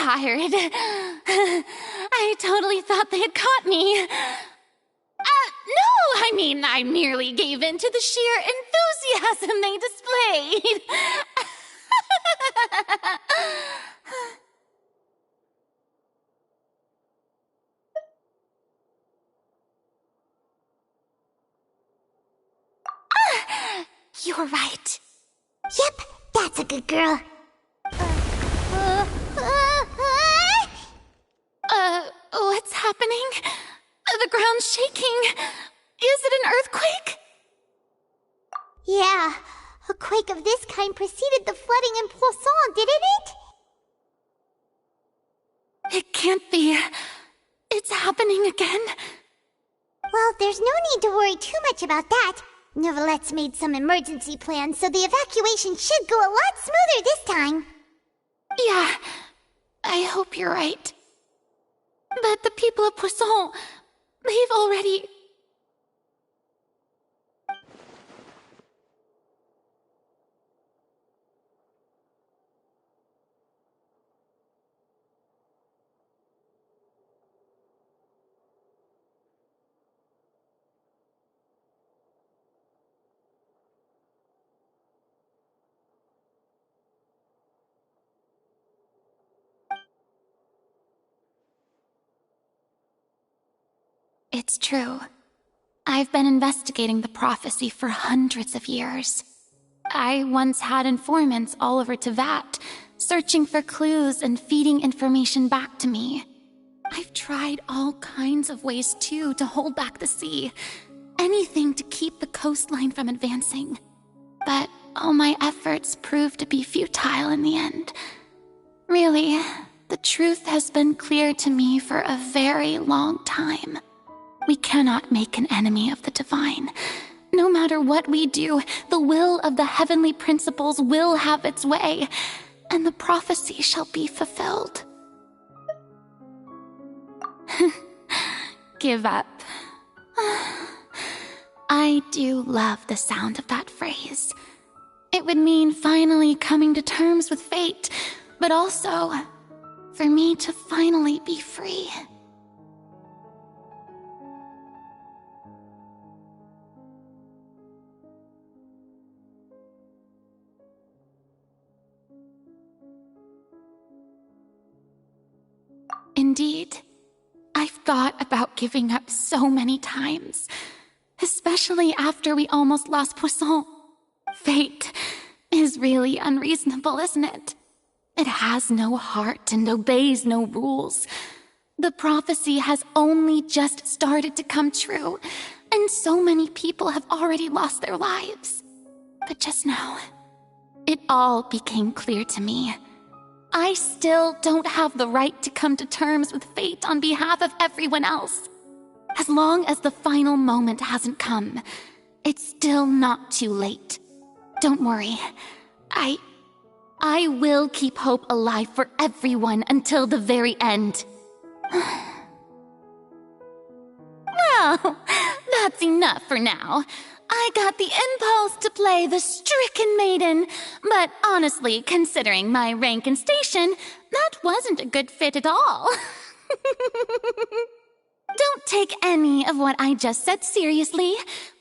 tired. I totally thought they had caught me. No, I mean, I merely gave in to the sheer enthusiasm they displayed. You're right. Yep, that's a good girl. What's happening? The ground's shaking. Is it an earthquake? Yeah, a quake of this kind preceded the flooding in Poisson, didn't it? It can't be. It's happening again. Well, there's no need to worry too much about that. Neverlette's made some emergency plans, so the evacuation should go a lot smoother this time. Yeah, I hope you're right. But the people of Poisson, they've already... It's true. I've been investigating the prophecy for hundreds of years. I once had informants all over Tevat, searching for clues and feeding information back to me. I've tried all kinds of ways, too, to hold back the sea. Anything to keep the coastline from advancing. But all my efforts proved to be futile in the end. Really, the truth has been clear to me for a very long time. We cannot make an enemy of the divine. No matter what we do, the will of the heavenly principles will have its way, and the prophecy shall be fulfilled. Give up. I do love the sound of that phrase. It would mean finally coming to terms with fate, but also for me to finally be free. Indeed, I've thought about giving up so many times, especially after we almost lost Poisson. Fate is really unreasonable, isn't it? It has no heart and obeys no rules. The prophecy has only just started to come true, and so many people have already lost their lives. But just now, it all became clear to me. I still don't have the right to come to terms with fate on behalf of everyone else. As long as the final moment hasn't come, it's still not too late. Don't worry. I will keep hope alive for everyone until the very end. Well, that's enough for now. I got the impulse to play the stricken maiden, but honestly, considering my rank and station, that wasn't a good fit at all. Don't take any of what I just said seriously.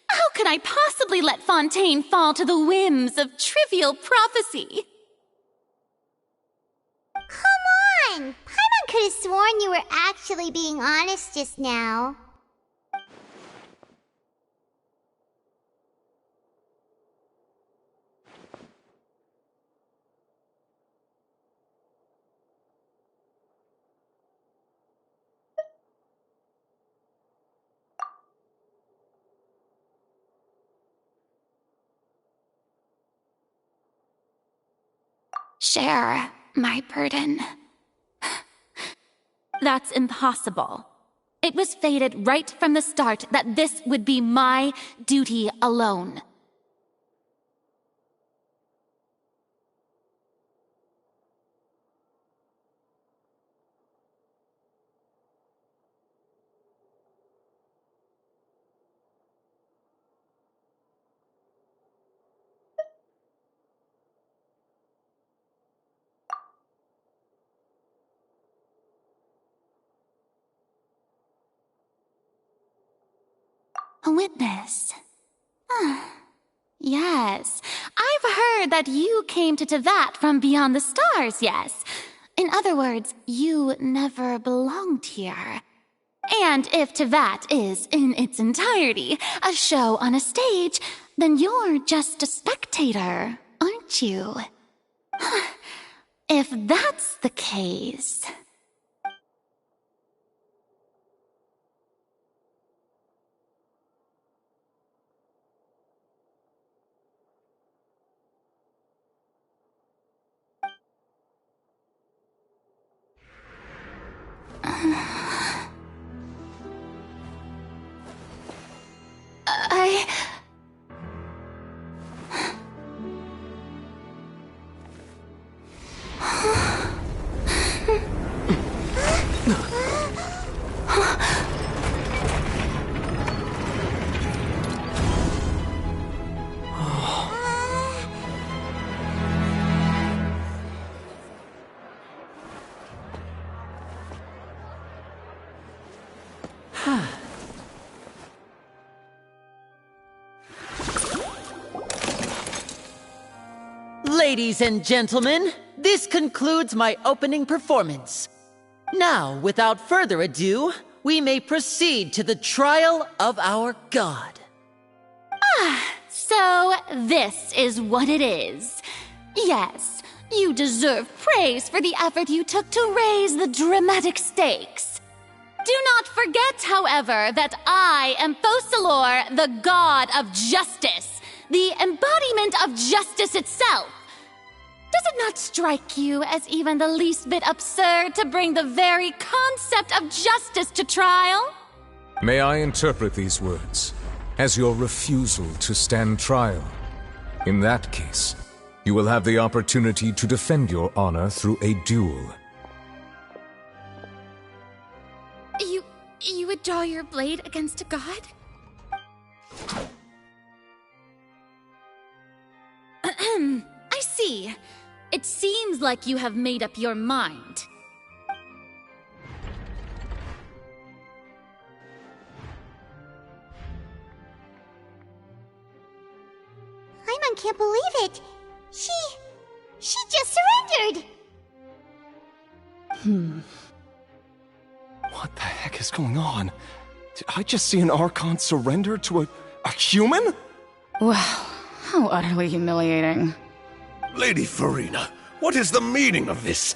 How could I possibly let Fontaine fall to the whims of trivial prophecy? Come on! Paimon could have sworn you were actually being honest just now. Share my burden. That's impossible. It was fated right from the start that this would be my duty alone. a witness. Yes, I've heard that you came to Tevat from beyond the stars, yes. In other words, you never belonged here. And if Tevat is, in its entirety, a show on a stage, then you're just a spectator, aren't you? If that's the case... Ladies and gentlemen, this concludes my opening performance. Now, without further ado, we may proceed to the trial of our god. So this is what it is. Yes, you deserve praise for the effort you took to raise the dramatic stakes. Do not forget, however, that I am Focalor, the god of justice, the embodiment of justice itself. Does it not strike you as even the least bit absurd to bring the very concept of justice to trial? May I interpret these words as your refusal to stand trial? In that case, you will have the opportunity to defend your honor through a duel. You would draw your blade against a god? I see. It seems like you have made up your mind. Paimon can't believe it. She just surrendered. What the heck is going on? Did I just see an Archon surrender to a human? Wow, how utterly humiliating. Lady Farina, what is the meaning of this?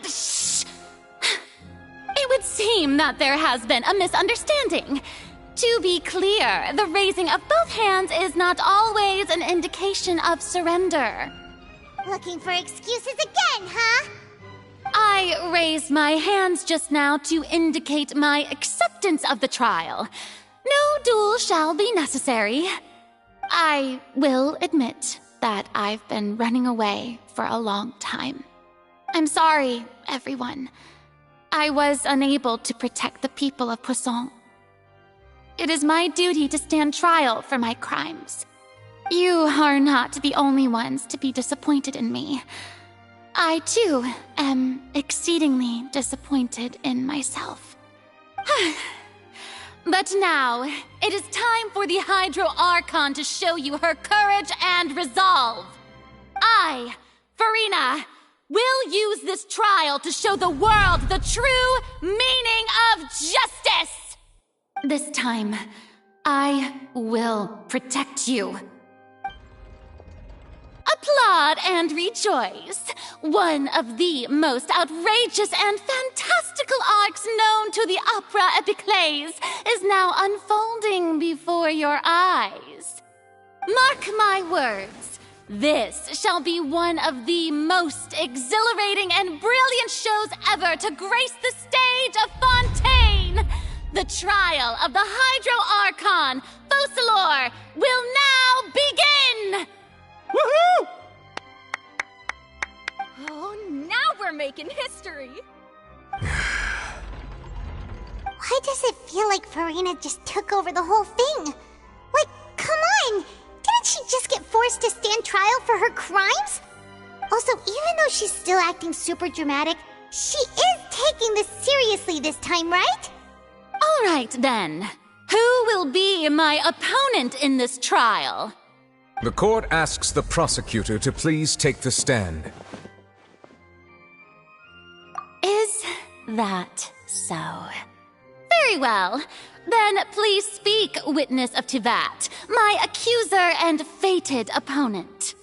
Shh! It would seem that there has been a misunderstanding. To be clear, the raising of both hands is not always an indication of surrender. Looking for excuses again, huh? I raised my hands just now to indicate my acceptance of the trial. No duel shall be necessary. I will admit that I've been running away for a long time. I'm sorry, everyone. I was unable to protect the people of Poisson. It is my duty to stand trial for my crimes. You are not the only ones to be disappointed in me. I, too, am exceedingly disappointed in myself. But now, it is time for the Hydro Archon to show you her courage and resolve. I, Farina, will use this trial to show the world the true meaning of justice! This time, I will protect you. Applaud and rejoice! One of the most outrageous and fantastical arcs known to the opera epiclese is now unfolding before your eyes. Mark my words, this shall be one of the most exhilarating and brilliant shows ever to grace the stage of Fontaine! The trial of the Hydro Archon, Focalor, will now begin! Woohoo! Oh, now we're making history! Why does it feel like Farina just took over the whole thing? Like, come on! Didn't she just get forced to stand trial for her crimes? Also, even though she's still acting super dramatic, she is taking this seriously this time, right? All right, then. Who will will be my opponent in this trial? The court asks the prosecutor to please take the stand. Is that so? Very well. Then please speak, witness of Tivat, my accuser and fated opponent.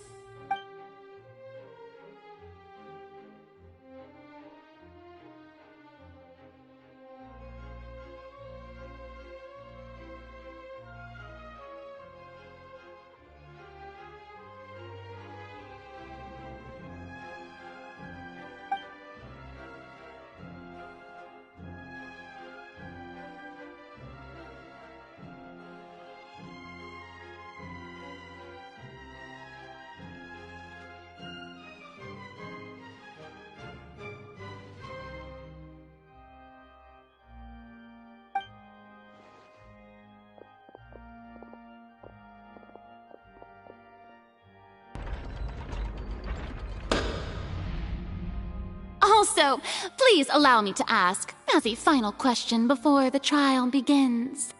Also, please allow me to ask, as a final question before the trial begins.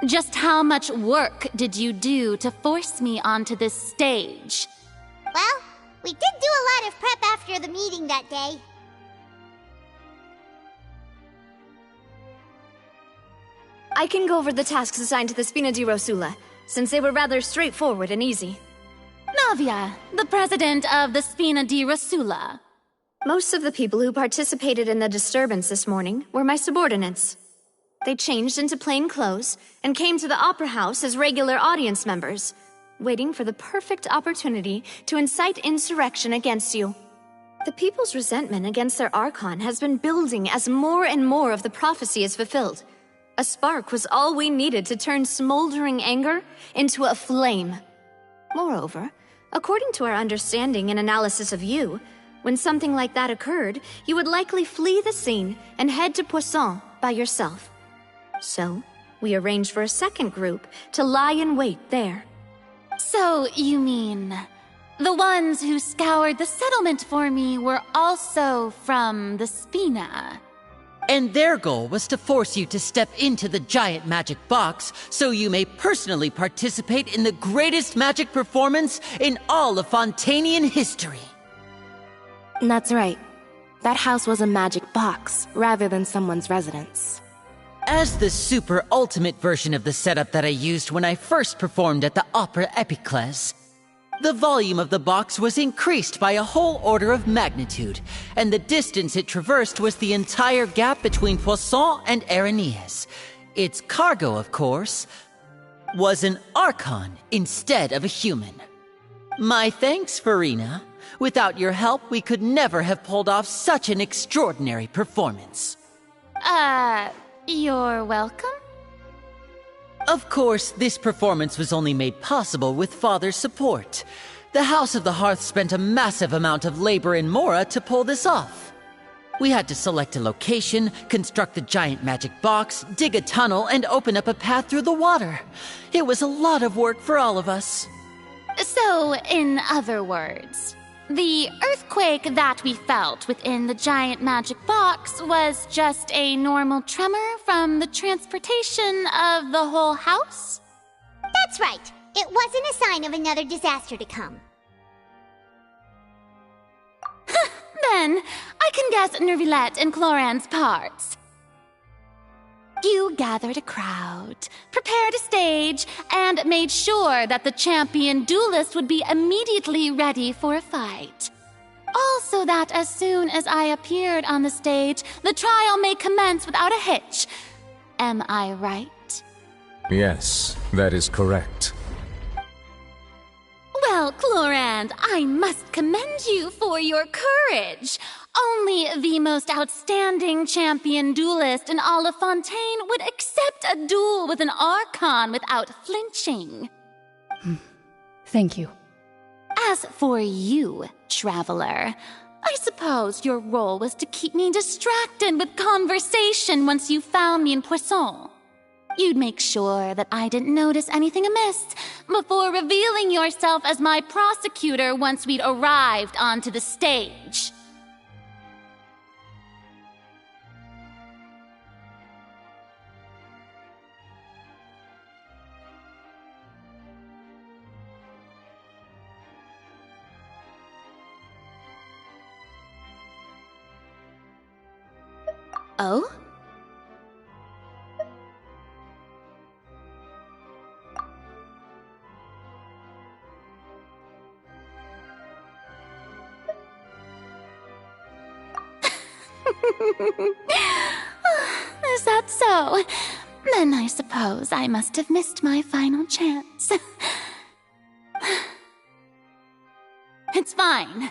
Just how much work did you do to force me onto this stage? Well, we did do a lot of prep after the meeting that day. I can go over the tasks assigned to the Spina di Rosula, since they were rather straightforward and easy. Navia, the president of the Spina di Rosula. Most of the people who participated in the disturbance this morning were my subordinates. They changed into plain clothes and came to the Opera House as regular audience members, waiting for the perfect opportunity to incite insurrection against you. The people's resentment against their Archon has been building as more and more of the prophecy is fulfilled. A spark was all we needed to turn smoldering anger into a flame. Moreover, according to our understanding and analysis of you, when something like that occurred, you would likely flee the scene and head to Poisson by yourself. So, we arranged for a second group to lie in wait there. So, you mean, the ones who scoured the settlement for me were also from the Spina? And their goal was to force you to step into the giant magic box so you may personally participate in the greatest magic performance in all of Fontanian history. That's right. That house was a magic box, rather than someone's residence. As the super ultimate version of the setup that I used when I first performed at the Opera Epiclese, the volume of the box was increased by a whole order of magnitude, and the distance it traversed was the entire gap between Poisson and Aranias. Its cargo, of course, was an Archon instead of a human. My thanks, Farina. Without your help, we could never have pulled off such an extraordinary performance. You're welcome? Of course, this performance was only made possible with Father's support. The House of the Hearth spent a massive amount of labor in Mora to pull this off. We had to select a location, construct the giant magic box, dig a tunnel, and open up a path through the water. It was a lot of work for all of us. So, in other words, the earthquake that we felt within the giant magic box was just a normal tremor from the transportation of the whole house? That's right. It wasn't a sign of another disaster to come. Then, I can guess Nervilette and Cloran's parts. You gathered a crowd, prepared a stage, and made sure that the champion duelist would be immediately ready for a fight. Also that as soon as I appeared on the stage, the trial may commence without a hitch. Am I right? Yes, that is correct. Well, Clorand, I must commend you for your courage. Only the most outstanding champion duelist in all of Fontaine would accept a duel with an Archon without flinching. Thank you. As for you, Traveler, I suppose your role was to keep me distracted with conversation once you found me in Poisson. You'd make sure that I didn't notice anything amiss before revealing yourself as my prosecutor once we'd arrived onto the stage. Oh? Is that so? Then I suppose I must have missed my final chance. It's fine.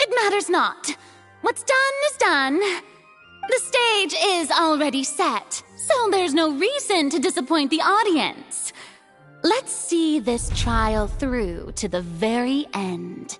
It matters not. What's done is done. The stage is already set, so there's no reason to disappoint the audience. Let's see this trial through to the very end.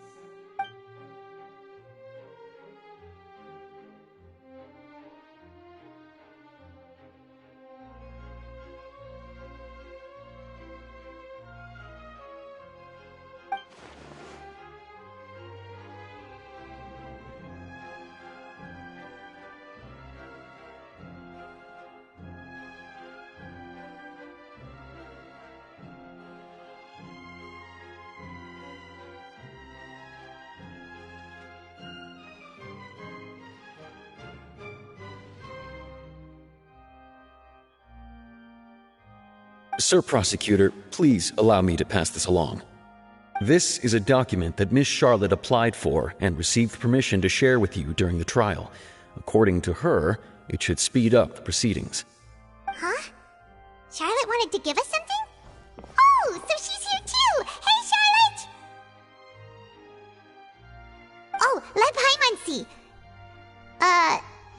Sir Prosecutor, please allow me to pass this along. This is a document that Miss Charlotte applied for and received permission to share with you during the trial. According to her, it should speed up the proceedings. Huh? Charlotte wanted to give us something? Oh, so she's here too! Hey, Charlotte! Oh, let Paimon see.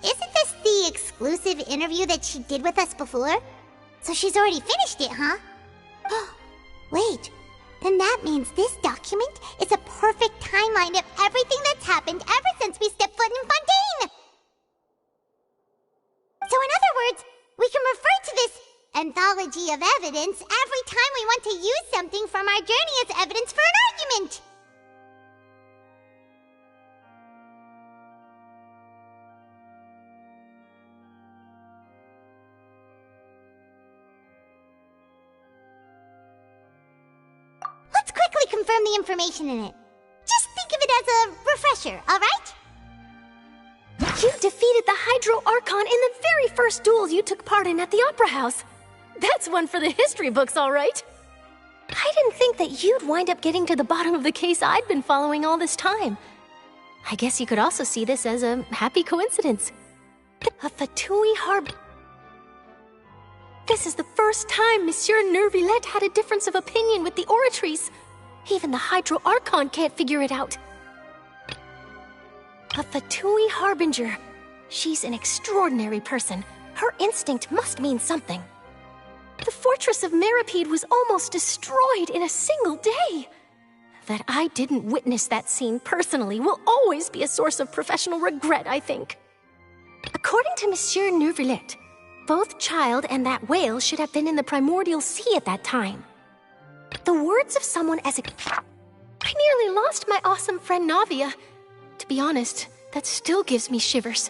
Isn't this the exclusive interview that she did with us before? So she's already finished it, huh? Wait, then that means this document is a perfect timeline of everything that's happened ever since we stepped foot in Fontaine! So in other words, we can refer to this anthology of evidence every time we want to use something from our journey as evidence for an argument! Quickly confirm the information in it. Just think of it as a refresher, alright? You defeated the Hydro Archon in the very first duel you took part in at the Opera House. That's one for the history books, alright? I didn't think that you'd wind up getting to the bottom of the case I'd been following all this time. I guess you could also see this as a happy coincidence. A Fatui Harb. This is the first time Monsieur Nervillette had a difference of opinion with the Oratrice. Even the Hydro Archon can't figure it out. A Fatui Harbinger. She's an extraordinary person. Her instinct must mean something. The fortress of Meripede was almost destroyed in a single day. That I didn't witness that scene personally will always be a source of professional regret, I think. According to Monsieur Nervillette, both Child and that whale should have been in the primordial sea at that time. The words of someone as I nearly lost my awesome friend Navia. To be honest, that still gives me shivers.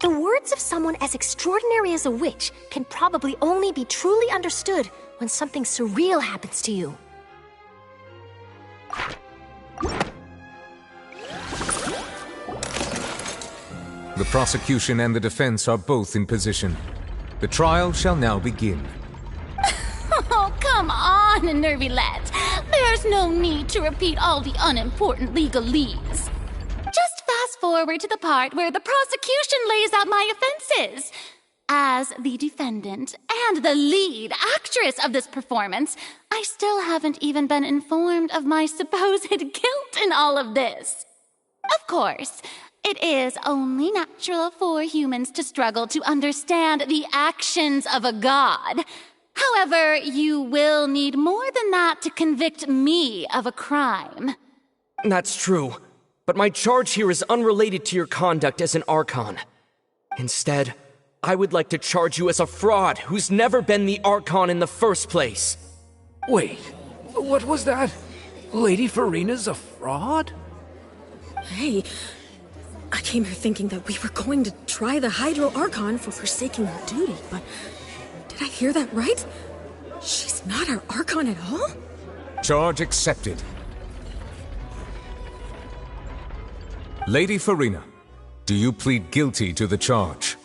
The words of someone as extraordinary as a witch can probably only be truly understood when something surreal happens to you. The prosecution and the defense are both in position. The trial shall now begin. Oh, come on, Nervillette. There's no need to repeat all the unimportant legalese. Just fast forward to the part where the prosecution lays out my offenses. As the defendant and the lead actress of this performance, I still haven't even been informed of my supposed guilt in all of this. Of course, it is only natural for humans to struggle to understand the actions of a god. However, you will need more than that to convict me of a crime. That's true, but my charge here is unrelated to your conduct as an Archon. Instead, I would like to charge you as a fraud who's never been the Archon in the first place. Wait, what was that? Lady Farina's a fraud? Hey, I came here thinking that we were going to try the Hydro Archon for forsaking her duty, but did I hear that right? She's not our Archon at all? Charge accepted. Lady Farina, Do you plead guilty to the charge?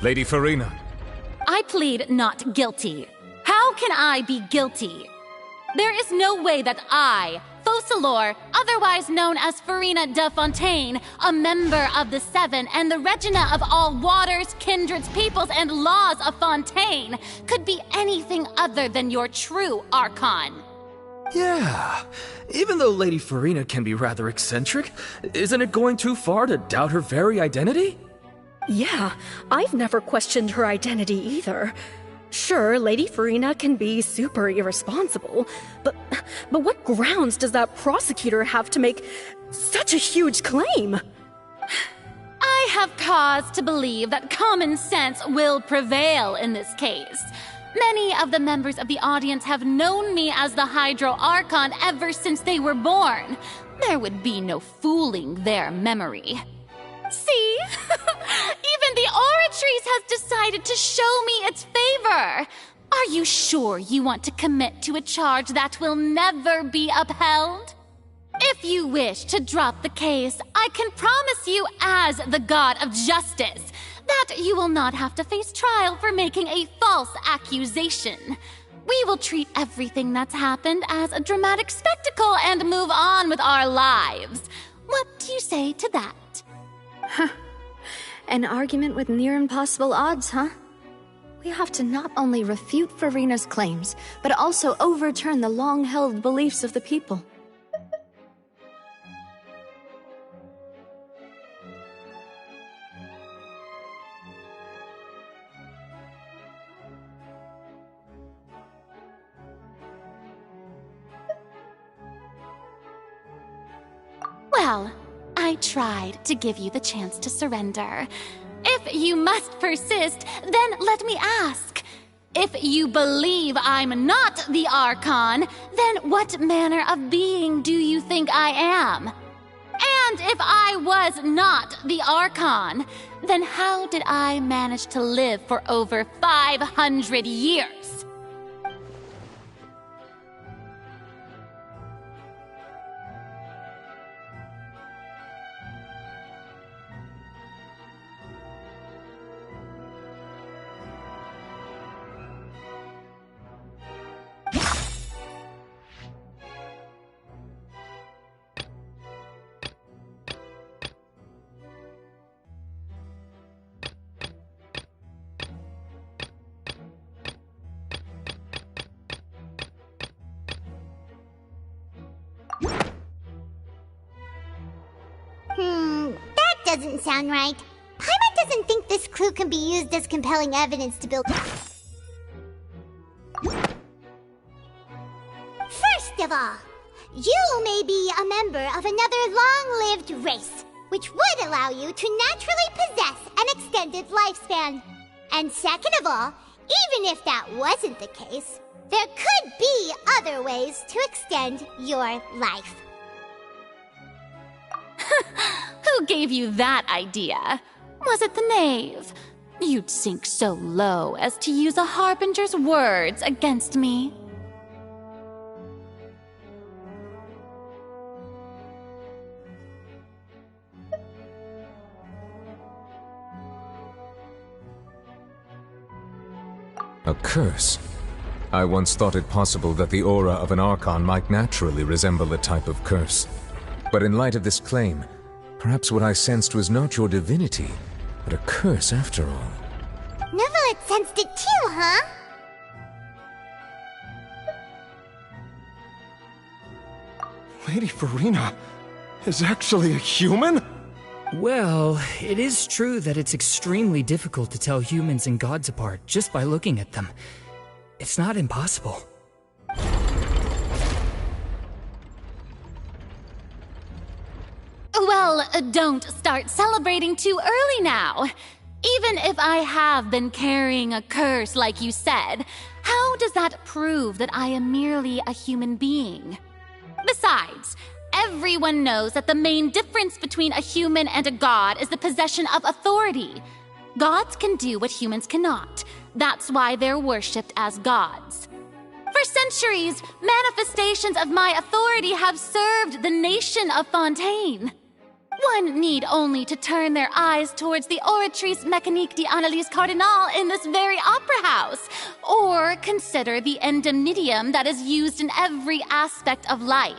Lady Farina. I plead not guilty. How can I be guilty? There is no way that I, Focalor, otherwise known as Farina de Fontaine, a member of the Seven and the Regina of all waters, kindreds, peoples, and laws of Fontaine, could be anything other than your true Archon. Yeah, even though Lady Farina can be rather eccentric, isn't it going too far to doubt her very identity? Yeah, I've never questioned her identity either. Sure, Lady Farina can be super irresponsible, but what grounds does that prosecutor have to make such a huge claim? I have cause to believe that common sense will prevail in this case. Many of the members of the audience have known me as the Hydro Archon ever since they were born. There would be no fooling their memory. See? Even the Oratrice has decided to show me its favor. Are you sure you want to commit to a charge that will never be upheld? If you wish to drop the case, I can promise you as the God of Justice that you will not have to face trial for making a false accusation. We will treat everything that's happened as a dramatic spectacle and move on with our lives. What do you say to that? An argument with near impossible odds, huh? We have to not only refute Farina's claims, but also overturn the long-held beliefs of the people. Well, I tried to give you the chance to surrender. If you must persist, then let me ask. If you believe I'm not the Archon, then what manner of being do you think I am? And if I was not the Archon, then how did I manage to live for over 500 years? That doesn't sound right. Paimon doesn't think this clue can be used as compelling evidence to build... First of all, you may be a member of another long-lived race, which would allow you to naturally possess an extended lifespan. And second of all, even if that wasn't the case, there could be other ways to extend your life. Who gave you that idea? Was it the knave? You'd sink so low as to use a harbinger's words against me. A curse? I once thought it possible that the aura of an Archon might naturally resemble a type of curse. But in light of this claim, perhaps what I sensed was not your divinity, but a curse after all. Neuvillette sensed it too, huh? Lady Farina is actually a human? Well, it is true that it's extremely difficult to tell humans and gods apart just by looking at them. It's not impossible. Well, don't start celebrating too early now. Even if I have been carrying a curse like you said, how does that prove that I am merely a human being? Besides, everyone knows that the main difference between a human and a god is the possession of authority. Gods can do what humans cannot. That's why they're worshipped as gods. For centuries, manifestations of my authority have served the nation of Fontaine. One need only to turn their eyes towards the Oratrice Mécanique d'Analyse Cardinal in this very opera house, or consider the indemnitium that is used in every aspect of life.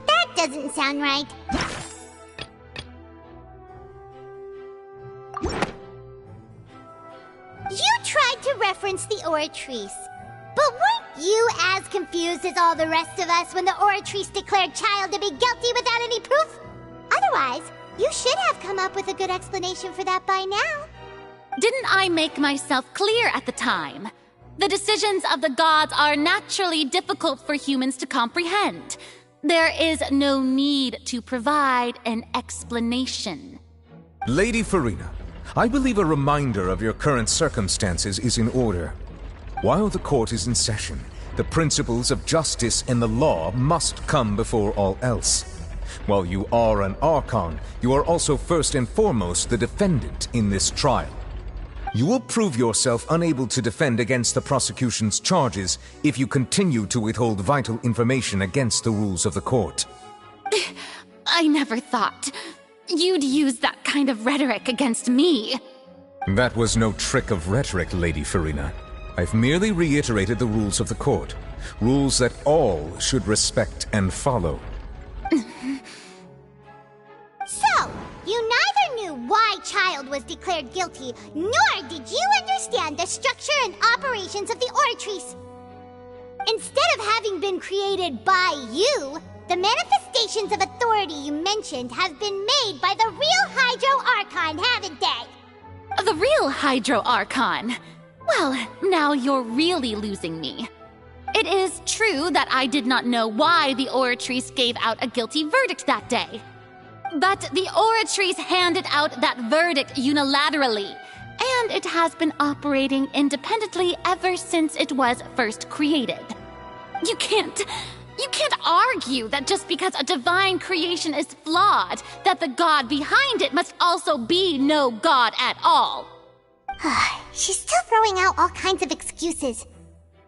That doesn't sound right. You tried to reference the Oratrice, but weren't you as confused as all the rest of us when the Oratrice declared Child to be guilty without any proof? Otherwise, you should have come up with a good explanation for that by now. Didn't I make myself clear at the time? The decisions of the gods are naturally difficult for humans to comprehend. There is no need to provide an explanation. Lady Farina, I believe a reminder of your current circumstances is in order. While the court is in session, the principles of justice and the law must come before all else. While you are an Archon, you are also first and foremost the defendant in this trial. You will prove yourself unable to defend against the prosecution's charges if you continue to withhold vital information against the rules of the court. I never thought you'd use that kind of rhetoric against me. That was no trick of rhetoric, Lady Farina. I've merely reiterated the rules of the court. Rules that all should respect and follow. So, you neither knew why Child was declared guilty, nor did you understand the structure and operations of the Oratrice. Instead of having been created by you, the manifestations of authority you mentioned have been made by the real Hydro Archon, haven't they? The real Hydro Archon? Well, now you're really losing me. It is true that I did not know why the Oratrice gave out a guilty verdict that day. But the Oratrice handed out that verdict unilaterally, and it has been operating independently ever since it was first created. You can't argue that just because a divine creation is flawed, that the god behind it must also be no god at all. She's still throwing out all kinds of excuses.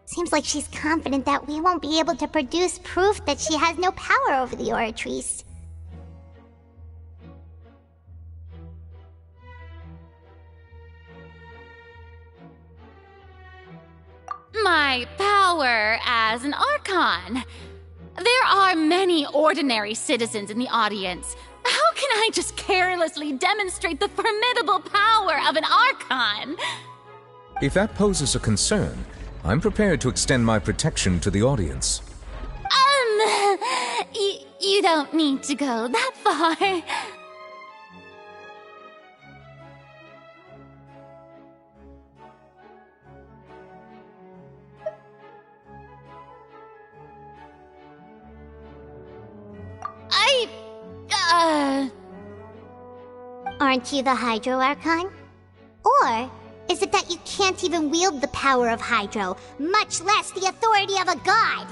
Seems like she's confident that we won't be able to produce proof that she has no power over the Oratrice. My power as an Archon. There are many ordinary citizens in the audience. How can I just carelessly demonstrate the formidable power of an Archon? If that poses a concern, I'm prepared to extend my protection to the audience. You don't need to go that far. Aren't you the Hydro Archon? Or is it that you can't even wield the power of Hydro, much less the authority of a god?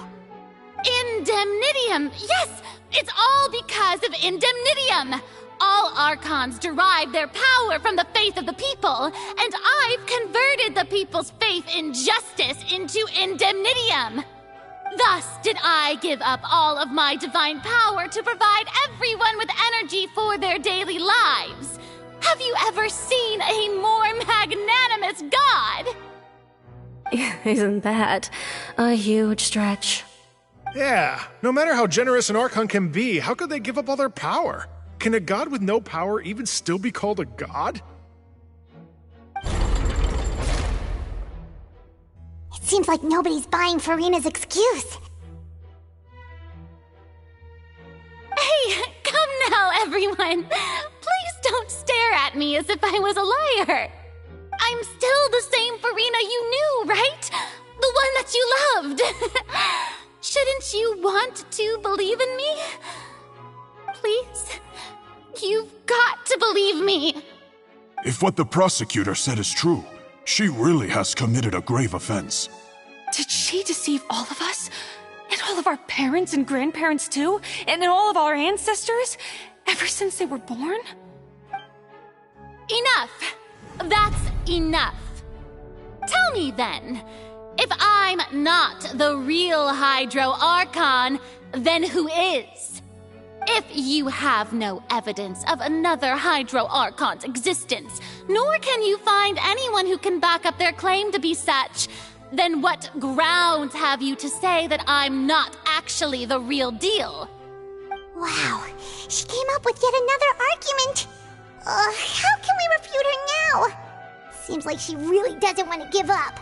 Indemnitium! Yes! It's all because of Indemnitium! All Archons derive their power from the faith of the people, and I've converted the people's faith in justice into Indemnitium! Thus did I give up all of my divine power to provide everyone with energy for their daily lives. Have you ever seen a more magnanimous god? Isn't that a huge stretch? Yeah, no matter how generous an Archon can be, how could they give up all their power? Can a god with no power even still be called a god? It seems like nobody's buying Farina's excuse. Hey, come now, everyone. Please don't stare at me as if I was a liar. I'm still the same Farina you knew, right? The one that you loved. Shouldn't you want to believe in me? Please, you've got to believe me. If what the prosecutor said is true, she really has committed a grave offense. Did she deceive all of us? And all of our parents and grandparents too? And all of our ancestors? Ever since they were born? Enough! That's enough. Tell me then, if I'm not the real Hydro Archon, then who is? If you have no evidence of another Hydro Archon's existence, nor can you find anyone who can back up their claim to be such, then what grounds have you to say that I'm not actually the real deal? Wow, she came up with yet another argument. How can we refute her now? Seems like she really doesn't want to give up.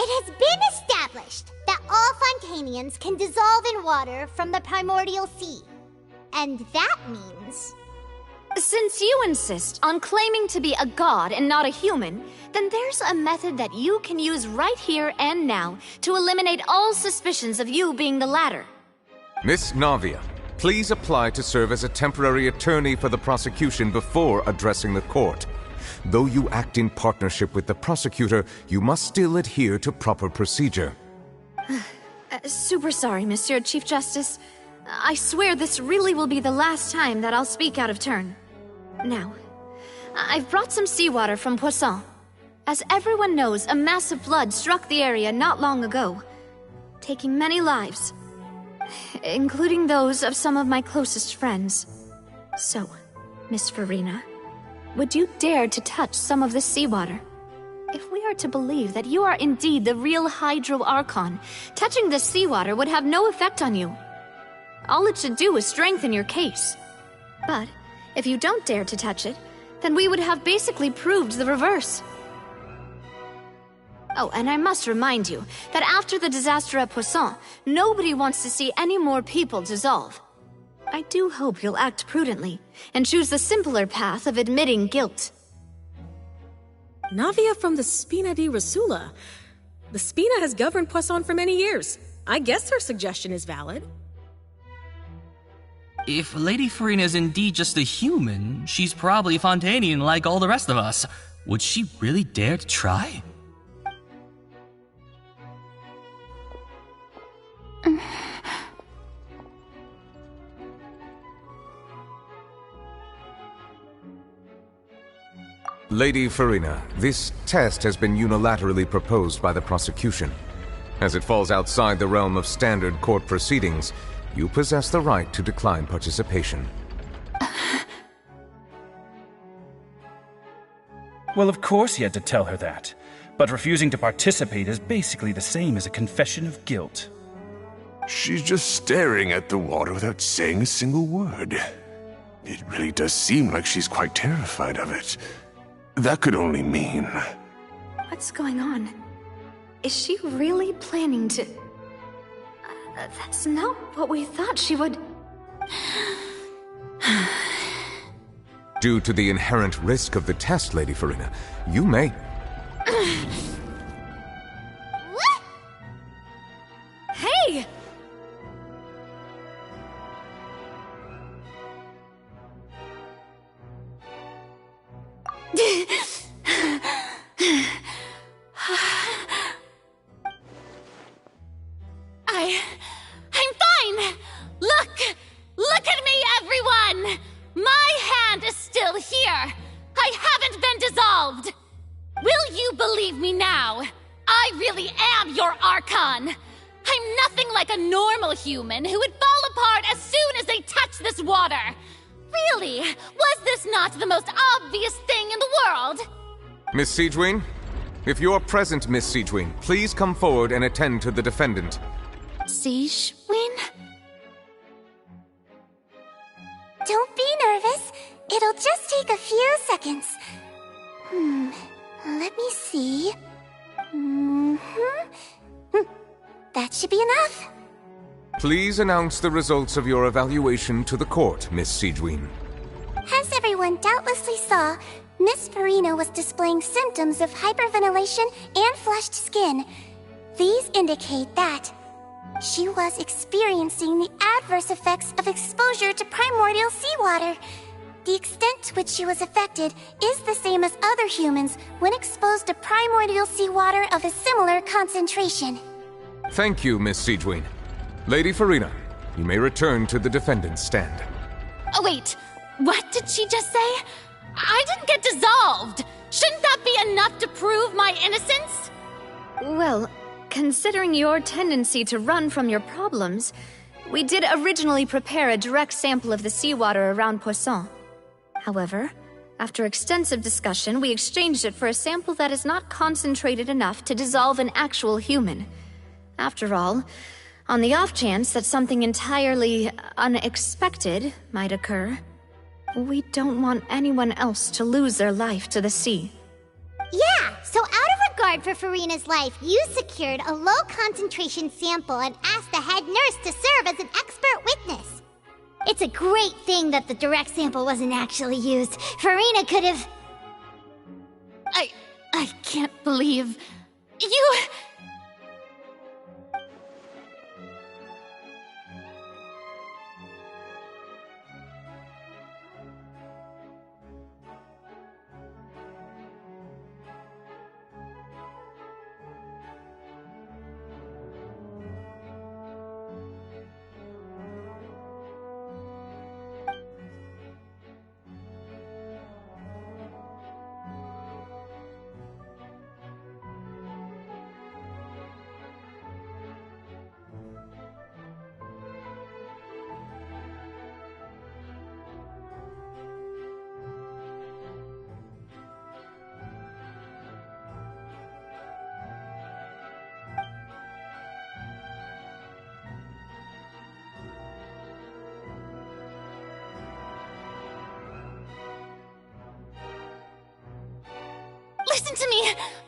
It has been established that all Fontanians can dissolve in water from the primordial sea. And that means... Since you insist on claiming to be a god and not a human, then there's a method that you can use right here and now to eliminate all suspicions of you being the latter. Miss Navia, please apply to serve as a temporary attorney for the prosecution before addressing the court. Though you act in partnership with the prosecutor, you must still adhere to proper procedure. Super sorry, Monsieur Chief Justice. I swear this really will be the last time that I'll speak out of turn. Now, I've brought some seawater from Poisson. As everyone knows, a massive flood struck the area not long ago, taking many lives, including those of some of my closest friends. So, Miss Farina, would you dare to touch some of this seawater? If we are to believe that you are indeed the real Hydro Archon, touching this seawater would have no effect on you. All it should do is strengthen your case. But if you don't dare to touch it, then we would have basically proved the reverse. Oh, and I must remind you that after the disaster at Poisson, nobody wants to see any more people dissolve. I do hope you'll act prudently and choose the simpler path of admitting guilt. Navia from the Spina di Rasula. The Spina has governed Poisson for many years. I guess her suggestion is valid. If Lady Farina is indeed just a human, she's probably Fontanian like all the rest of us. Would she really dare to try? Lady Farina, this test has been unilaterally proposed by the prosecution. As it falls outside the realm of standard court proceedings, you possess the right to decline participation. Well, of course he had to tell her that. But refusing to participate is basically the same as a confession of guilt. She's just staring at the water without saying a single word. It really does seem like she's quite terrified of it. That could only mean... What's going on? Is she really planning to... that's not what we thought she would... Due to the inherent risk of the test, Lady Farina, you may... What? Hey! I'm fine! Look at me, everyone! My hand is still here! I haven't been dissolved! Will you believe me now? I really am your Archon! I'm nothing like a normal human who would fall apart as soon as they touch this water! Really, was this not the most obvious thing in the world? Miss Siegewin? If you're present, Miss Siegewin, please come forward and attend to the defendant. Siegewin? Don't be nervous. It'll just take a few see. That should be enough. Please announce the results of your evaluation to the court, Miss Siegewien. As everyone doubtlessly saw, Miss Farina was displaying symptoms of hyperventilation and flushed skin. These indicate that she was experiencing the adverse effects of exposure to primordial seawater. The extent to which she was affected is the same as other humans when exposed to primordial seawater of a similar concentration. Thank you, Miss Siegewien. Lady Farina, you may return to the defendant's stand. Oh, wait. What did she just say? I didn't get dissolved. Shouldn't that be enough to prove my innocence? Well, considering your tendency to run from your problems, we did originally prepare a direct sample of the seawater around Poisson. However, after extensive discussion, we exchanged it for a sample that is not concentrated enough to dissolve an actual human. After all, on the off chance that something entirely unexpected might occur, we don't want anyone else to lose their life to the sea. Yeah, so out of regard for Farina's life, you secured a low-concentration sample and asked the head nurse to serve as an expert witness. It's a great thing that the direct sample wasn't actually used. Farina could have... I can't believe... You...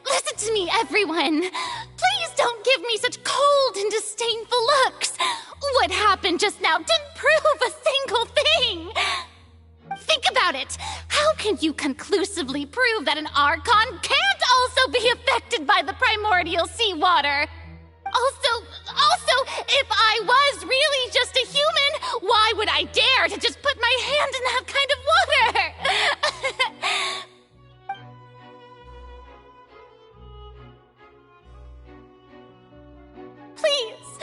Listen to me, everyone. Please don't give me such cold and disdainful looks. What happened just now didn't prove a single thing. Think about it. How can you conclusively prove that an Archon can't also be affected by the primordial seawater? Also, if I was really just a human, why would I dare to just put my hand in that kind of water? Please,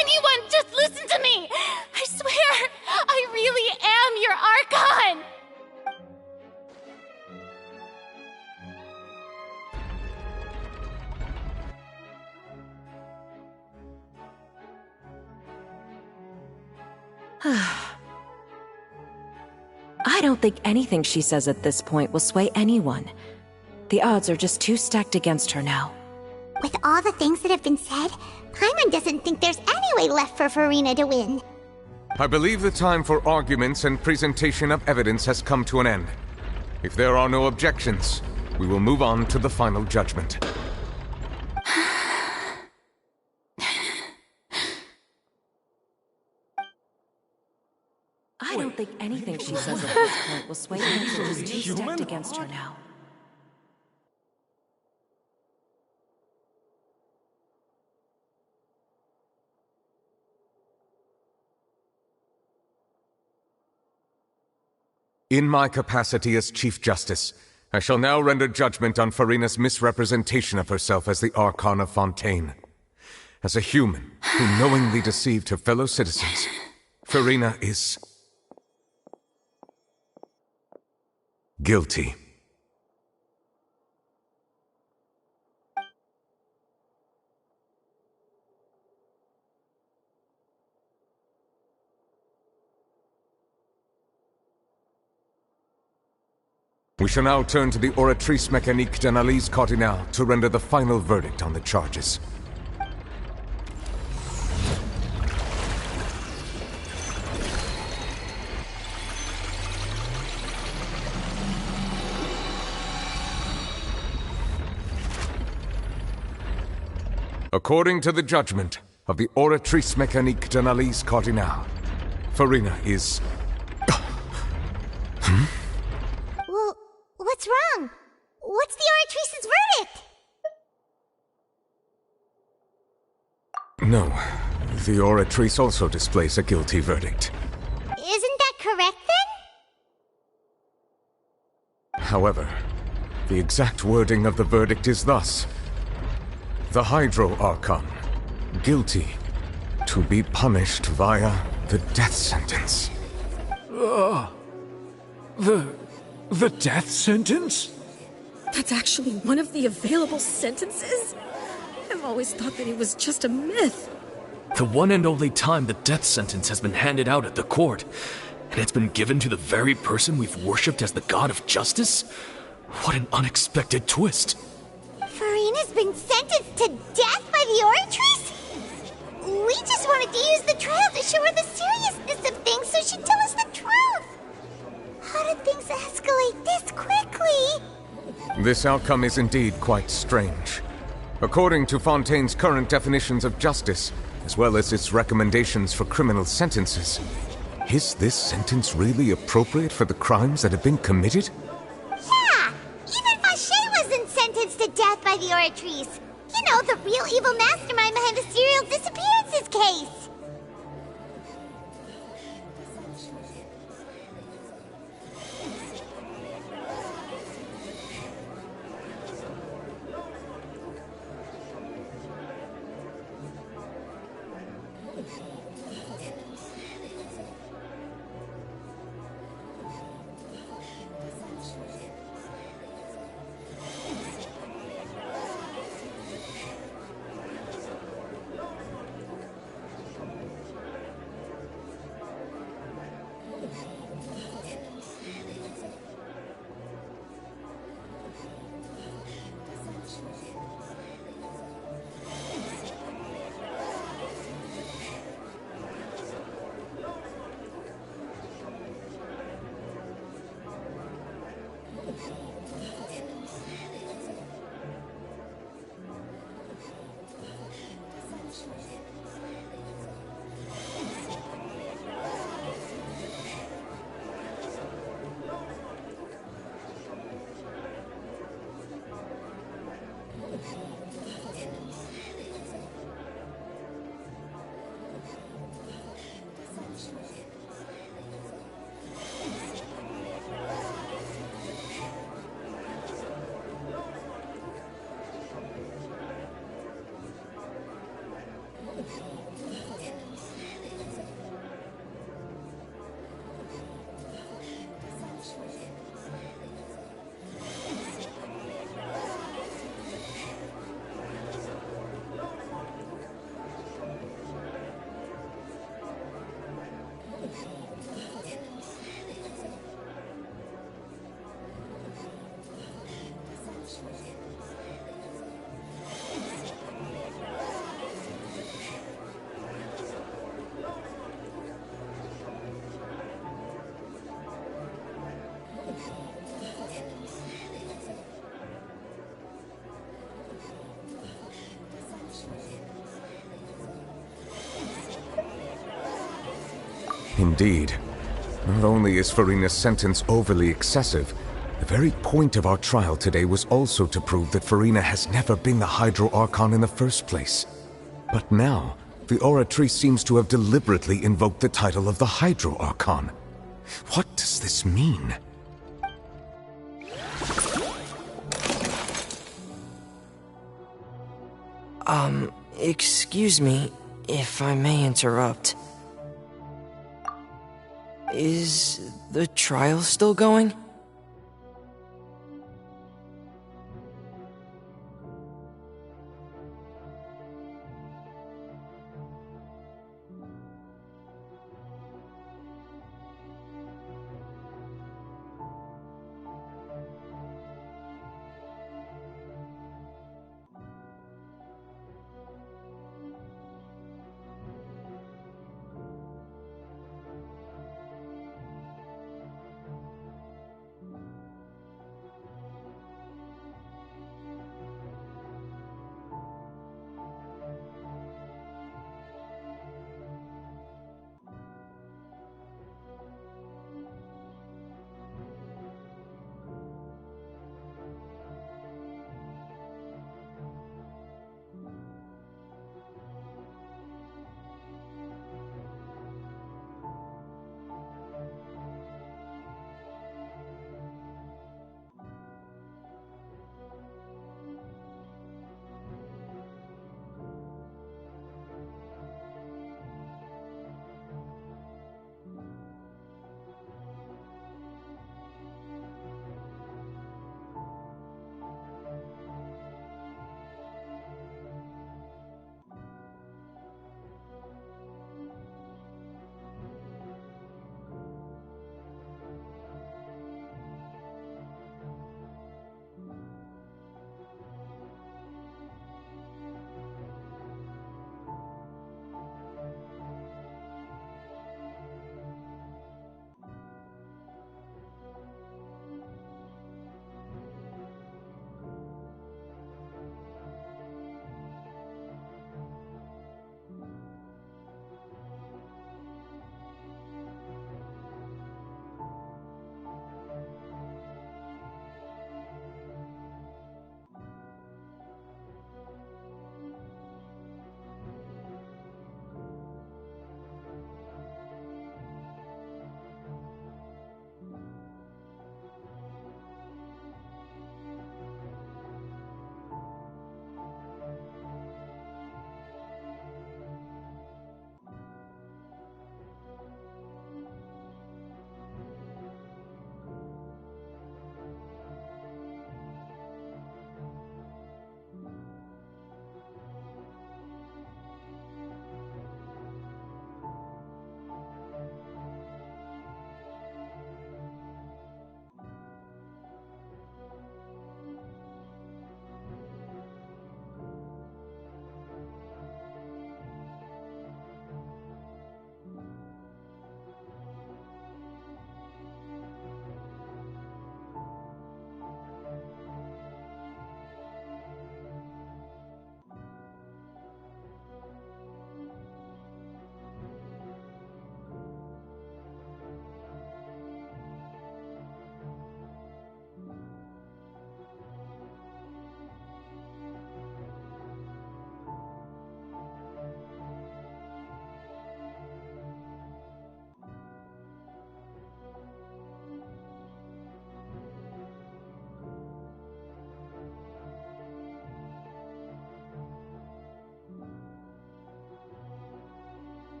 anyone, just listen to me! I swear, I really am your Archon! I don't think anything she says at this point will sway anyone. The odds are just too stacked against her now. With all the things that have been said, Paimon doesn't think there's any way left for Farina to win. I believe the time for arguments and presentation of evidence has come to an end. If there are no objections, we will move on to the final judgment. I don't think anything she says at this point will sway anyone. She's too stacked against her now. In my capacity as Chief Justice, I shall now render judgment on Farina's misrepresentation of herself as the Archon of Fontaine. As a human who knowingly deceived her fellow citizens, Farina is... guilty. We shall now turn to the Oratrice Mécanique d'Analyse Cardinale to render the final verdict on the charges. According to the judgment of the Oratrice Mécanique d'Analyse Cardinale, Farina is... Well, what's wrong? What's the Oratrice's verdict? No, the Oratrice also displays a guilty verdict. Isn't that correct then? However, the exact wording of the verdict is thus. The Hydro Archon, guilty, to be punished via the death sentence. The death sentence? That's actually one of the available sentences? I've always thought that it was just a myth. The one and only time the death sentence has been handed out at the court, and it's been given to the very person we've worshipped as the god of justice? What an unexpected twist. Farina's been sentenced to death by the Oratrice? We just wanted to use the trial to show her the seriousness of things so she'd tell us the truth. How did things escalate this quickly? This outcome is indeed quite strange. According to Fontaine's current definitions of justice, as well as its recommendations for criminal sentences, is this sentence really appropriate for the crimes that have been committed? Yeah! Even Vacher wasn't sentenced to death by the Oratrice. You know, the real evil mastermind behind the serial disappearances case. Indeed. Not only is Farina's sentence overly excessive, the very point of our trial today was also to prove that Farina has never been the Hydro Archon in the first place. But now, the Oratrice seems to have deliberately invoked the title of the Hydro Archon. What does this mean? Excuse me, if I may interrupt. Is the trial still going?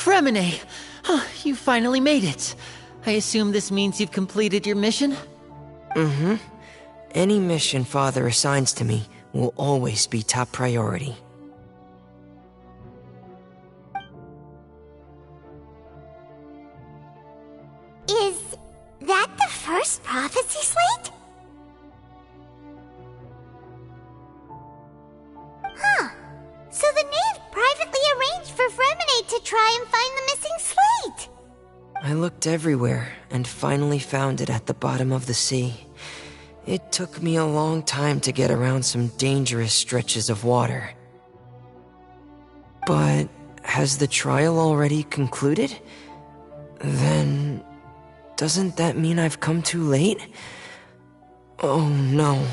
Fremine! You finally made it. I assume this means you've completed your mission? Mm-hmm. Any mission Father assigns to me will always be top priority. Is that the first prophecy slate? Huh. So the knave privately arranged for Fremine to try and find the missing slate. I looked everywhere and finally found it at the bottom of the sea. It took me a long time to get around some dangerous stretches of water. But has the trial already concluded? Then doesn't that mean I've come too late? Oh no.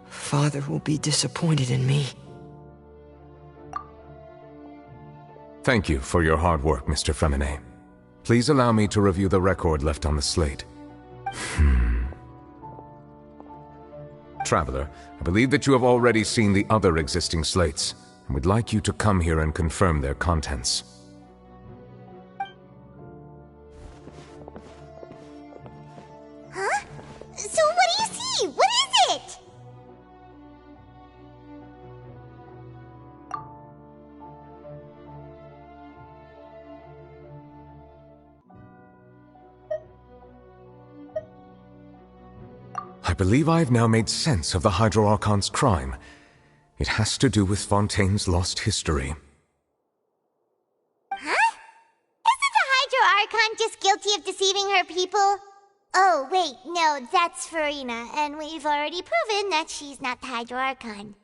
Father will be disappointed in me. Thank you for your hard work, Mr. Fremine. Please allow me to review the record left on the slate. Traveler, I believe that you have already seen the other existing slates, and would like you to come here and confirm their contents. Huh? So what do you see? What is it? I believe I have now made sense of the Hydro Archon's crime. It has to do with Fontaine's lost history. Huh? Isn't the Hydro Archon just guilty of deceiving her people? Oh, wait, no, that's Farina, and we've already proven that she's not the Hydro Archon.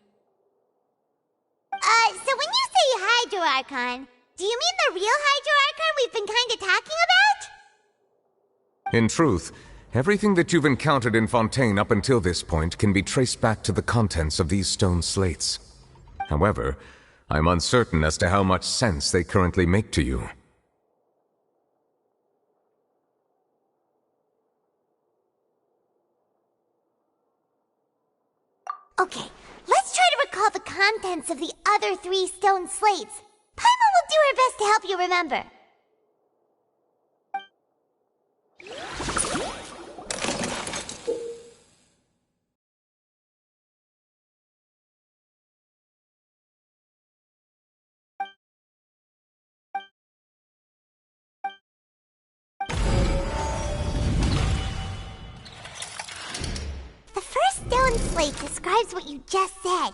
So when you say Hydro Archon, do you mean the real Hydro Archon we've been kinda talking about? In truth, everything that you've encountered in Fontaine up until this point can be traced back to the contents of these stone slates. However, I'm uncertain as to how much sense they currently make to you. Okay, let's try to recall the contents of the other 3 stone slates. Paimon will do her best to help you remember. The first stone slate describes what you just said.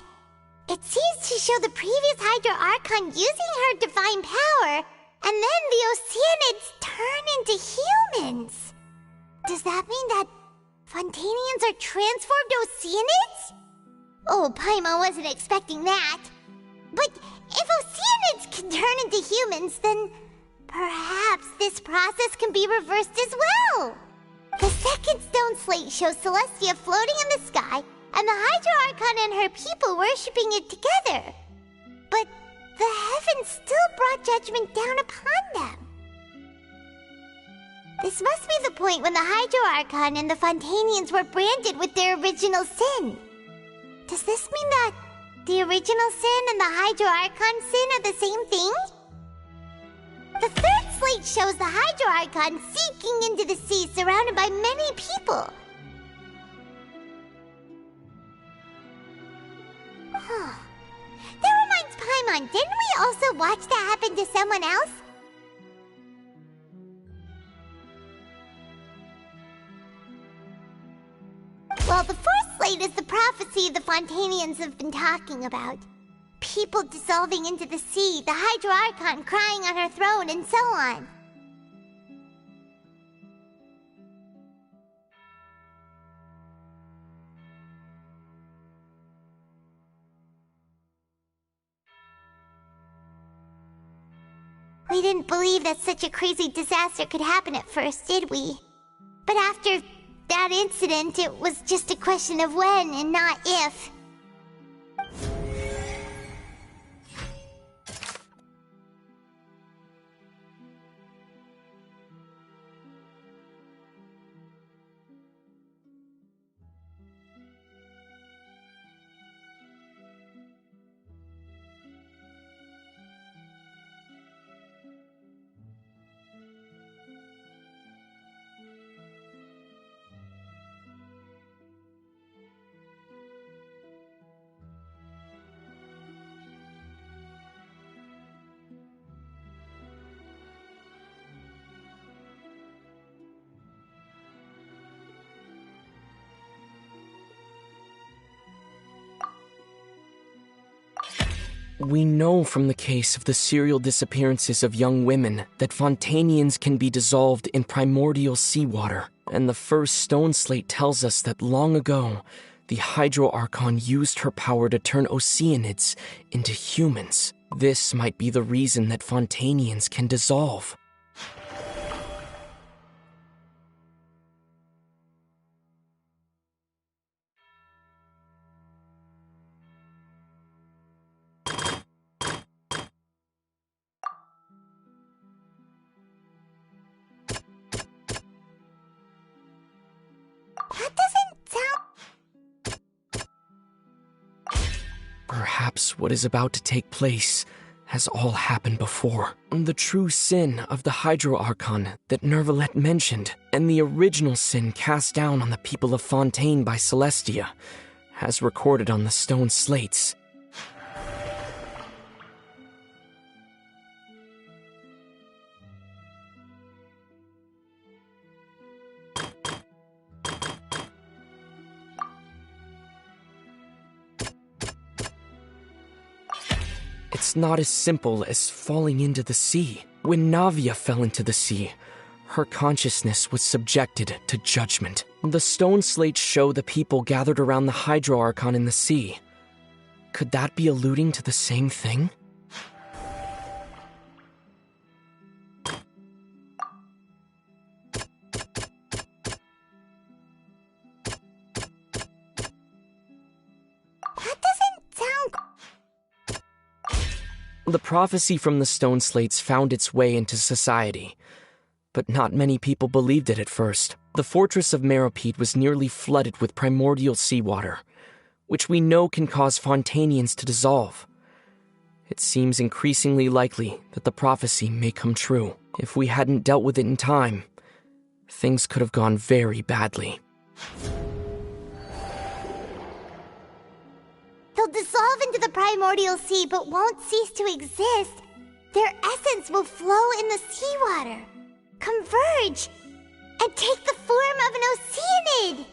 It seems to show the previous Hydro Archon using her divine power, and then the Oceanids turn into humans. Does that mean that Fontanians are transformed Oceanids? Oh, Paimon wasn't expecting that. But if Oceanids can turn into humans, then perhaps this process can be reversed as well. The second stone slate shows Celestia floating in the sky, and the Hydro Archon and her people worshipping it together. But the heavens still brought judgment down upon them. This must be the point when the Hydro Archon and the Fontanians were branded with their original sin. Does this mean that the original sin and the Hydro Archon sin are the same thing? The third slate shows the Hydro Archon sinking into the sea surrounded by many people. That reminds Paimon, didn't we also watch that happen to someone else? Well, the fourth slate is the prophecy the Fontanians have been talking about. People dissolving into the sea, the Hydro Archon crying on her throne, and so on. We didn't believe that such a crazy disaster could happen at first, did we? But after that incident, it was just a question of when and not if. We know from the case of the serial disappearances of young women that Fontanians can be dissolved in primordial seawater, and the first stone slate tells us that long ago, the Hydro Archon used her power to turn Oceanids into humans. This might be the reason that Fontanians can dissolve. That doesn't sound... Perhaps what is about to take place has all happened before. The true sin of the Hydro Archon that Nervalette mentioned, and the original sin cast down on the people of Fontaine by Celestia, as recorded on the stone slates. It's not as simple as falling into the sea. When Navia fell into the sea, her consciousness was subjected to judgment. The stone slates show the people gathered around the Hydro Archon in the sea. Could that be alluding to the same thing? The prophecy from the stone slates found its way into society, but not many people believed it at first. The fortress of Meropide was nearly flooded with primordial seawater, which we know can cause Fontanians to dissolve. It seems increasingly likely that the prophecy may come true. If we hadn't dealt with it in time, things could have gone very badly. They'll dissolve into the primordial sea but won't cease to exist. Their essence will flow in the seawater, converge, and take the form of an Oceanid.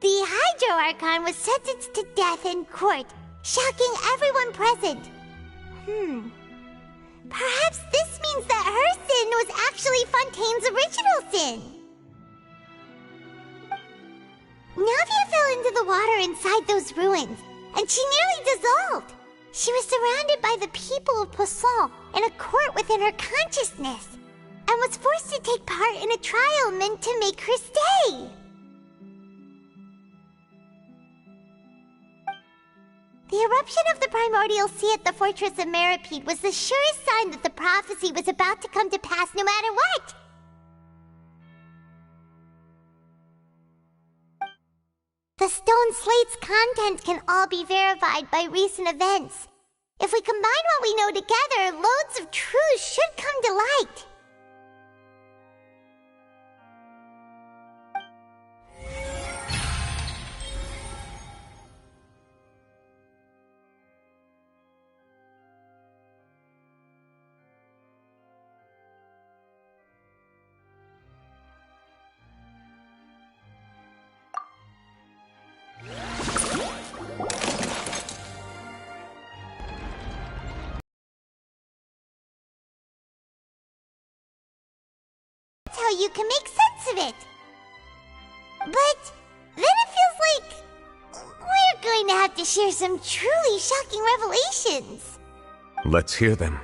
The Hydro Archon was sentenced to death in court, shocking everyone present. Perhaps this means that her sin was actually Fontaine's original sin. Navia fell into the water inside those ruins, and she nearly dissolved. She was surrounded by the people of Poisson in a court within her consciousness, and was forced to take part in a trial meant to make her stay. The eruption of the primordial sea at the fortress of Meropide was the surest sign that the prophecy was about to come to pass no matter what. The stone slate's contents can all be verified by recent events. If we combine what we know together, loads of truths should come to light. How you can make sense of it. But then it feels like we're going to have to share some truly shocking revelations. Let's hear them.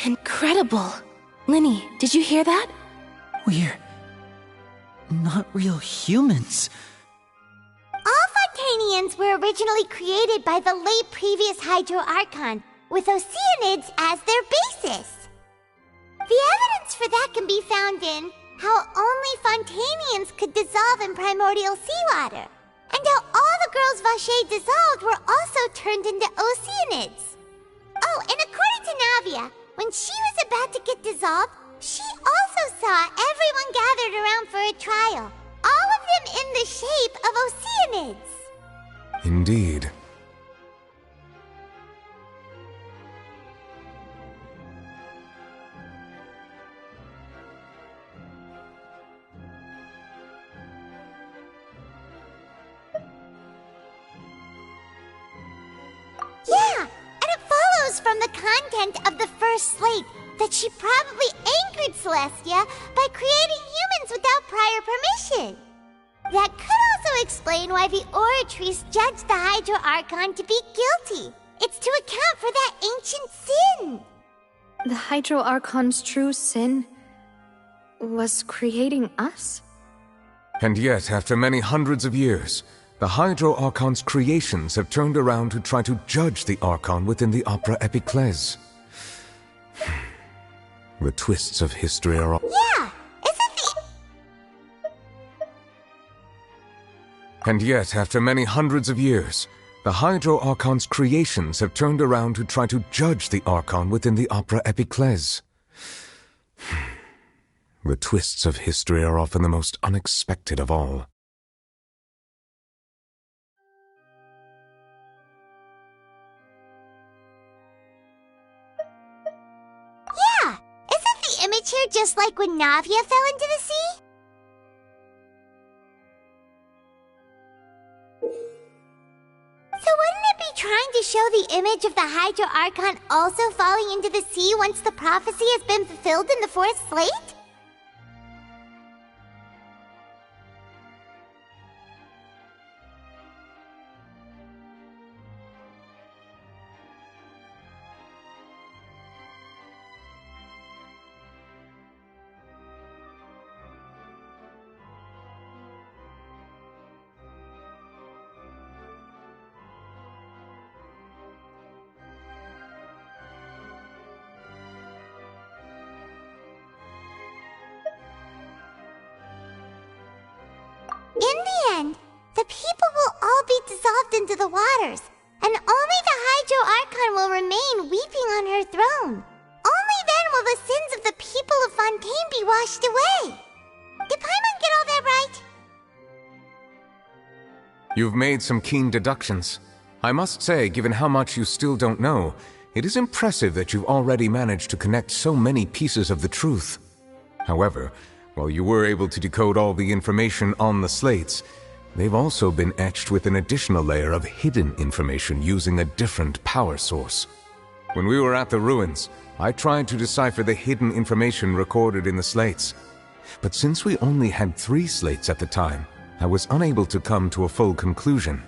Incredible. Linny, did you hear that? We're not real humans. All Fontanians were originally created by the late previous Hydro Archon, with Oceanids as their basis. The evidence for that can be found in how only Fontanians could dissolve in primordial seawater, and how all the girls Vacher dissolved were also turned into Oceanids. Oh, and according to Navia, when she was about to get dissolved, she also saw everyone gathered around for a trial, all of them in the shape of Oceanids. Indeed. knows from the content of the first slate that she probably angered Celestia by creating humans without prior permission. That could also explain why the Oratrice judged the Hydro Archon to be guilty. It's to account for that ancient sin. The Hydro Archon's true sin was creating us? And yet, after many hundreds of years, the Hydro Archon's creations have turned around to try to judge the Archon within the Opera Epiclese. The twists of history are all... Yeah, isn't the... And yet, after many hundreds of years, the Hydro Archon's creations have turned around to try to judge the Archon within the Opera Epiclese. The twists of history are often the most unexpected of all. Yeah, isn't the image here just like when Navia fell into the sea? So wouldn't it be trying to show the image of the Hydro Archon also falling into the sea once the prophecy has been fulfilled in the fourth slate? In the end, the people will all be dissolved into the waters, and only the Hydro Archon will remain weeping on her throne. Only then will the sins of the people of Fontaine be washed away. Did Paimon get all that right? You've made some keen deductions. I must say, given how much you still don't know, it is impressive that you've already managed to connect so many pieces of the truth. However, while you were able to decode all the information on the slates, they've also been etched with an additional layer of hidden information using a different power source. When we were at the ruins, I tried to decipher the hidden information recorded in the slates. But since we only had 3 slates at the time, I was unable to come to a full conclusion.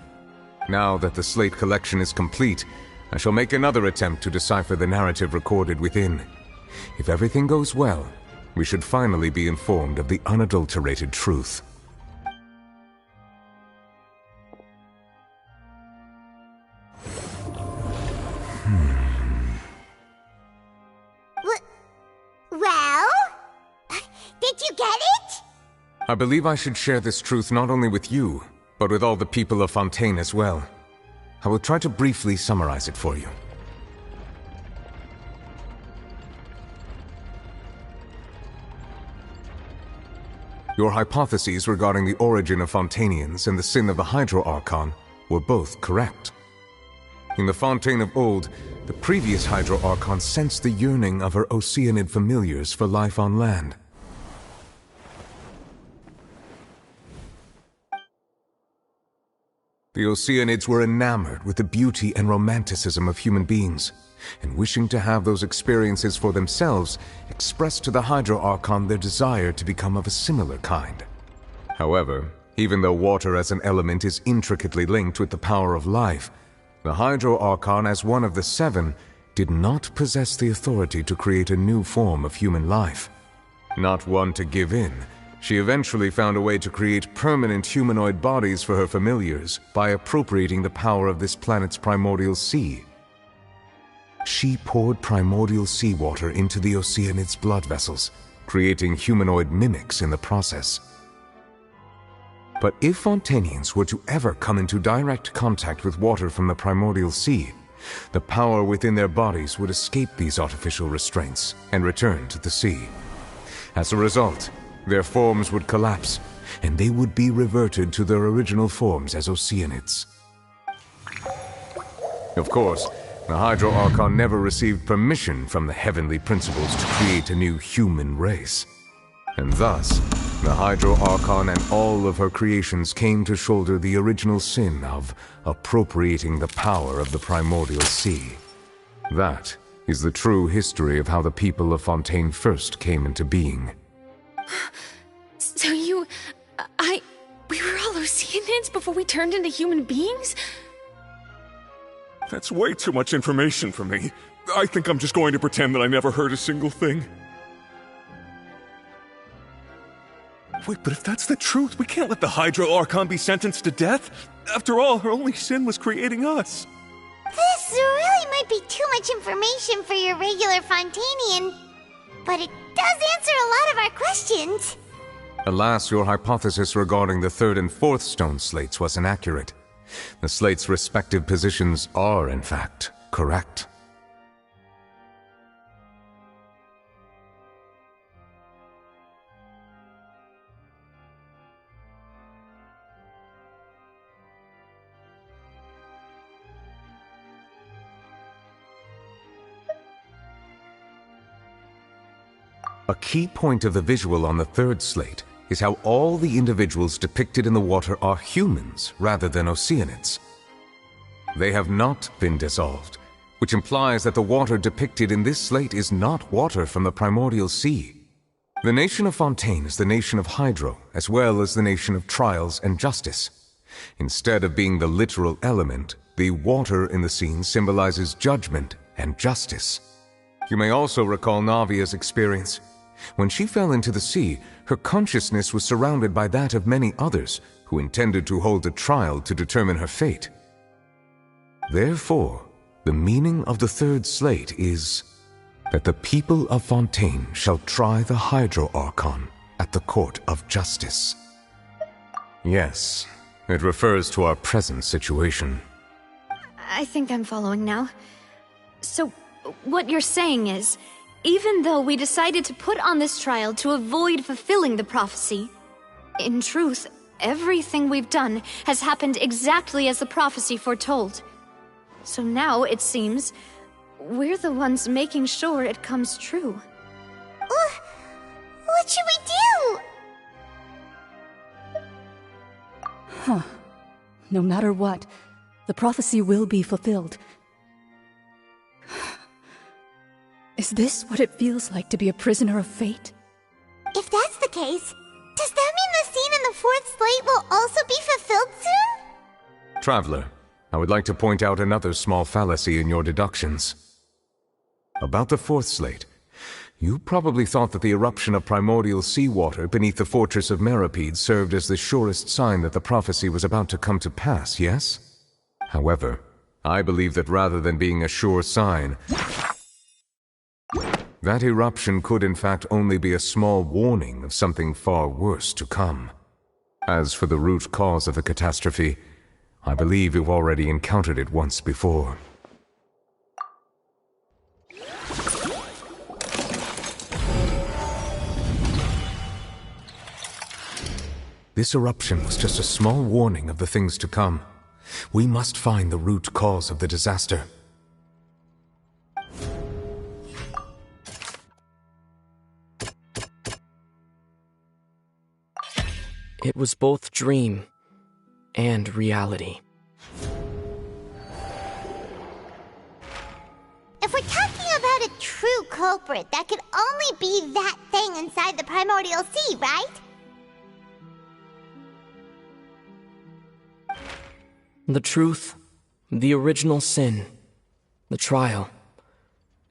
Now that the slate collection is complete, I shall make another attempt to decipher the narrative recorded within. If everything goes well, we should finally be informed of the unadulterated truth. Well? Did you get it? I believe I should share this truth not only with you, but with all the people of Fontaine as well. I will try to briefly summarize it for you. Your hypotheses regarding the origin of Fontainians and the sin of the Hydro Archon were both correct. In the Fontaine of old, the previous Hydro Archon sensed the yearning of her Oceanid familiars for life on land. The Oceanids were enamored with the beauty and romanticism of human beings, and wishing to have those experiences for themselves, expressed to the Hydro Archon their desire to become of a similar kind. However, even though water as an element is intricately linked with the power of life, the Hydro Archon, as one of the 7, did not possess the authority to create a new form of human life. Not one to give in, she eventually found a way to create permanent humanoid bodies for her familiars by appropriating the power of this planet's primordial sea. She poured primordial seawater into the Oceanids' blood vessels, creating humanoid mimics in the process. But if Fontainians were to ever come into direct contact with water from the primordial sea, the power within their bodies would escape these artificial restraints and return to the sea. As a result, their forms would collapse, and they would be reverted to their original forms as Oceanids. Of course, the Hydro Archon never received permission from the heavenly principles to create a new human race. And thus, the Hydro Archon and all of her creations came to shoulder the original sin of appropriating the power of the primordial sea. That is the true history of how the people of Fontaine first came into being. So we were all Oceanids before we turned into human beings? That's way too much information for me. I think I'm just going to pretend that I never heard a single thing. Wait, but if that's the truth, we can't let the Hydro Archon be sentenced to death. After all, her only sin was creating us. This really might be too much information for your regular Fontainian, but it does answer a lot of our questions. Alas, your hypothesis regarding the third and fourth stone slates was inaccurate. The slates' respective positions are, in fact, correct. A key point of the visual on the third slate is how all the individuals depicted in the water are humans rather than Oceanids. They have not been dissolved, which implies that the water depicted in this slate is not water from the primordial sea. The nation of Fontaine is the nation of Hydro, as well as the nation of trials and justice. Instead of being the literal element, the water in the scene symbolizes judgment and justice. You may also recall Navia's experience. When she fell into the sea, her consciousness was surrounded by that of many others who intended to hold a trial to determine her fate. Therefore, the meaning of the third slate is that the people of Fontaine shall try the Hydro Archon at the court of justice. Yes, it refers to our present situation. I think I'm following now. So, what you're saying is, even though we decided to put on this trial to avoid fulfilling the prophecy, in truth, everything we've done has happened exactly as the prophecy foretold. So now, it seems, we're the ones making sure it comes true. What should we do? Huh. No matter what, the prophecy will be fulfilled. Is this what it feels like to be a prisoner of fate? If that's the case, does that mean the scene in the fourth slate will also be fulfilled soon? Traveler, I would like to point out another small fallacy in your deductions. About the fourth slate, you probably thought that the eruption of primordial seawater beneath the fortress of Meripede served as the surest sign that the prophecy was about to come to pass, yes? However, I believe that rather than being a sure sign, that eruption could in fact only be a small warning of something far worse to come. As for the root cause of the catastrophe, I believe you've already encountered it once before. This eruption was just a small warning of the things to come. We must find the root cause of the disaster. It was both dream and reality. If we're talking about a true culprit, that could only be that thing inside the primordial sea, right? The truth, the original sin, the trial,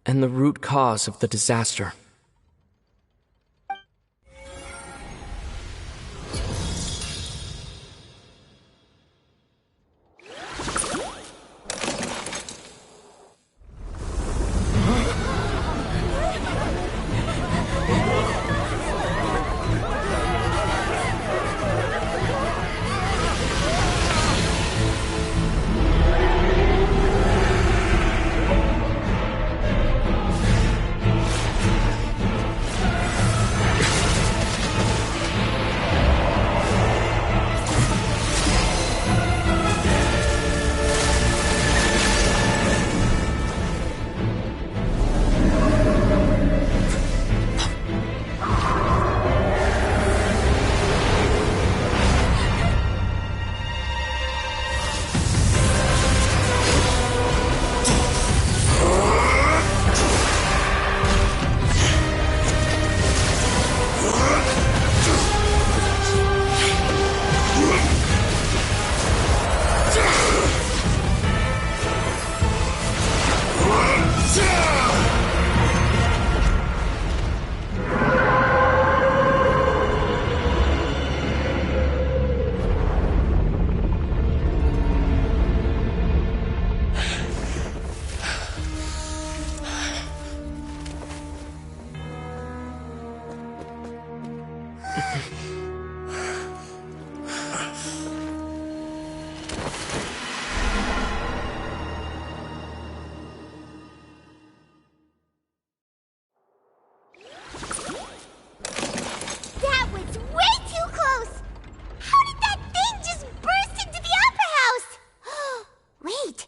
and the root cause of the disaster. That was way too close! How did that thing just burst into the Opera House? Wait,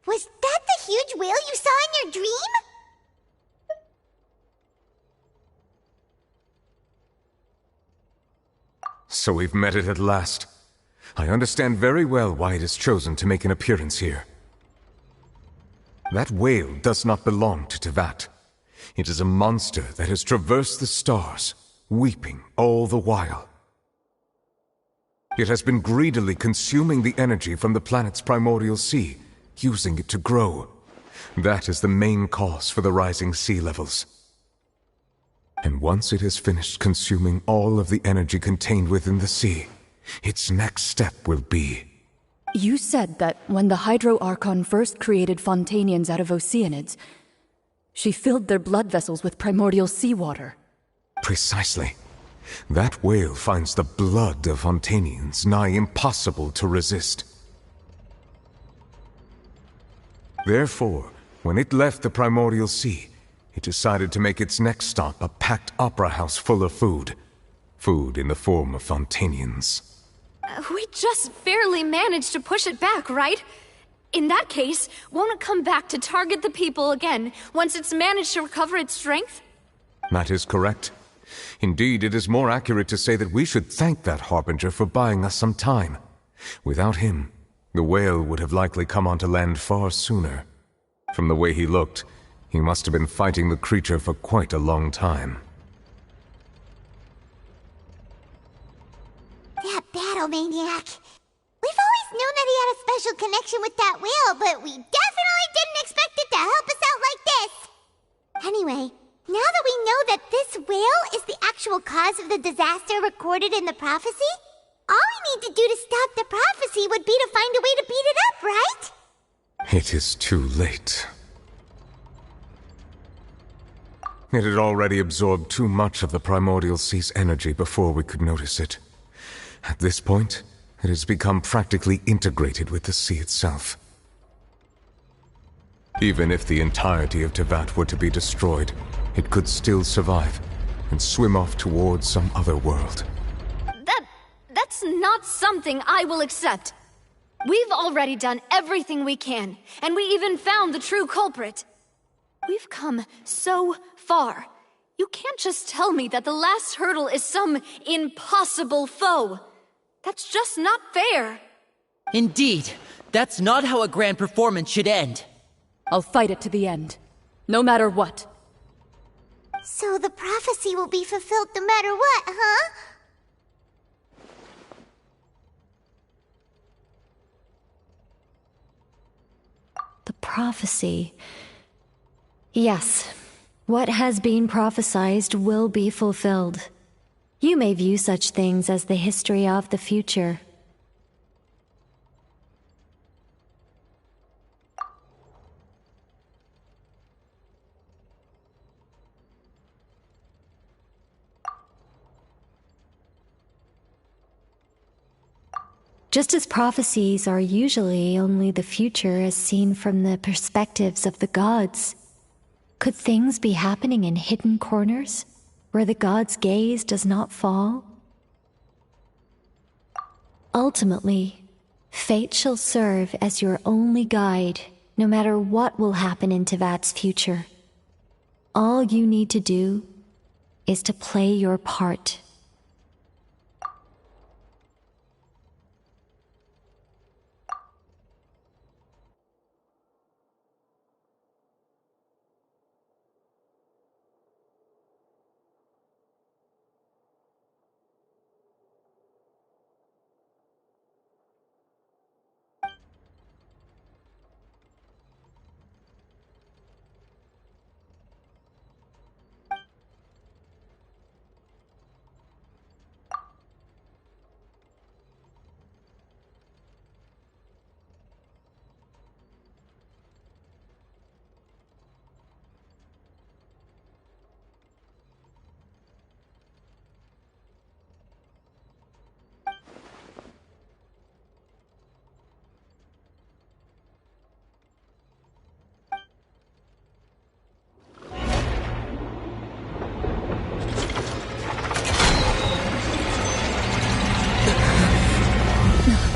was that the huge whale you saw in your dream? So we've met it at last. I understand very well why it has chosen to make an appearance here. That whale does not belong to Tevat. It is a monster that has traversed the stars, weeping all the while. It has been greedily consuming the energy from the planet's primordial sea, using it to grow. That is the main cause for the rising sea levels. And once it has finished consuming all of the energy contained within the sea, its next step will be... You said that when the Hydro Archon first created Fontanians out of Oceanids, she filled their blood vessels with primordial seawater. Precisely. That whale finds the blood of Fontanians nigh impossible to resist. Therefore, when it left the primordial sea, it decided to make its next stop a packed opera house full of food. Food in the form of Fontanians. We just barely managed to push it back, right? In that case, won't it come back to target the people again once it's managed to recover its strength? That is correct. Indeed, it is more accurate to say that we should thank that Harbinger for buying us some time. Without him, the whale would have likely come onto land far sooner. From the way he looked, he must have been fighting the creature for quite a long time. That battle maniac. We've always known that he had a special connection with that whale, but we definitely didn't expect it to help us out like this. Anyway, now that we know that this whale is the actual cause of the disaster recorded in the prophecy, all we need to do to stop the prophecy would be to find a way to beat it up, right? It is too late. It had already absorbed too much of the primordial sea's energy before we could notice it. At this point, it has become practically integrated with the sea itself. Even if the entirety of Tevat were to be destroyed, it could still survive and swim off towards some other world. That's not something I will accept. We've already done everything we can, and we even found the true culprit. We've come so far. You can't just tell me that the last hurdle is some impossible foe. That's just not fair. Indeed, that's not how a grand performance should end. I'll fight it to the end, no matter what. So the prophecy will be fulfilled no matter what, huh? The prophecy. Yes, what has been prophesied will be fulfilled. You may view such things as the history of the future. Just as prophecies are usually only the future as seen from the perspectives of the gods, could things be happening in hidden corners, where the gods' gaze does not fall? Ultimately, fate shall serve as your only guide, no matter what will happen in Tevat's future. All you need to do is to play your part.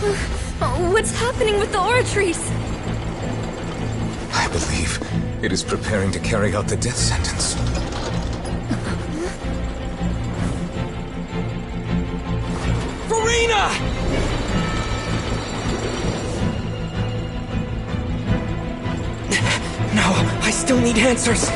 What's happening with the oratories? I believe it is preparing to carry out the death sentence. Farina! No, I still need answers.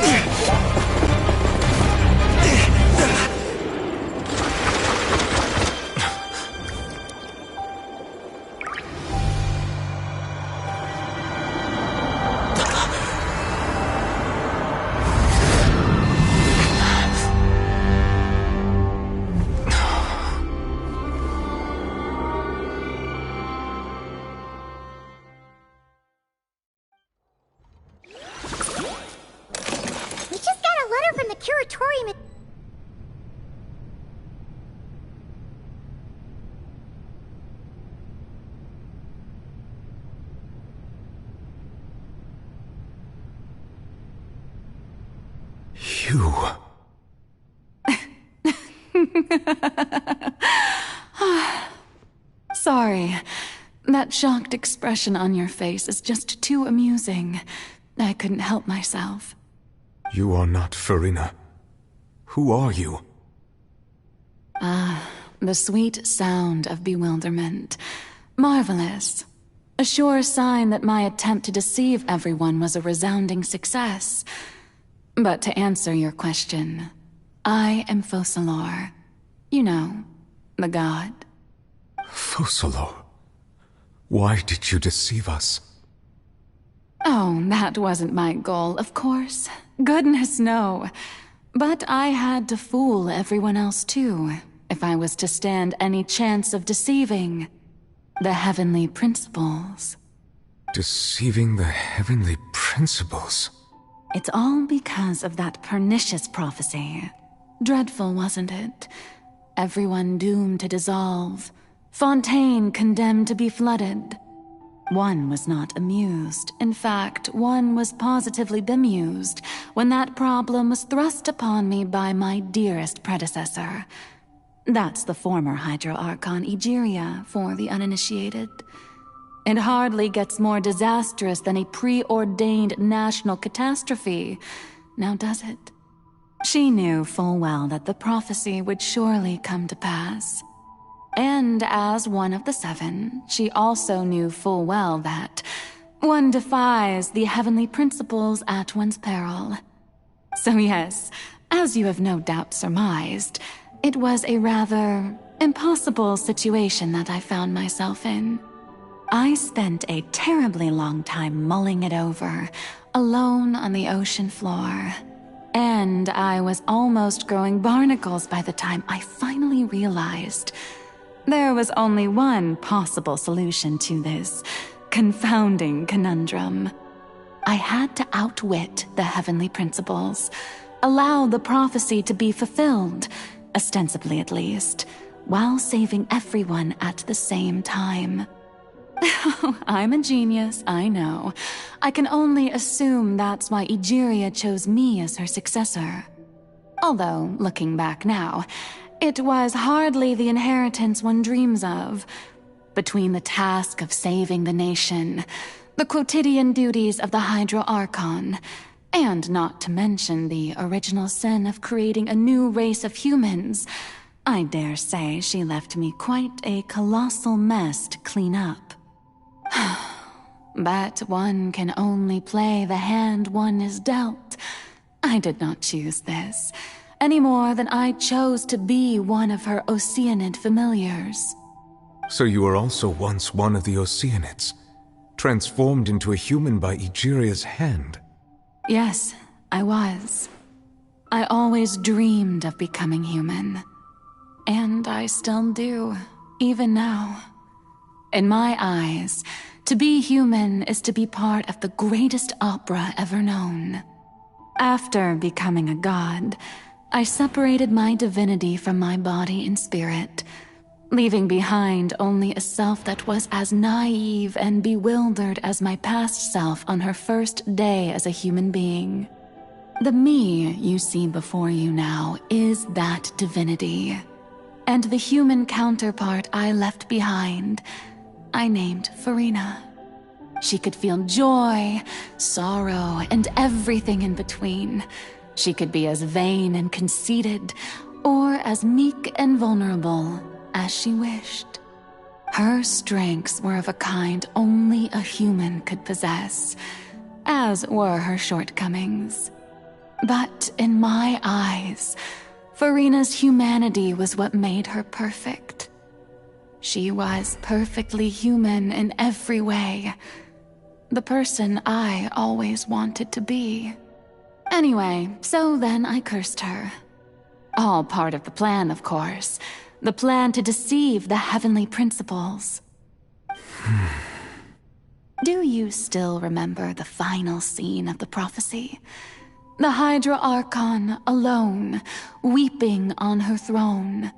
We just got a letter from the curatorium. You... Sorry. That shocked expression on your face is just too amusing. I couldn't help myself. You are not Farina. Who are you? The sweet sound of bewilderment. Marvelous. A sure sign that my attempt to deceive everyone was a resounding success. But to answer your question, I am Focalor. You know, the god. Focalor? Why did you deceive us? Oh, that wasn't my goal, of course. Goodness, no. But I had to fool everyone else too, if I was to stand any chance of deceiving the heavenly principles. Deceiving the heavenly principles? It's all because of that pernicious prophecy. Dreadful, wasn't it? Everyone doomed to dissolve. Fontaine condemned to be flooded. One was not amused. In fact, one was positively bemused when that problem was thrust upon me by my dearest predecessor. That's the former Hydro Archon Egeria, for the uninitiated. It hardly gets more disastrous than a preordained national catastrophe, now does it? She knew full well that the prophecy would surely come to pass. And as one of the seven, she also knew full well that one defies the heavenly principles at one's peril. So yes, as you have no doubt surmised, it was a rather impossible situation that I found myself in. I spent a terribly long time mulling it over, alone on the ocean floor. And I was almost growing barnacles by the time I finally realized there was only one possible solution to this confounding conundrum. I had to outwit the heavenly principles, allow the prophecy to be fulfilled, ostensibly at least, while saving everyone at the same time. I'm a genius, I know. I can only assume that's why Egeria chose me as her successor. Although, looking back now, it was hardly the inheritance one dreams of. Between the task of saving the nation, the quotidian duties of the Hydro Archon, and not to mention the original sin of creating a new race of humans, I dare say she left me quite a colossal mess to clean up. But one can only play the hand one is dealt. I did not choose this, any more than I chose to be one of her Oceanid familiars. So you were also once one of the Oceanids, transformed into a human by Egeria's hand? Yes, I was. I always dreamed of becoming human. And I still do, even now. In my eyes, to be human is to be part of the greatest opera ever known. After becoming a god, I separated my divinity from my body and spirit, leaving behind only a self that was as naive and bewildered as my past self on her first day as a human being. The me you see before you now is that divinity. And the human counterpart I left behind, I named Farina. She could feel joy, sorrow, and everything in between. She could be as vain and conceited, or as meek and vulnerable as she wished. Her strengths were of a kind only a human could possess, as were her shortcomings. But in my eyes, Farina's humanity was what made her perfect. She was perfectly human in every way. The person I always wanted to be. Anyway, so then I cursed her. All part of the plan, of course. The plan to deceive the heavenly principles. Do you still remember the final scene of the prophecy? The Hydra Archon alone, weeping on her throne.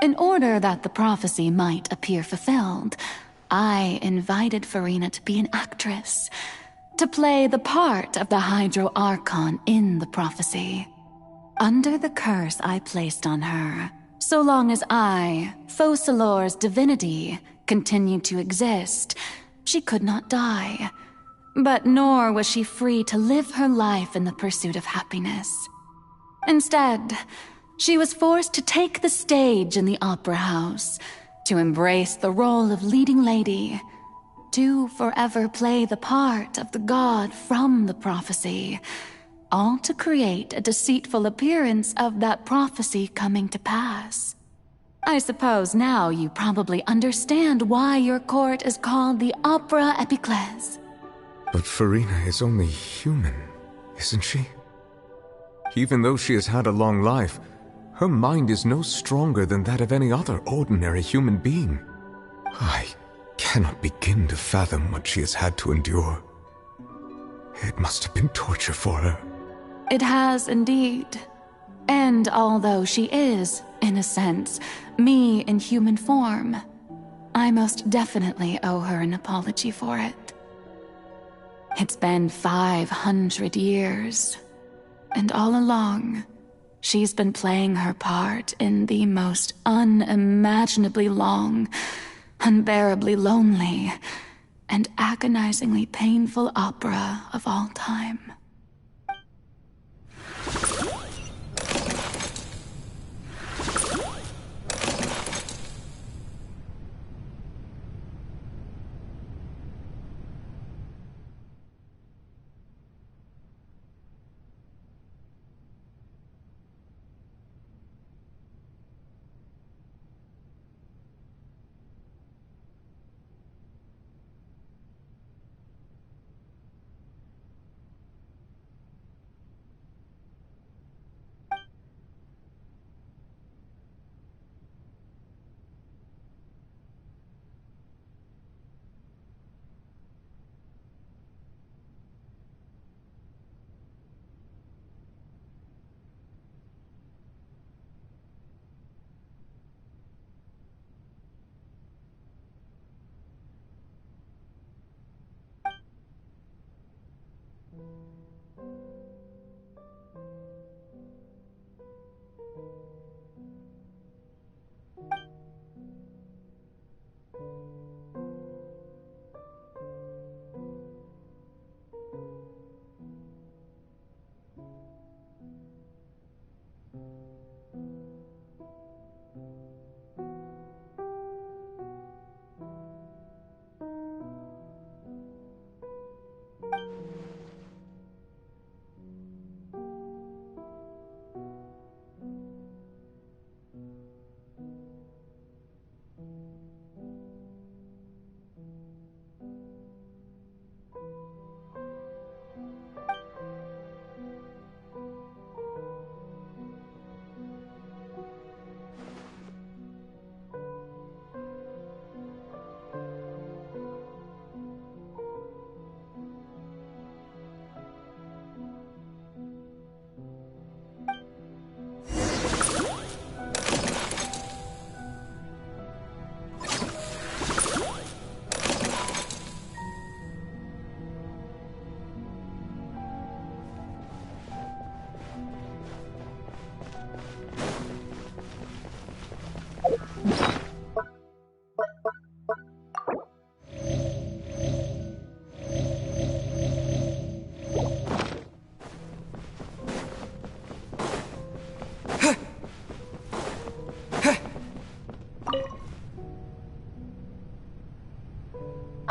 In order that the prophecy might appear fulfilled, I invited Farina to be an actress, to play the part of the Hydro Archon in the prophecy. Under the curse I placed on her, so long as I, Focalor's divinity, continued to exist, she could not die. But nor was she free to live her life in the pursuit of happiness. Instead, she was forced to take the stage in the opera house, to embrace the role of leading lady, to forever play the part of the god from the prophecy, all to create a deceitful appearance of that prophecy coming to pass. I suppose now you probably understand why your court is called the Opera Epiclese. But Farina is only human, isn't she? Even though she has had a long life, her mind is no stronger than that of any other ordinary human being. I cannot begin to fathom what she has had to endure. It must have been torture for her. It has indeed. And although she is, in a sense, me in human form, I most definitely owe her an apology for it. It's been 500 years, and all along, she's been playing her part in the most unimaginably long, unbearably lonely, and agonizingly painful opera of all time.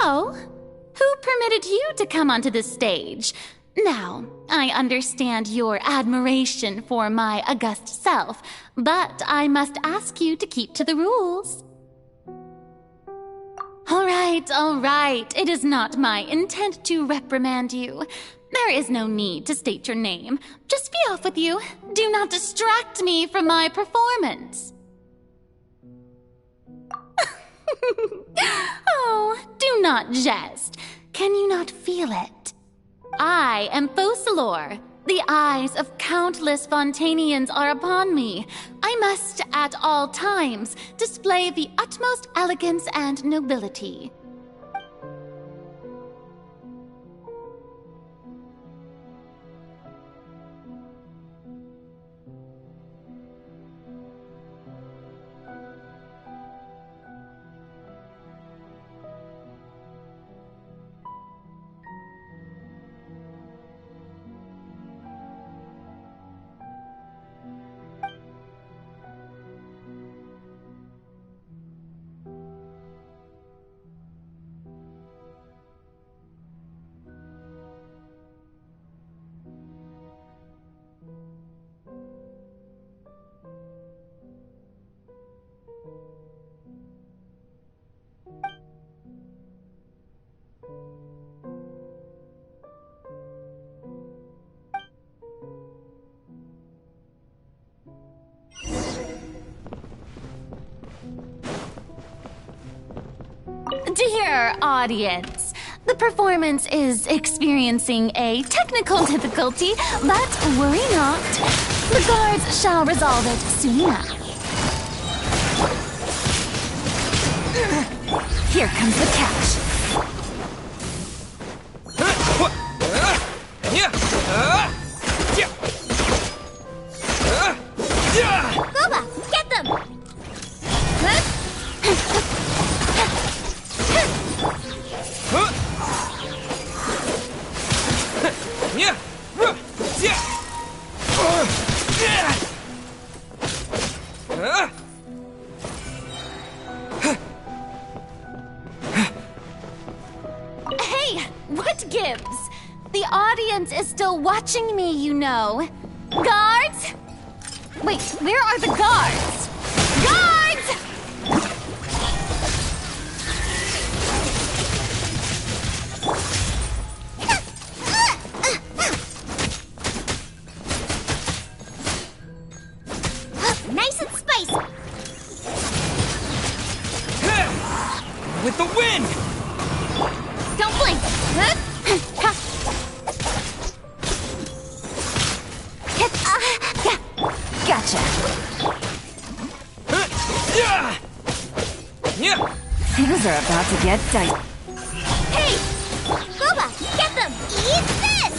Oh? Who permitted you to come onto the stage? Now, I understand your admiration for my august self, but I must ask you to keep to the rules. All right. It is not my intent to reprimand you. There is no need to state your name. Just be off with you. Do not distract me from my performance. Oh, do not jest. Can you not feel it? I am Focalor. The eyes of countless Fontanians are upon me. I must, at all times, display the utmost elegance and nobility. Dear audience, the performance is experiencing a technical difficulty, but worry not. The guards shall resolve it soon enough. Here comes the catch. Boba, get them! Hey, what gives? The audience is still watching me, you know. Guards? Wait, where are the guards? Guards! Nice and spicy! With the wind! Don't blink! Gotcha. Things are about to get dicey. Hey! Boba, get them! Eat this!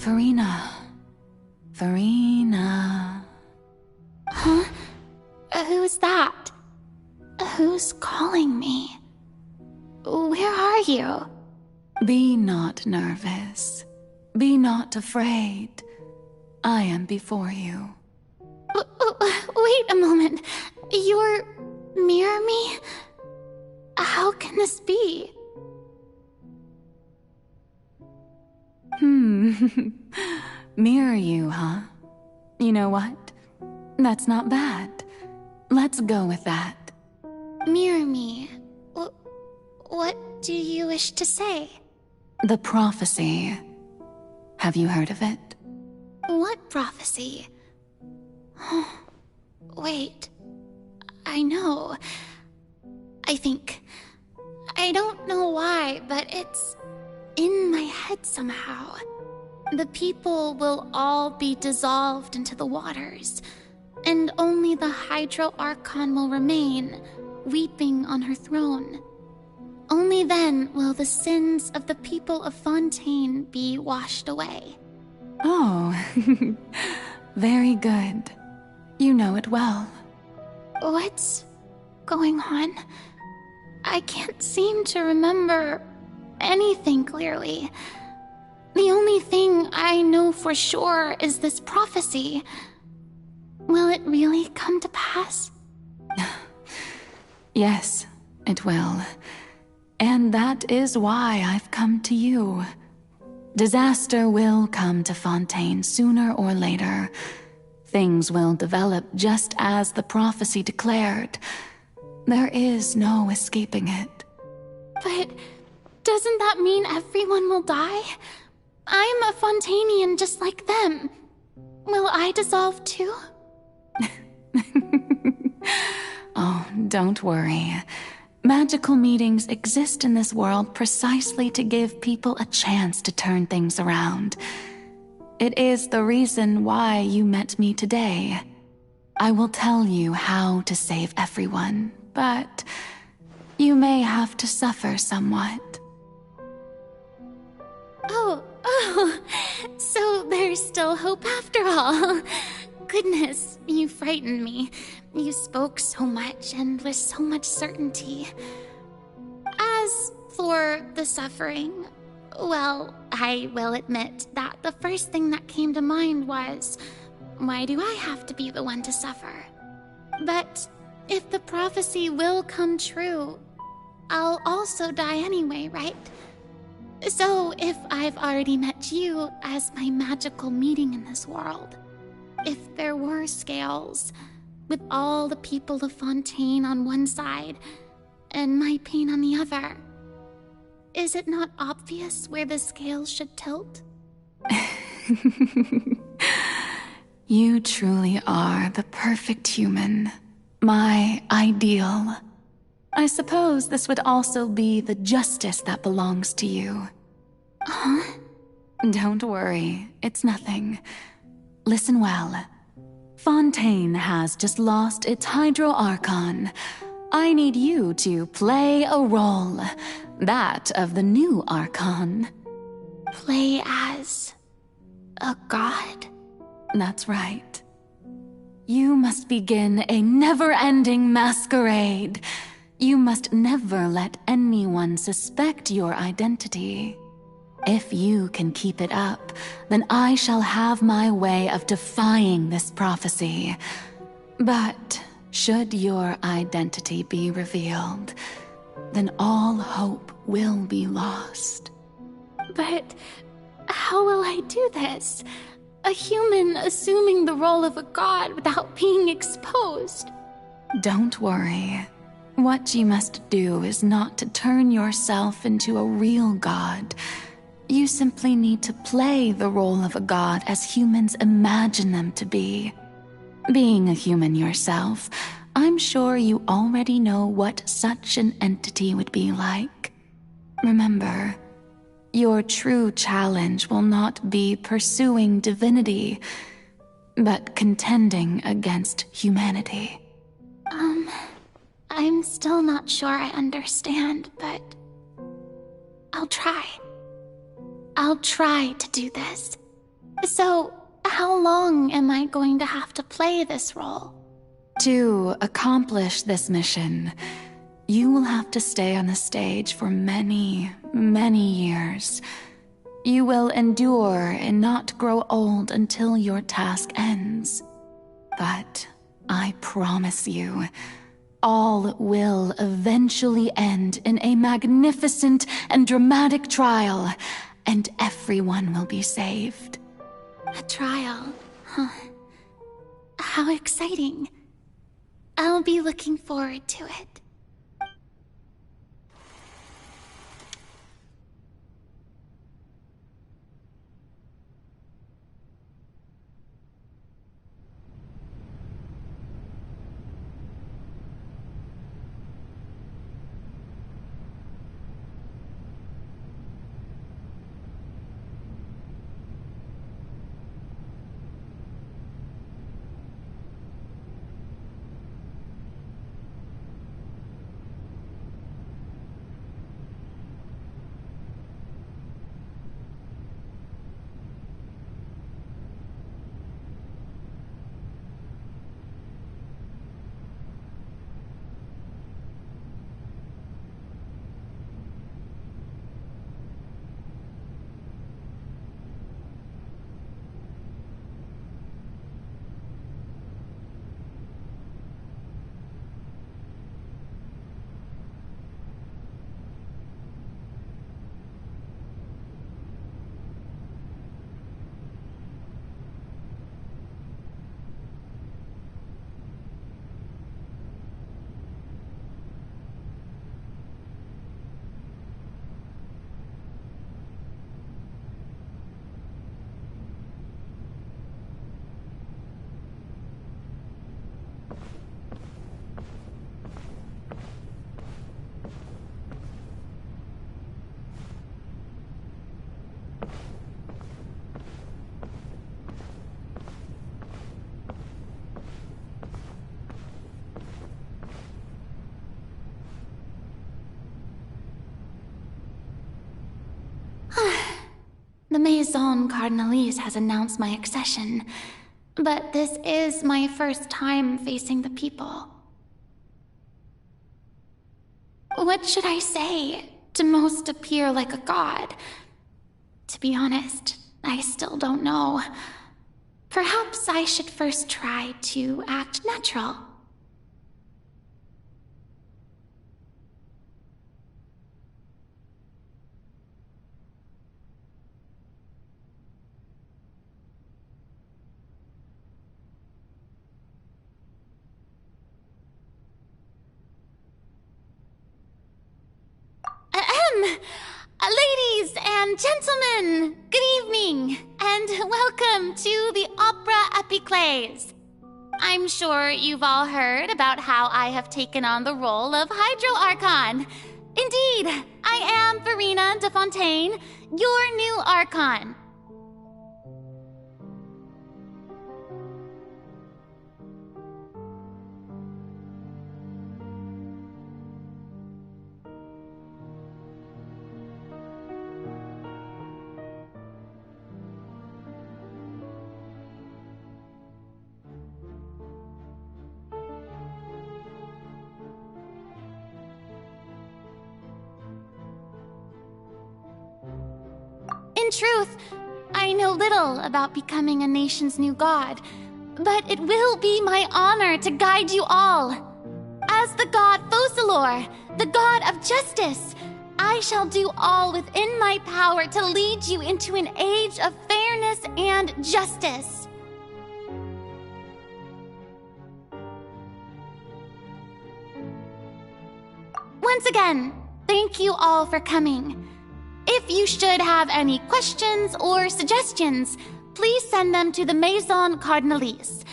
Farina. Farina. Huh? Who's that? Who's calling me? Where are you? Be not nervous. Be not afraid. I am before you. Wait a moment. You're near me? How can this be? Mirror you, huh? You know what? That's not bad. Let's go with that. Mirror me? What do you wish to say? The prophecy. Have you heard of it? What prophecy? Wait. I know. I think. I don't know why, but it's in my head somehow. The people will all be dissolved into the waters, and only the Hydro Archon will remain, weeping on her throne. Only then will the sins of the people of Fontaine be washed away. Oh, very good. You know it well. What's going on? I can't seem to remember anything clearly. The only thing I know for sure is this prophecy. Will it really come to pass? Yes, it will. And that is why I've come to you. Disaster will come to Fontaine sooner or later. Things will develop just as the prophecy declared. There is no escaping it. But doesn't that mean everyone will die? I'm a Fontainian just like them. Will I dissolve too? Oh, don't worry. Magical meetings exist in this world precisely to give people a chance to turn things around. It is the reason why you met me today. I will tell you how to save everyone, but you may have to suffer somewhat. Oh, so there's still hope after all. Goodness, you frightened me. You spoke so much and with so much certainty. As for the suffering, well, I will admit that the first thing that came to mind was, why do I have to be the one to suffer? But if the prophecy will come true, I'll also die anyway, right? So if I've already met you as my magical meeting in this world, if there were scales, with all the people of Fontaine on one side and my pain on the other, is it not obvious where the scales should tilt? You truly are the perfect human, my ideal. I suppose this would also be the justice that belongs to you. Huh? Don't worry, it's nothing. Listen well. Fontaine has just lost its Hydro Archon. I need you to play a role, that of the new Archon. Play as a god? That's right. You must begin a never-ending masquerade. You must never let anyone suspect your identity. If you can keep it up, then I shall have my way of defying this prophecy. But should your identity be revealed, then all hope will be lost. But how will I do this? A human assuming the role of a god without being exposed. Don't worry. What you must do is not to turn yourself into a real god. You simply need to play the role of a god as humans imagine them to be. Being a human yourself, I'm sure you already know what such an entity would be like. Remember, your true challenge will not be pursuing divinity, but contending against humanity. I'm still not sure I understand, but I'll try. I'll try to do this. So, how long am I going to have to play this role? To accomplish this mission, you will have to stay on the stage for many, many years. You will endure and not grow old until your task ends. But I promise you, all will eventually end in a magnificent and dramatic trial, and everyone will be saved. A trial, huh? How exciting. I'll be looking forward to it. The Maison Cardinalise has announced my accession, but this is my first time facing the people. What should I say to most appear like a god? To be honest, I still don't know. Perhaps I should first try to act natural. Ladies and gentlemen, good evening, and welcome to the Opera Epiclese. I'm sure you've all heard about how I have taken on the role of Hydro Archon. Indeed, I am Verena de Fontaine, your new Archon. In truth, I know little about becoming a nation's new god, but it will be my honor to guide you all. As the god Focalor, the god of justice, I shall do all within my power to lead you into an age of fairness and justice. Once again, thank you all for coming. If you should have any questions or suggestions, please send them to the Maison Cardinalise.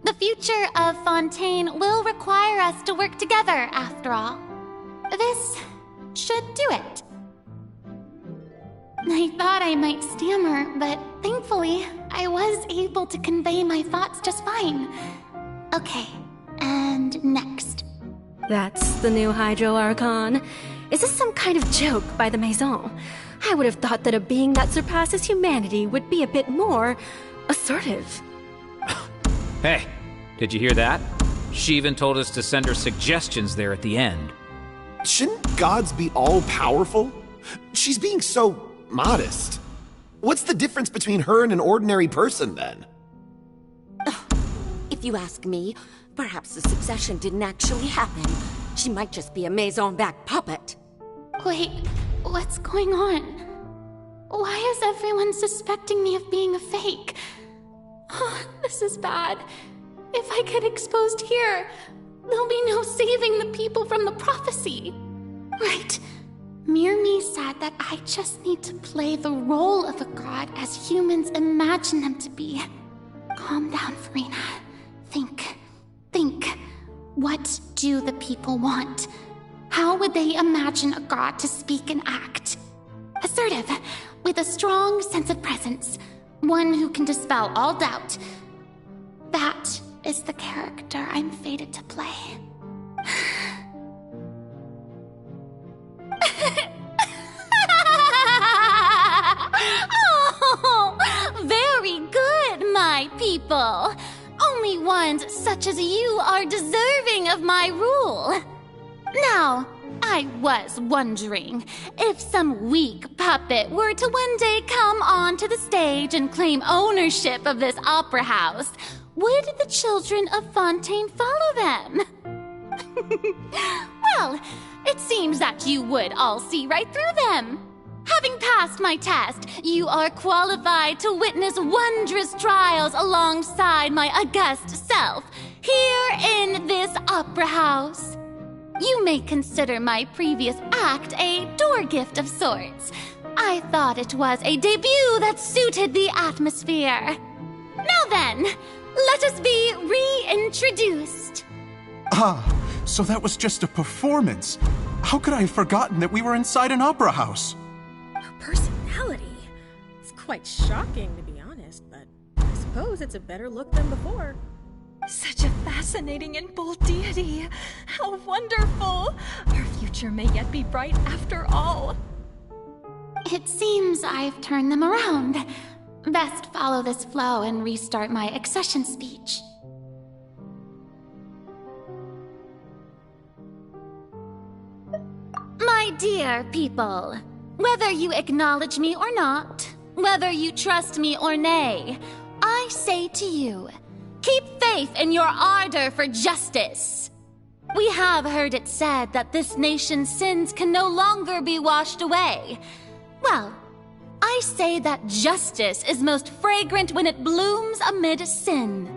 The future of Fontaine will require us to work together, after all. This should do it. I thought I might stammer, but thankfully, I was able to convey my thoughts just fine. Okay, and next. That's the new Hydro Archon. Is this some kind of joke by the Maison? I would have thought that a being that surpasses humanity would be a bit more assertive. Hey, did you hear that? She even told us to send her suggestions there at the end. Shouldn't gods be all-powerful? She's being so modest. What's the difference between her and an ordinary person, then? If you ask me, perhaps the succession didn't actually happen. She might just be a maison back puppet. Wait, what's going on? Why is everyone suspecting me of being a fake? Oh, this is bad. If I get exposed here, there'll be no saving the people from the prophecy. Right. Mirmi said that I just need to play the role of a god as humans imagine them to be. Calm down, Farina. Think. What do the people want? How would they imagine a god to speak and act? Assertive, with a strong sense of presence. One who can dispel all doubt. That is the character I'm fated to play. Oh, very good, my people. Only ones such as you are deserving of my rule. Now, I was wondering if some weak puppet were to one day come onto the stage and claim ownership of this opera house, would the children of Fontaine follow them? Well, it seems that you would all see right through them. Having passed my test, you are qualified to witness wondrous trials alongside my august self, here in this opera house. You may consider my previous act a door gift of sorts. I thought it was a debut that suited the atmosphere. Now then, let us be reintroduced. Ah, so that was just a performance. How could I have forgotten that we were inside an opera house? Her personality. It's quite shocking, to be honest, but I suppose it's a better look than before. Such a fascinating and bold deity. How wonderful! Our future may yet be bright after all. It seems I've turned them around. Best follow this flow and restart my accession speech. My dear people, whether you acknowledge me or not, whether you trust me or nay, I say to you, keep faith in your ardor for justice. We have heard it said that this nation's sins can no longer be washed away. Well, I say that justice is most fragrant when it blooms amid sin.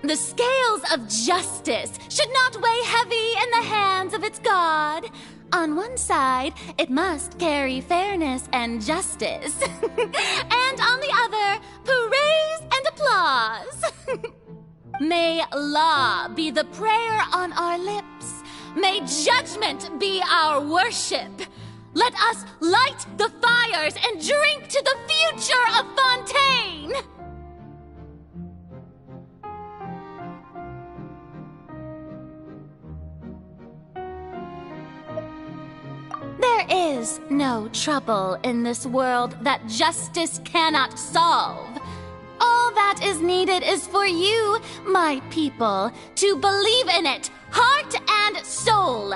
The scales of justice should not weigh heavy in the hands of its god. On one side, it must carry fairness and justice. And on the other, praise and applause. May law be the prayer on our lips. May judgment be our worship. Let us light the fires and drink to the future of Fontaine. There is no trouble in this world that justice cannot solve. All that is needed is for you, my people, to believe in it, heart and soul.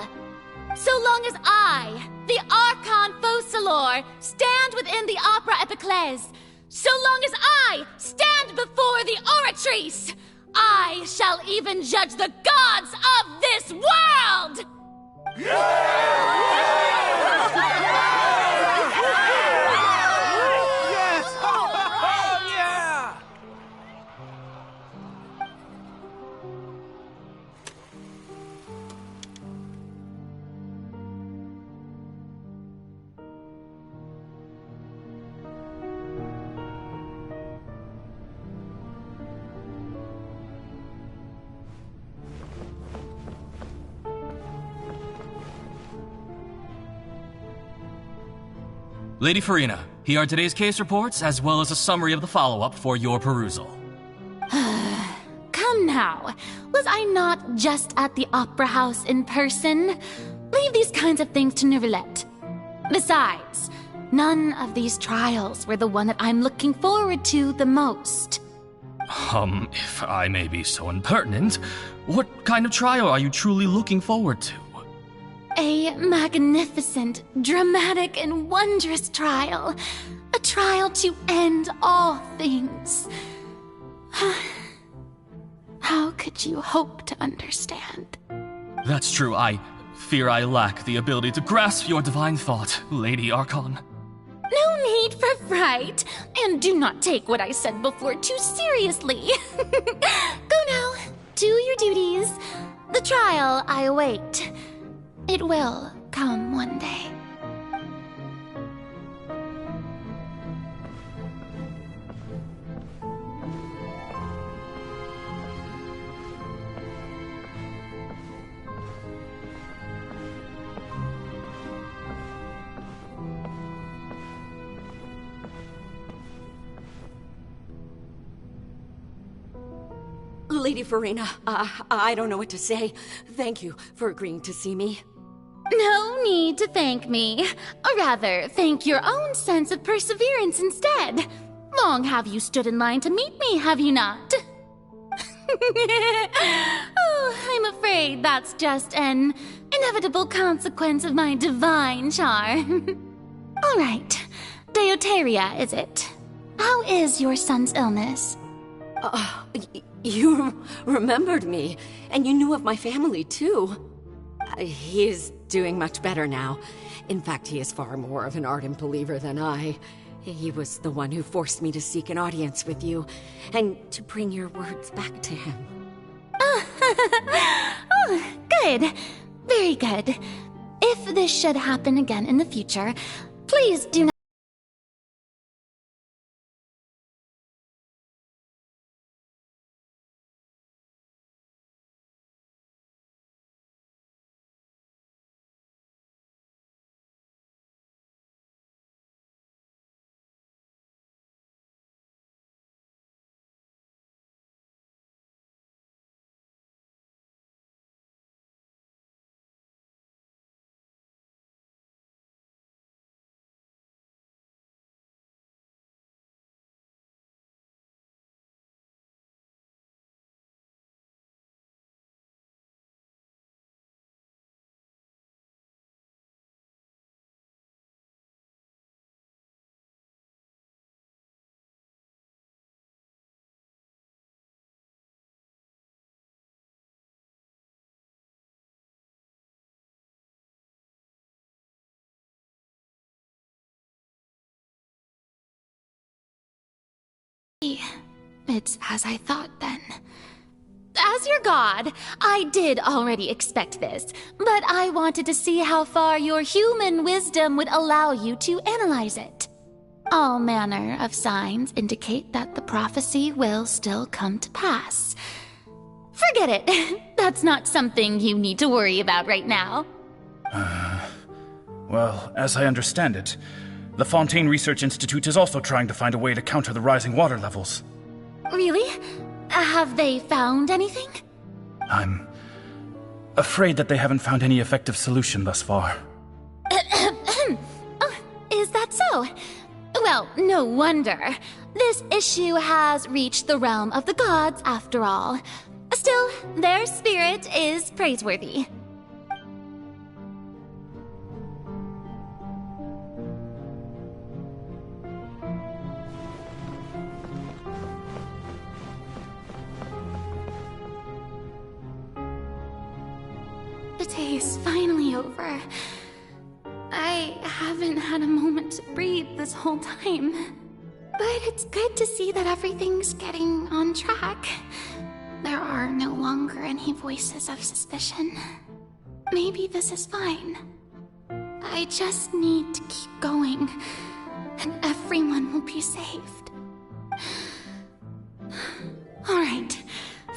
So long as I, the Archon Focalor, stand within the Opera Epiclese, so long as I stand before the Oratrice, I shall even judge the gods of this world! Lady Farina, here are today's case reports, as well as a summary of the follow-up for your perusal. Come now. Was I not just at the Opera House in person? Leave these kinds of things to Neuvillette. Besides, none of these trials were the one that I'm looking forward to the most. If I may be so impertinent, what kind of trial are you truly looking forward to? A magnificent, dramatic, and wondrous trial. A trial to end all things. How could you hope to understand? That's true. I fear I lack the ability to grasp your divine thought, Lady Archon. No need for fright, and do not take what I said before too seriously. Go now, do your duties. The trial I await. It will come one day. Lady Farina, I don't know what to say. Thank you for agreeing to see me. No need to thank me. Or rather, thank your own sense of perseverance instead. Long have you stood in line to meet me, have you not? Oh, I'm afraid that's just an inevitable consequence of my divine charm. All right, Deoteria, is it? How is your son's illness? You remembered me, and you knew of my family, too. He is doing much better now. In fact, he is far more of an ardent believer than I. He was the one who forced me to seek an audience with you, and to bring your words back to him. Oh, good. Very good. If this should happen again in the future, please do not... It's as I thought, then. As your god, I did already expect this, but I wanted to see how far your human wisdom would allow you to analyze it. All manner of signs indicate that the prophecy will still come to pass. Forget it. That's not something you need to worry about right now. Well, as I understand it, the Fontaine Research Institute is also trying to find a way to counter the rising water levels. Really? Have they found anything? I'm afraid that they haven't found any effective solution thus far. Oh, is that so? Well, no wonder. This issue has reached the realm of the gods, after all. Still, their spirit is praiseworthy. The day is finally over. I haven't had a moment to breathe this whole time. But it's good to see that everything's getting on track. There are no longer any voices of suspicion. Maybe this is fine. I just need to keep going, and everyone will be saved. Alright,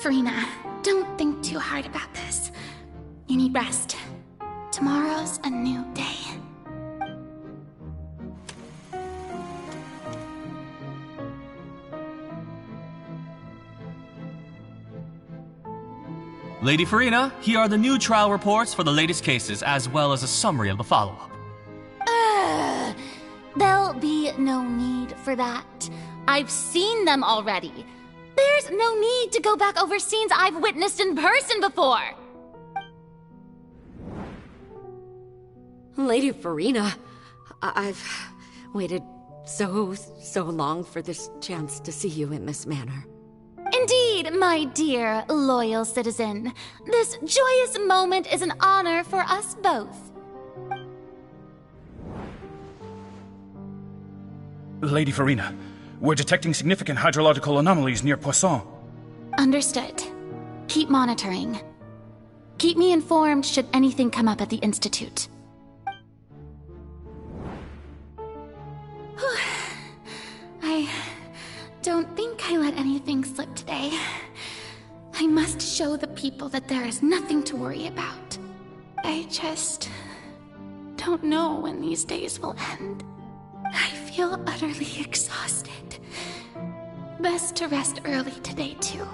Farina, don't think too hard about this. You need rest. Tomorrow's a new day. Lady Farina, here are the new trial reports for the latest cases, as well as a summary of the follow-up. There'll be no need for that. I've seen them already. There's no need to go back over scenes I've witnessed in person before. Lady Farina, I've waited so long for this chance to see you in this manner. Indeed, my dear, loyal citizen. This joyous moment is an honor for us both. Lady Farina, we're detecting significant hydrological anomalies near Poisson. Understood. Keep monitoring. Keep me informed should anything come up at the Institute. I don't think I let anything slip today. I must show the people that there is nothing to worry about. I just don't know when these days will end. I feel utterly exhausted. Best to rest early today, too.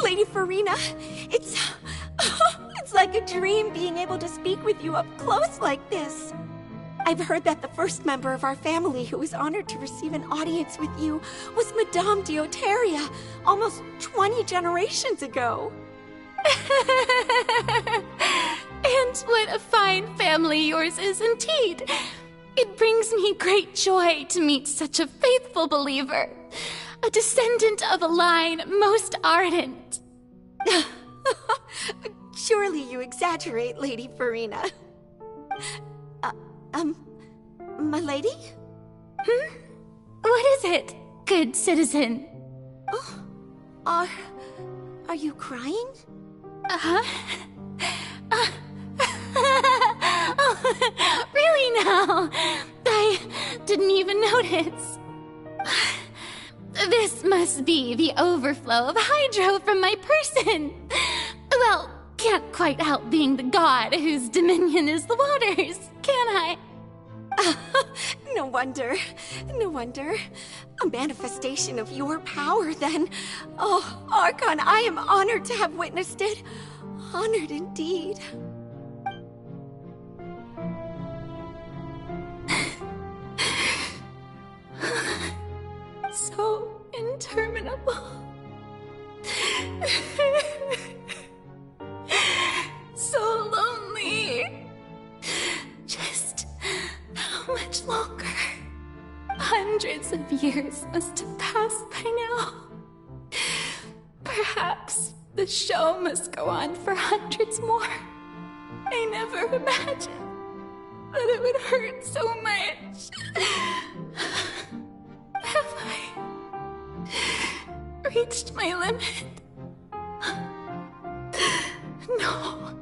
Lady Farina, it's like a dream being able to speak with you up close like this. I've heard that the first member of our family who was honored to receive an audience with you was Madame Dioteria, almost 20 generations ago. And what a fine family yours is indeed. It brings me great joy to meet such a faithful believer. A descendant of a line most ardent. Surely you exaggerate, Lady Farina. My lady? What is it, good citizen? Oh, are you crying? Oh, really now? I didn't even notice. This must be the overflow of hydro from my person. Well, can't quite help being the god whose dominion is the waters, can I? No wonder. No wonder. A manifestation of your power, then. Oh, Archon, I am honored to have witnessed it. Honored indeed. So interminable. So lonely. Just how much longer? Hundreds of years must have passed by now. Perhaps the show must go on for hundreds more. I never imagined that it would hurt so much. Have I reached my limit? No.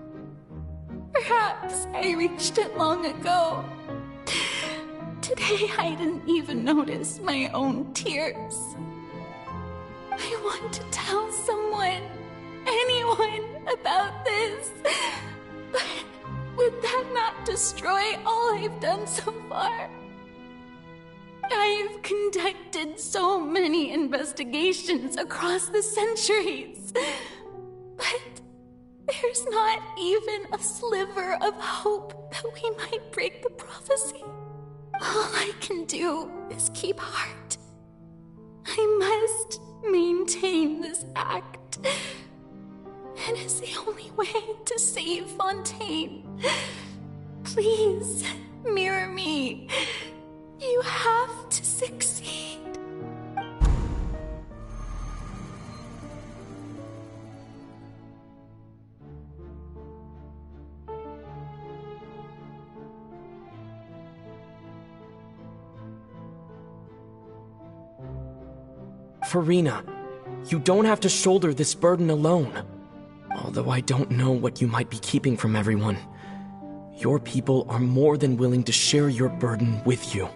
Perhaps I reached it long ago. Today I didn't even notice my own tears. I want to tell someone, anyone, about this. But would that not destroy all I've done so far? I've conducted so many investigations across the centuries, but there's not even a sliver of hope that we might break the prophecy. All I can do is keep heart. I must maintain this act. It is the only way to save Fontaine. Please, mirror me. You have to succeed. Farina, you don't have to shoulder this burden alone. Although I don't know what you might be keeping from everyone. Your people are more than willing to share your burden with you.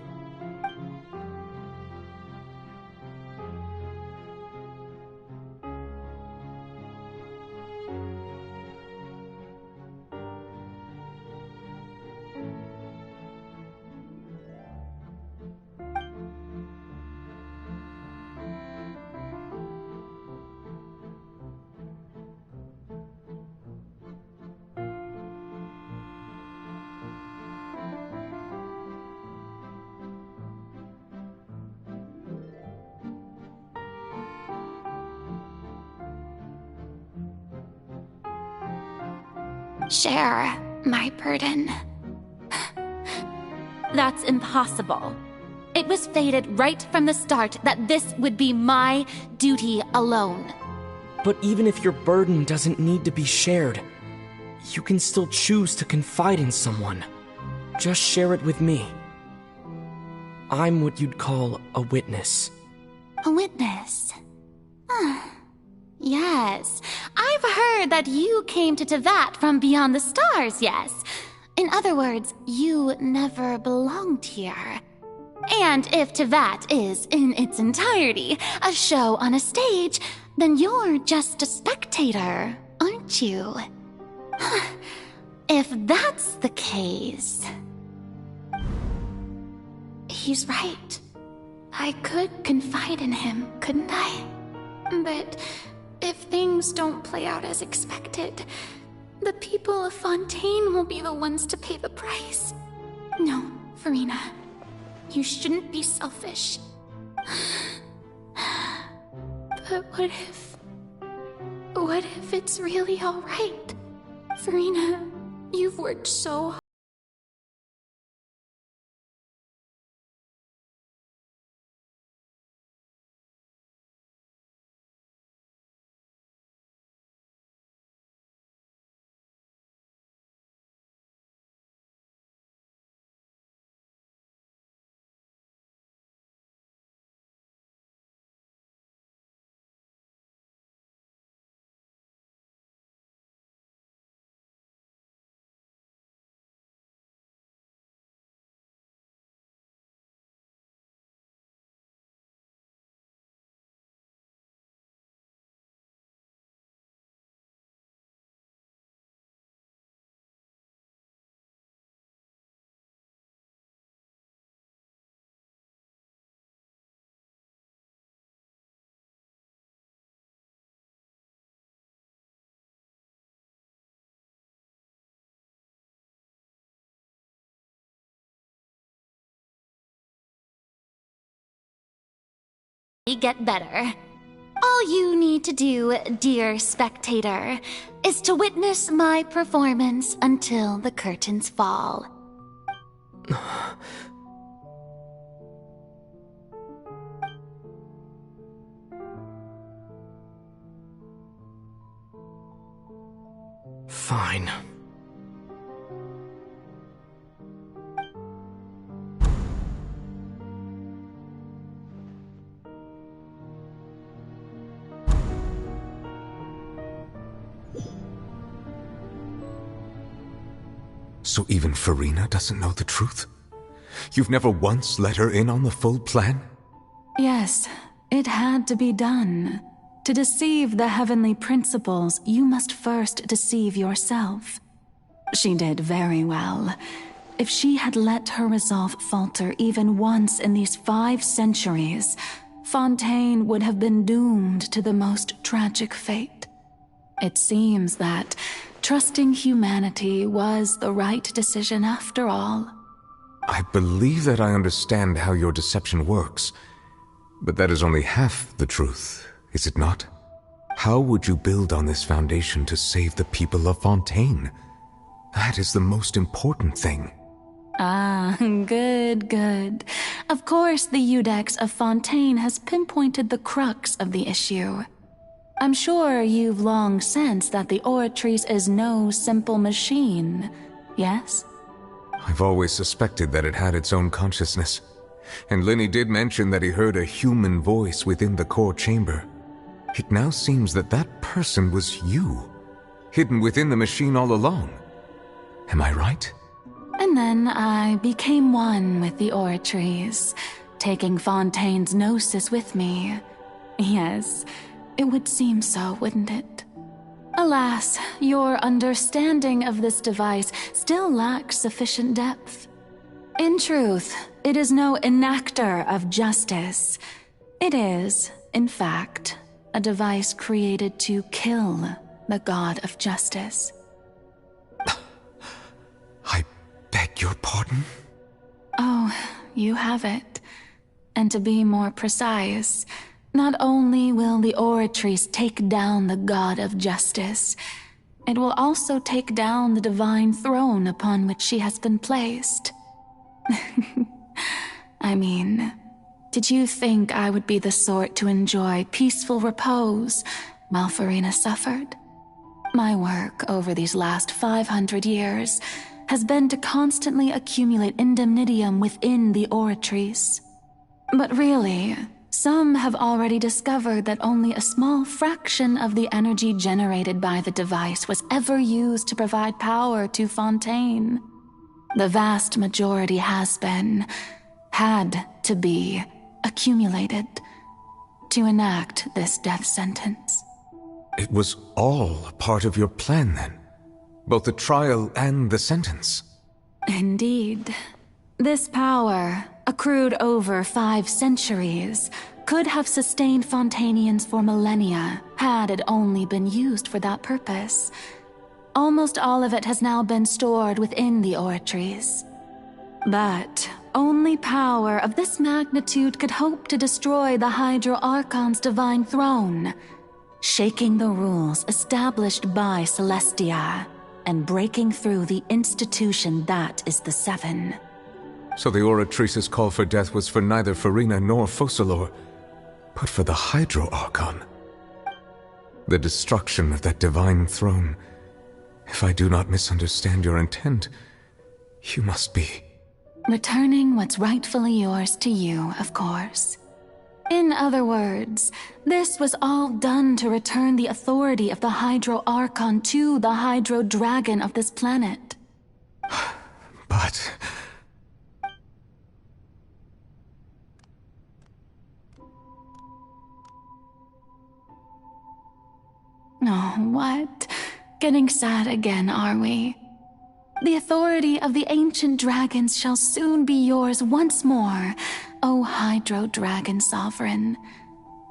Share my burden. That's impossible. It was fated right from the start that this would be my duty alone. But even if your burden doesn't need to be shared, you can still choose to confide in someone. Just share it with me. I'm what you'd call a witness. A witness? Yes, I've heard that you came to Teyvat from beyond the stars, yes. In other words, you never belonged here. And if Teyvat is, in its entirety, a show on a stage, then you're just a spectator, aren't you? If that's the case... He's right. I could confide in him, couldn't I? But if things don't play out as expected, the people of Fontaine will be the ones to pay the price. No, Farina. You shouldn't be selfish. But what if it's really alright? Farina, you've worked so hard. Get better. All you need to do, dear spectator, is to witness my performance until the curtains fall. Fine. So even Farina doesn't know the truth? You've never once let her in on the full plan? Yes, it had to be done. To deceive the heavenly principles, you must first deceive yourself. She did very well. If she had let her resolve falter even once in these 5 centuries, Fontaine would have been doomed to the most tragic fate. It seems that trusting humanity was the right decision after all. I believe that I understand how your deception works, but that is only half the truth, is it not? How would you build on this foundation to save the people of Fontaine? That is the most important thing. Ah, good. Of course, the Iudex of Fontaine has pinpointed the crux of the issue. I'm sure you've long sensed that the Oratrice is no simple machine, yes? I've always suspected that it had its own consciousness. And Lenny did mention that he heard a human voice within the core chamber. It now seems that that person was you, hidden within the machine all along. Am I right? And then I became one with the Oratries, taking Fontaine's gnosis with me. Yes, it would seem so, wouldn't it? Alas, your understanding of this device still lacks sufficient depth. In truth, it is no enactor of justice. It is, in fact, a device created to kill the god of justice. I beg your pardon? Oh, you have it. And to be more precise, not only will the Oratries take down the god of justice, it will also take down the divine throne upon which she has been placed. I mean, did you think I would be the sort to enjoy peaceful repose while Farina suffered? My work over these last 500 years has been to constantly accumulate indemnitium within the Oratries. But really, some have already discovered that only a small fraction of the energy generated by the device was ever used to provide power to Fontaine. The vast majority had to be, accumulated to enact this death sentence. It was all a part of your plan, then? Both the trial and the sentence? Indeed. This power, accrued over 5 centuries, could have sustained Fontainians for millennia had it only been used for that purpose. Almost all of it has now been stored within the Oratries. But only power of this magnitude could hope to destroy the Hydro Archon's divine throne, shaking the rules established by Celestia and breaking through the institution that is the Seven. So the Oratrice's call for death was for neither Farina nor Focalor, but for the Hydro Archon. The destruction of that divine throne. If I do not misunderstand your intent, you must be... returning what's rightfully yours to you, of course. In other words, this was all done to return the authority of the Hydro Archon to the Hydro Dragon of this planet. But... Oh, what? Getting sad again, are we? The authority of the ancient dragons shall soon be yours once more, O Hydro Dragon Sovereign.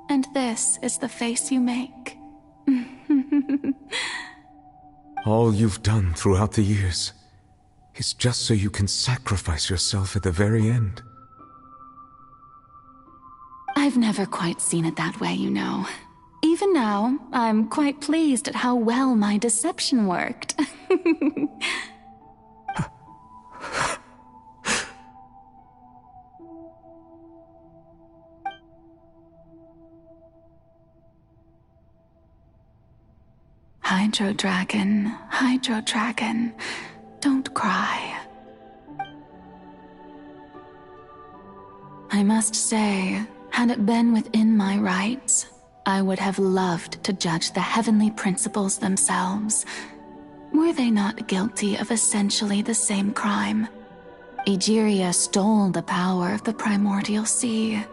And this is the face you make. All you've done throughout the years is just so you can sacrifice yourself at the very end. I've never quite seen it that way, you know. Even now, I'm quite pleased at how well my deception worked. Hydro Dragon, don't cry. I must say, had it been within my rights, I would have loved to judge the heavenly principles themselves. Were they not guilty of essentially the same crime? Egeria stole the power of the primordial sea,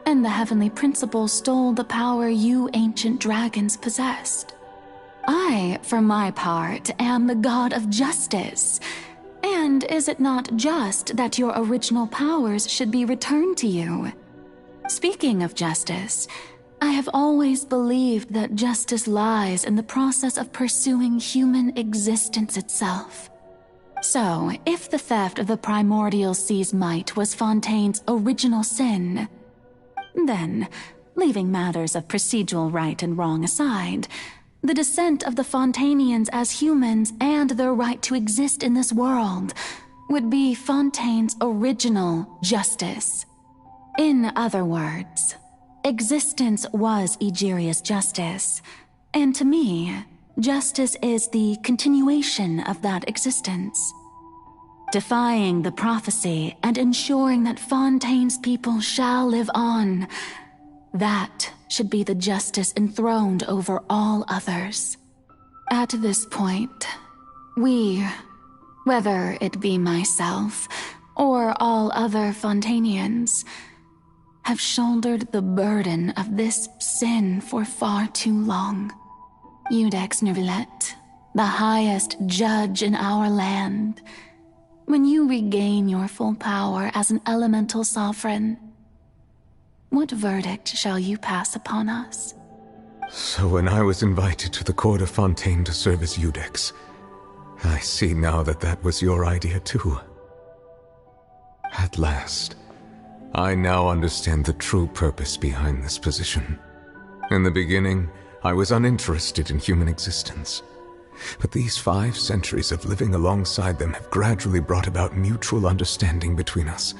and the heavenly principles stole the power you ancient dragons possessed. I, for my part, am the god of justice. And is it not just that your original powers should be returned to you? Speaking of justice, I have always believed that justice lies in the process of pursuing human existence itself. So, if the theft of the primordial sea's might was Fontaine's original sin, then, leaving matters of procedural right and wrong aside, the descent of the Fontainians as humans and their right to exist in this world would be Fontaine's original justice. In other words, existence was Egeria's justice, and to me, justice is the continuation of that existence. defying the prophecy and ensuring that Fontaine's people shall live on. That should be the justice enthroned over all others. At this point, we, whether it be myself or all other Fontainians, have shouldered the burden of this sin for far too long. Iudex Neuvillette, the highest judge in our land, when you regain your full power as an elemental sovereign, what verdict shall you pass upon us? So when I was invited to the court of Fontaine to serve as Iudex, I see now that that was your idea too. At last, I now understand the true purpose behind this position. In the beginning, I was uninterested in human existence. But these 5 centuries of living alongside them have gradually brought about mutual understanding between us.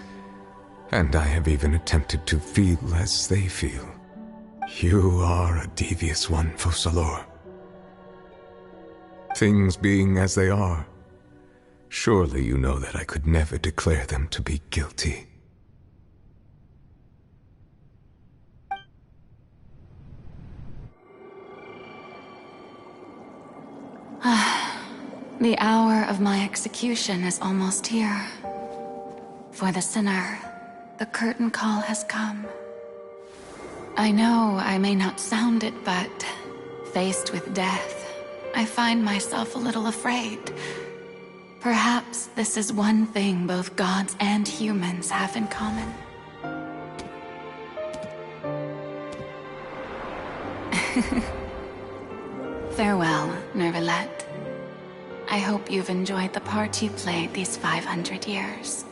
And I have even attempted to feel as they feel. You are a devious one, Focalors. Things being as they are, surely you know that I could never declare them to be guilty. The hour of my execution is almost here. For the sinner, the curtain call has come. I know I may not sound it, but faced with death, I find myself a little afraid. Perhaps this is one thing both gods and humans have in common. Farewell, Neuvillette. I hope you've enjoyed the part you played these 500 years.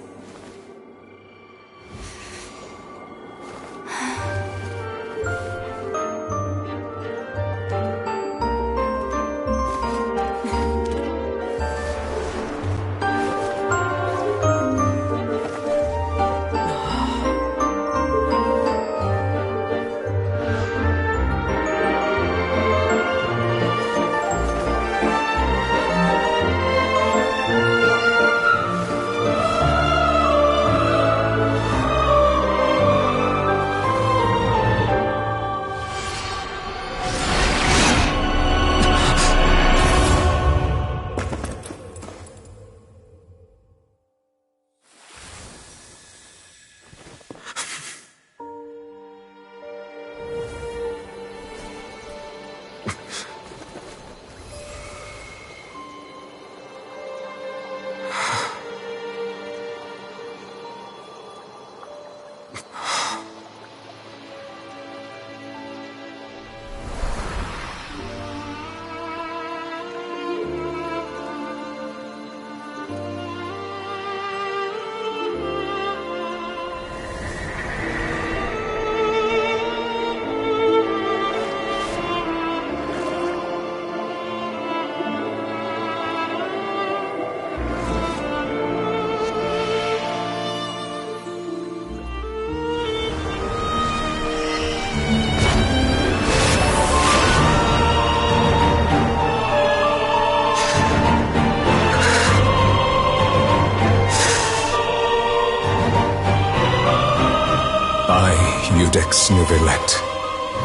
Iudex Neuvillette,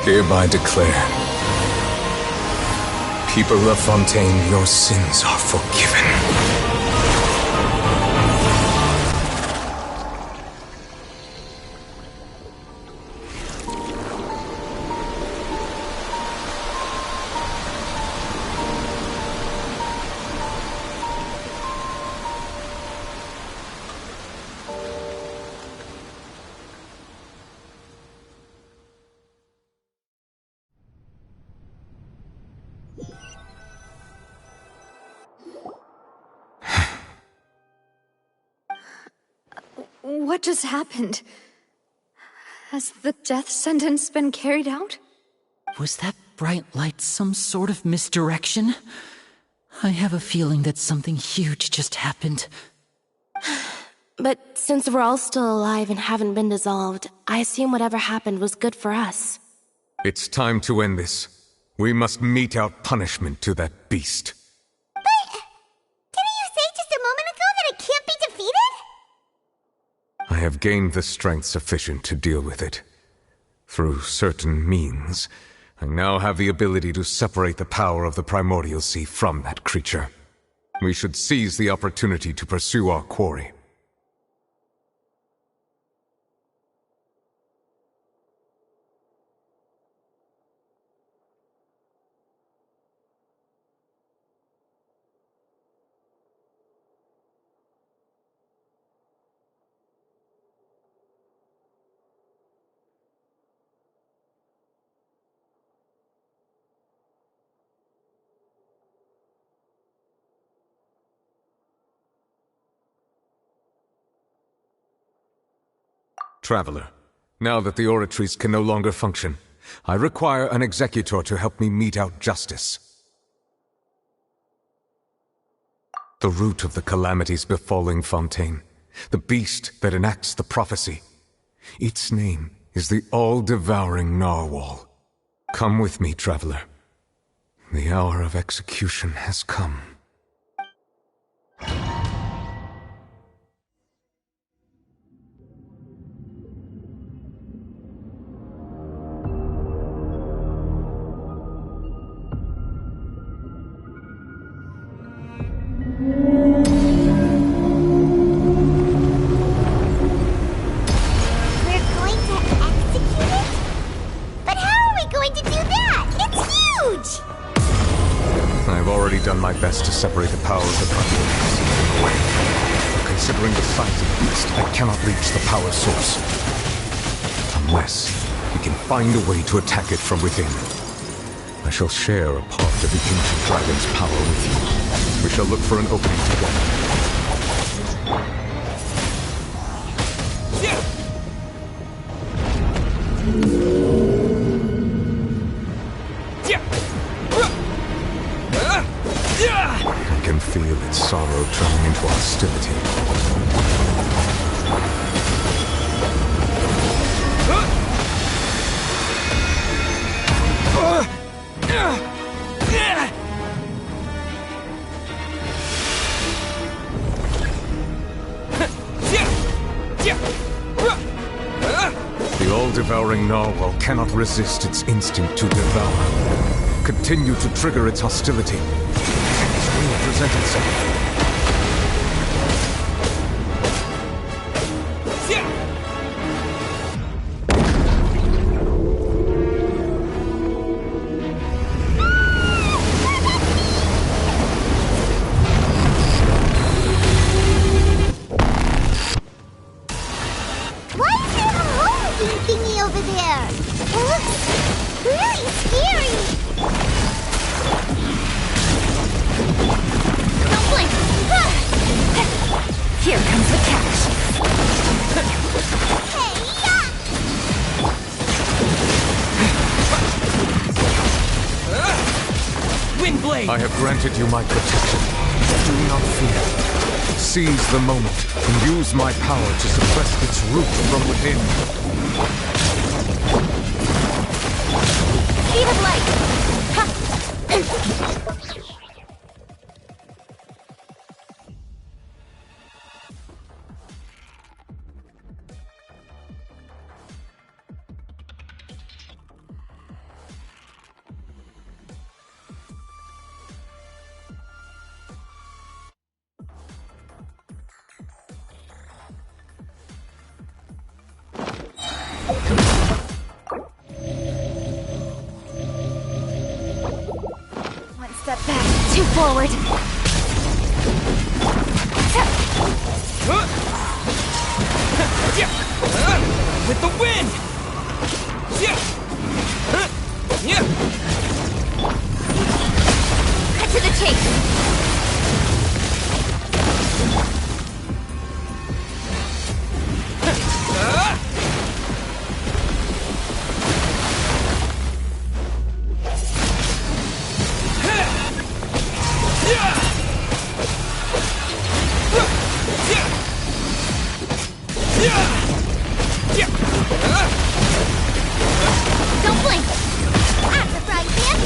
hereby declare, people of Fontaine, your sins are forgiven. What just happened? Has the death sentence been carried out? Was that bright light some sort of misdirection? I have a feeling that something huge just happened. But since we're all still alive and haven't been dissolved, I assume whatever happened was good for us. It's time to end this. We must mete out punishment to that beast. But didn't you say just a moment ago that it can't be defeated? I have gained the strength sufficient to deal with it. Through certain means, I now have the ability to separate the power of the Primordial Sea from that creature. We should seize the opportunity to pursue our quarry. Traveler, now that the oratories can no longer function, I require an executor to help me mete out justice. The root of the calamities befalling Fontaine, the beast that enacts the prophecy. Its name is the all-devouring narwhal. Come with me, traveler. The hour of execution has come. Best to separate the power of the Primordial Sea from the way. Considering the size of the beast, I cannot reach the power source. Unless we can find a way to attack it from within. I shall share a part of the ancient dragon's power with you. We shall look for an opening I can feel its sorrow turning into hostility. The all-devouring narwhal cannot resist its instinct to devour. Continue to trigger its hostility. Its will present itself. I have granted you my protection. Do not fear. Seize the moment and use my power to suppress its root from within. Speed of light! Step back, two forward. With the wind! Cut to the chase! Don't blink! I'm surprised, man!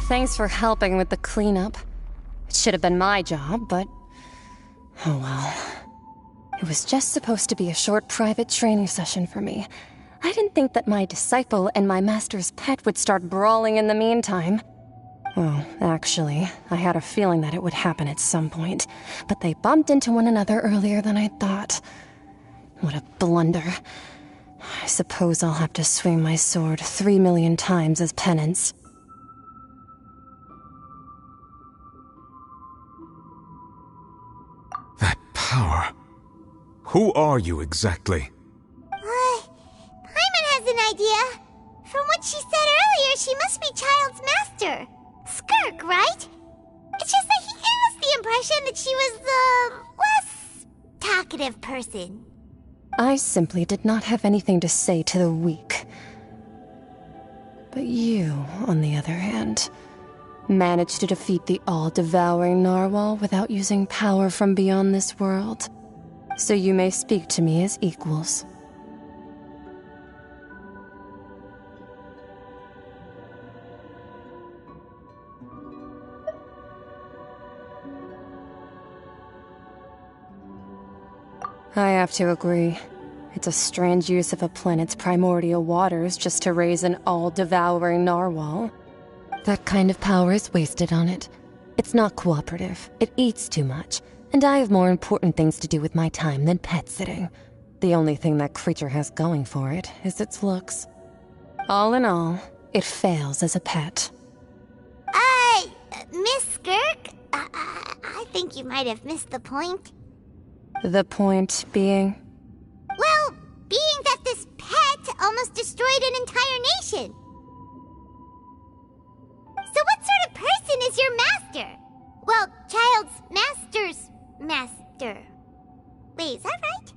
Thanks for helping with the cleanup. It should have been my job, but... oh well. It was just supposed to be a short private training session for me. I didn't think that my disciple and my master's pet would start brawling in the meantime. Well, actually, I had a feeling that it would happen at some point, but they bumped into one another earlier than I thought. What a blunder. I suppose I'll have to swing my sword 3 million times as penance. That power. Who are you exactly? Paimon has an idea. From what she said earlier, she must be Child's master. Skirk, right? It's just that he gave us the impression that she was the less talkative person. I simply did not have anything to say to the weak. But you, on the other hand, managed to defeat the all-devouring narwhal without using power from beyond this world. So you may speak to me as equals. I have to agree. It's a strange use of a planet's primordial waters just to raise an all-devouring narwhal. That kind of power is wasted on it. It's not cooperative. It eats too much. And I have more important things to do with my time than pet sitting. The only thing that creature has going for it is its looks. All in all, it fails as a pet. Miss Skirk? I think you might have missed the point. The point being? Well, being that this pet almost destroyed an entire nation. So what sort of person is your master? Well, Child's master's master. Wait, is that right?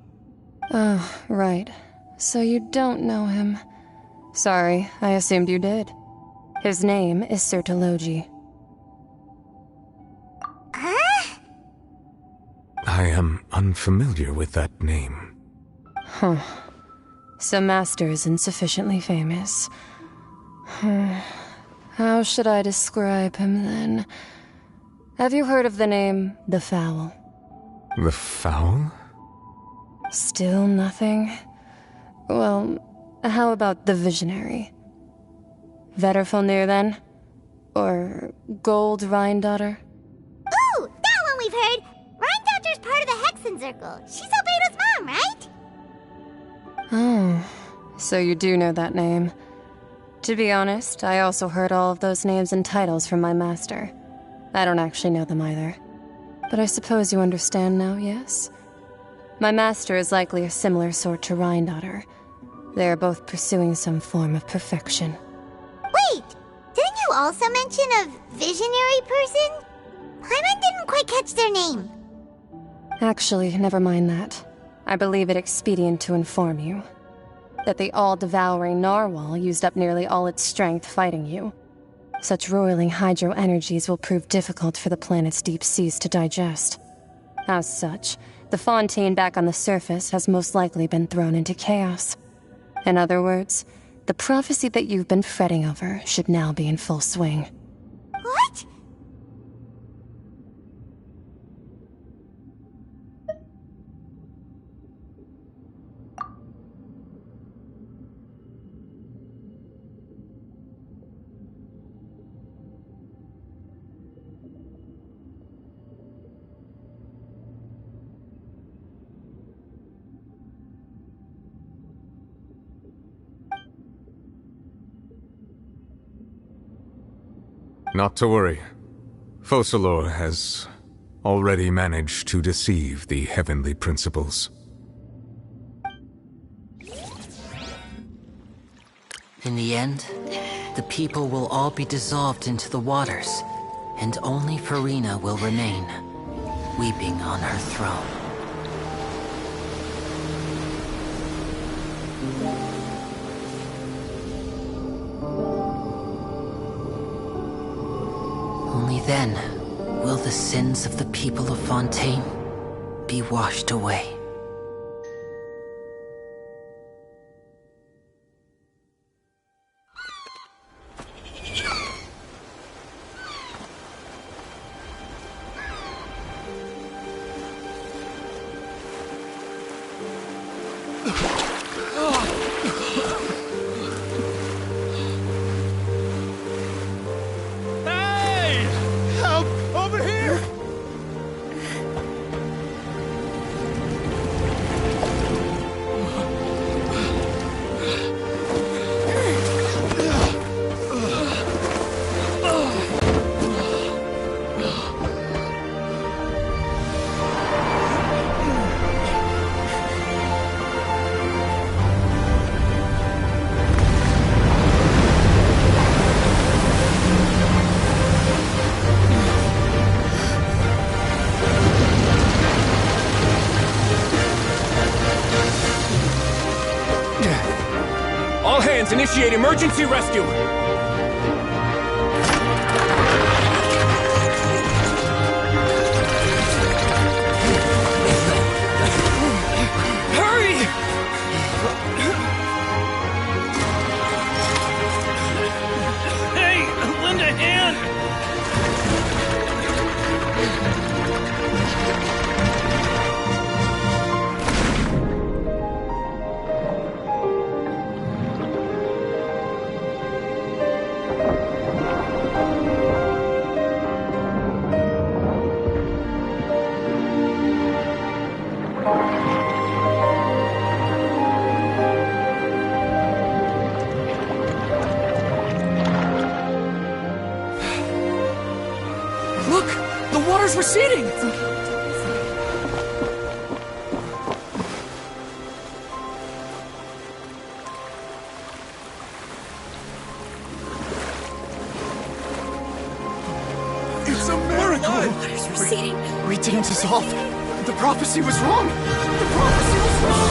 Oh, right. So you don't know him. Sorry, I assumed you did. His name is Sertologi. Huh? I am unfamiliar with that name. Huh. So Master isn't sufficiently famous. How should I describe him then? Have you heard of the name The Fowl? The Fowl? Still nothing? Well, how about The Visionary? Vetterfulnir then? Or Gold Rhine-Daughter? Ooh, that one we've heard! Rhine-Daughter's part of the Hexen Circle. She's Albedo's mom, right? Oh, so you do know that name. To be honest, I also heard all of those names and titles from my master. I don't actually know them either. But I suppose you understand now, yes? My master is likely a similar sort to Rhine-Daughter. They are both pursuing some form of perfection. Wait! Didn't you also mention a visionary person? Paimon didn't quite catch their name. Actually, never mind that. I believe it expedient to inform you that the all-devouring narwhal used up nearly all its strength fighting you. Such roiling hydro energies will prove difficult for the planet's deep seas to digest. As such, the Fontaine back on the surface has most likely been thrown into chaos. In other words, the prophecy that you've been fretting over should now be in full swing. What? Not to worry. Focalor has already managed to deceive the heavenly principles. In the end, the people will all be dissolved into the waters, and only Farina will remain, weeping on her throne. Only then will the sins of the people of Fontaine be washed away. Let's initiate emergency rescue! Hurry! Hey, lend a hand! Look! The water's receding! It's a miracle! Water's receding. We didn't dissolve. The prophecy was wrong. The prophecy was wrong.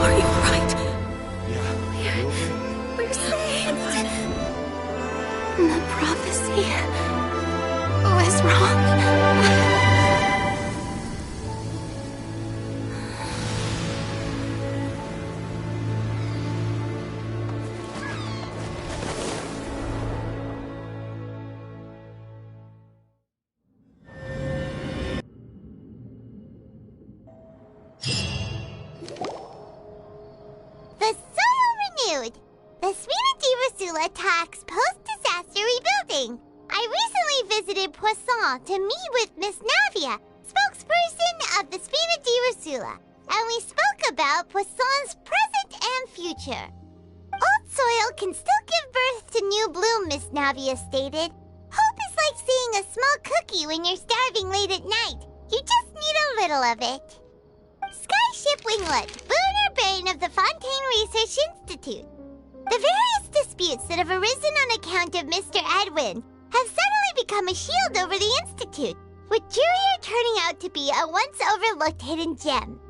Are you alright? Yeah. We're saved. The prophecy was wrong. The soil renewed. The Spina di Rasula talks post-disaster rebuilding. I recently visited Poisson to meet with Miss Navia, spokesperson of the Spina di Rasula, and we spoke about Poisson's present and future. Old soil can still give birth to new bloom, Miss Navia stated. Hope is like seeing a small cookie when you're starving late at night. You just need a little of it. Skyship Winglet, boon or bane of the Fontaine Research Institute. The various disputes that have arisen on account of Mr. Edwin have suddenly become a shield over the Institute, with Jurier turning out to be a once overlooked hidden gem.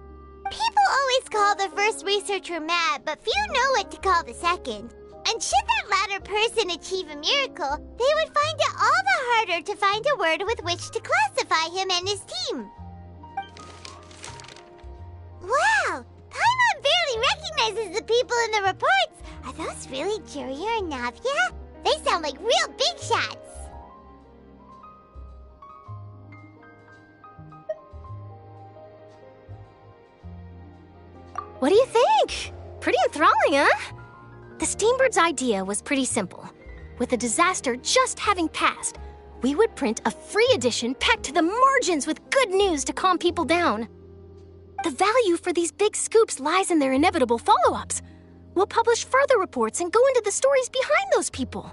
People always call the first researcher mad, but few know what to call the second. And should that latter person achieve a miracle, they would find it all the harder to find a word with which to classify him and his team. Wow! Paimon barely recognizes the people in the reports. Are those really Jurier and Navia? They sound like real big shots. What do you think? Pretty enthralling, huh? The Steambird's idea was pretty simple. With the disaster just having passed, we would print a free edition packed to the margins with good news to calm people down. The value for these big scoops lies in their inevitable follow-ups. We'll publish further reports and go into the stories behind those people.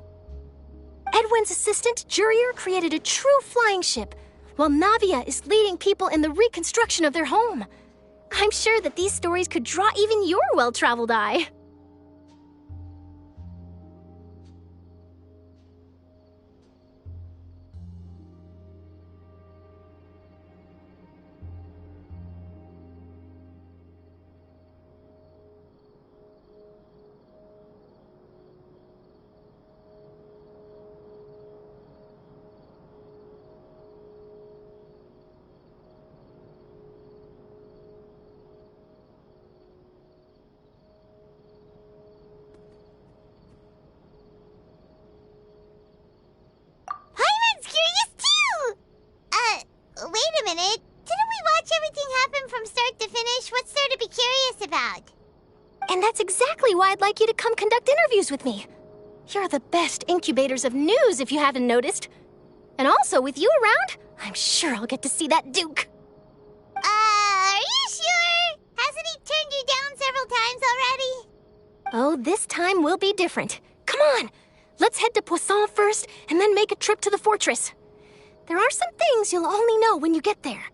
Edwin's assistant, Jurier, created a true flying ship, while Navia is leading people in the reconstruction of their home. I'm sure that these stories could draw even your well-traveled eye. Wait a minute. Didn't we watch everything happen from start to finish? What's there to be curious about? And that's exactly why I'd like you to come conduct interviews with me. You're the best incubators of news, if you haven't noticed. And also, with you around, I'm sure I'll get to see that Duke. Are you sure? Hasn't he turned you down several times already? Oh, this time will be different. Come on, let's head to Poisson first, and then make a trip to the fortress. There are some things you'll only know when you get there.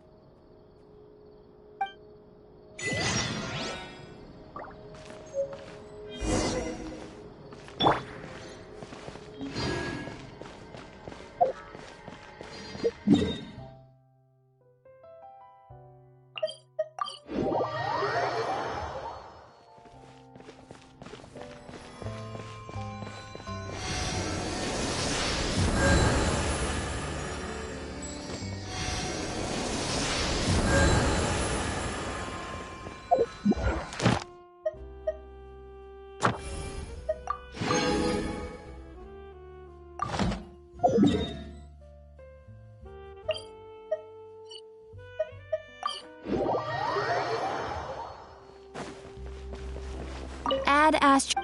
Add Astro.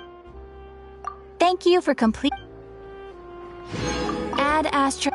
Thank you for complete. Add Astro.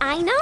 I know.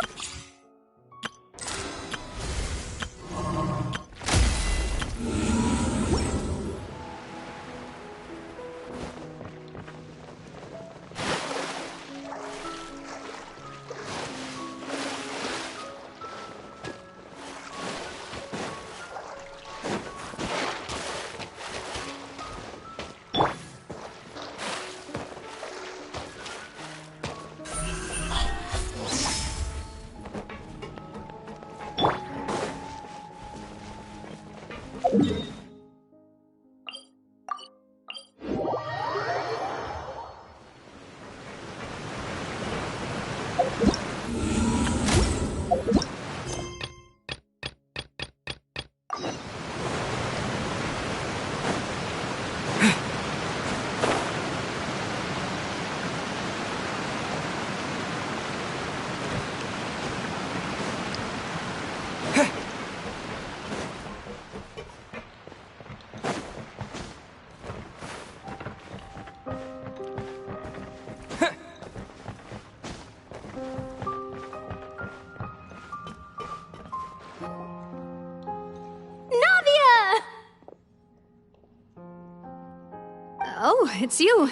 Oh, it's you.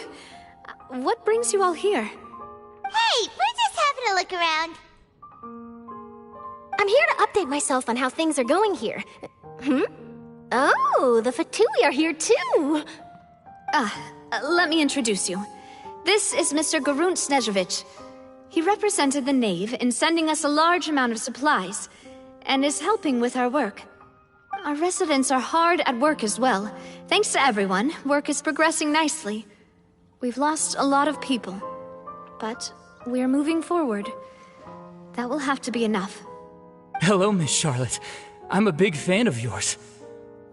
What brings you all here? Hey, we're just having a look around. I'm here to update myself on how things are going here. Oh, the Fatui are here too. Let me introduce you. This is Mr. Garunt Snezhevich. He represented the Knave in sending us a large amount of supplies, and is helping with our work. Our residents are hard at work as well. Thanks to everyone, work is progressing nicely. We've lost a lot of people, but we're moving forward. That will have to be enough. Hello, Miss Charlotte. I'm a big fan of yours.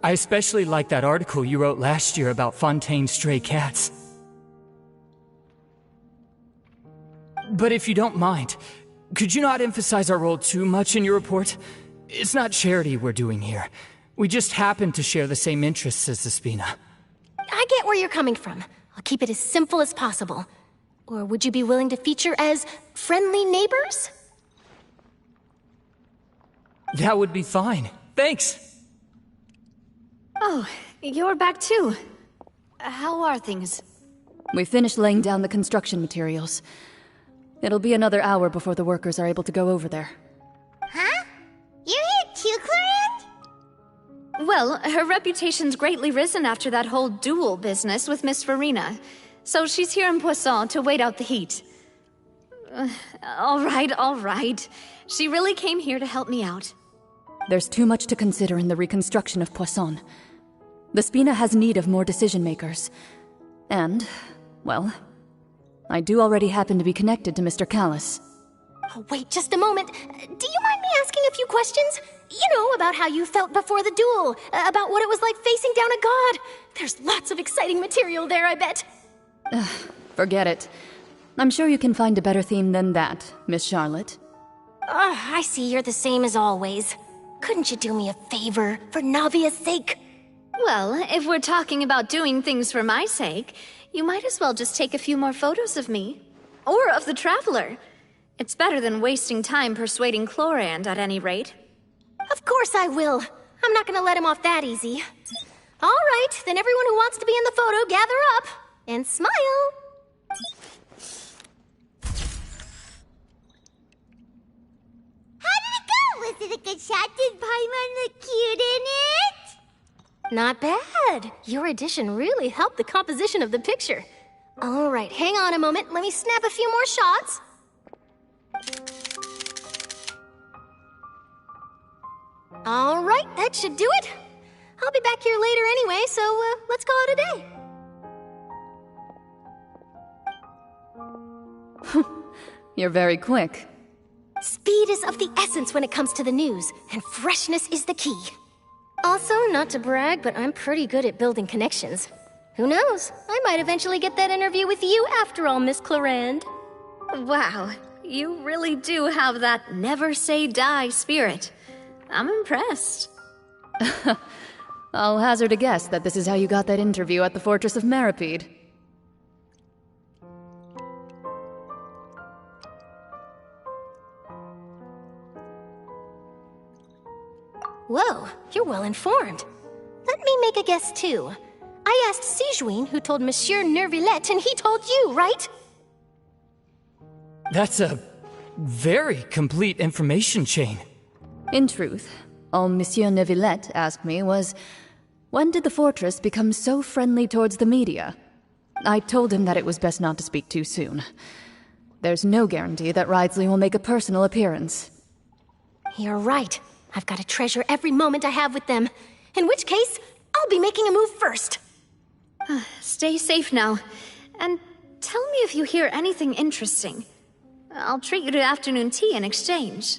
I especially like that article you wrote last year about Fontaine's stray cats. But if you don't mind, could you not emphasize our role too much in your report? It's not charity we're doing here. We just happen to share the same interests as the Spina. I get where you're coming from. I'll keep it as simple as possible. Or would you be willing to feature as friendly neighbors? That would be fine. Thanks! Oh, you're back too. How are things? We finished laying down the construction materials. It'll be another hour before the workers are able to go over there. Huh? You're here too, Clarence? Well, her reputation's greatly risen after that whole duel business with Miss Farina. So she's here in Poisson to wait out the heat. All right. She really came here to help me out. There's too much to consider in the reconstruction of Poisson. The Spina has need of more decision-makers. And, well, I do already happen to be connected to Mr. Callis. Oh, wait just a moment. Do you mind me asking a few questions? You know, about how you felt before the duel, about what it was like facing down a god. There's lots of exciting material there, I bet. Forget it. I'm sure you can find a better theme than that, Miss Charlotte. I see you're the same as always. Couldn't you do me a favor, for Navia's sake? Well, if we're talking about doing things for my sake, you might as well just take a few more photos of me. Or of the Traveler. It's better than wasting time persuading Chlorand, at any rate. Of course I will. I'm not gonna let him off that easy. All right, then everyone who wants to be in the photo, gather up. And smile. How did it go? Was it a good shot? Did Paimon look cute in it? Not bad. Your addition really helped the composition of the picture. All right, hang on a moment. Let me snap a few more shots. All right, that should do it. I'll be back here later anyway, so let's call it a day. You're very quick. Speed is of the essence when it comes to the news, and freshness is the key. Also, not to brag, but I'm pretty good at building connections. Who knows? I might eventually get that interview with you after all, Miss Chlorand. Wow, you really do have that never say die spirit. I'm impressed. I'll hazard a guess that this is how you got that interview at the Fortress of Meripede. Whoa, you're well informed. Let me make a guess too. I asked Sijuin, who told Monsieur Nervillette, and he told you, right? That's a very complete information chain. In truth, all Monsieur Neuvillette asked me was, when did the fortress become so friendly towards the media? I told him that it was best not to speak too soon. There's no guarantee that Ridsley will make a personal appearance. You're right. I've got to treasure every moment I have with them. In which case, I'll be making a move first. Stay safe now. And tell me if you hear anything interesting. I'll treat you to afternoon tea in exchange.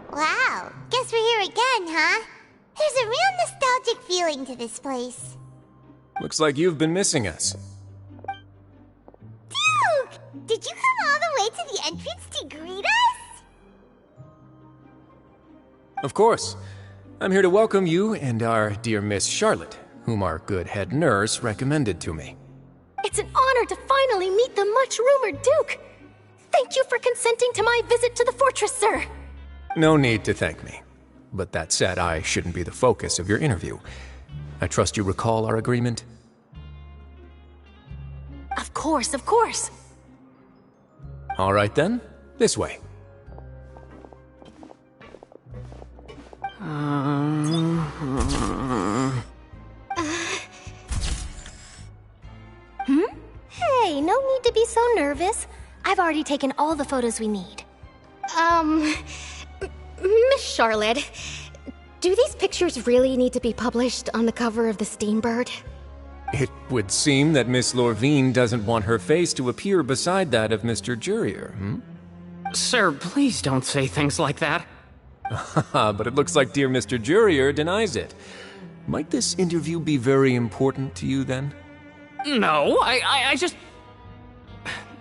Wow, guess we're here again, huh? There's a real nostalgic feeling to this place. Looks like you've been missing us. Duke! Did you come all the way to the entrance to greet us? Of course. I'm here to welcome you and our dear Miss Charlotte, whom our good head nurse recommended to me. It's an honor to finally meet the much-rumored Duke. Thank you for consenting to my visit to the fortress, sir. No need to thank me. But that said, I shouldn't be the focus of your interview. I trust you recall our agreement? Of course, of course. All right then, this way. Hey, no need to be so nervous. I've already taken all the photos we need. Miss Charlotte, do these pictures really need to be published on the cover of the Steambird? It would seem that Miss Lorvine doesn't want her face to appear beside that of Mr. Jurier, hmm? Sir, please don't say things like that. But it looks like dear Mr. Jurier denies it. Might this interview be very important to you, then? No, I just...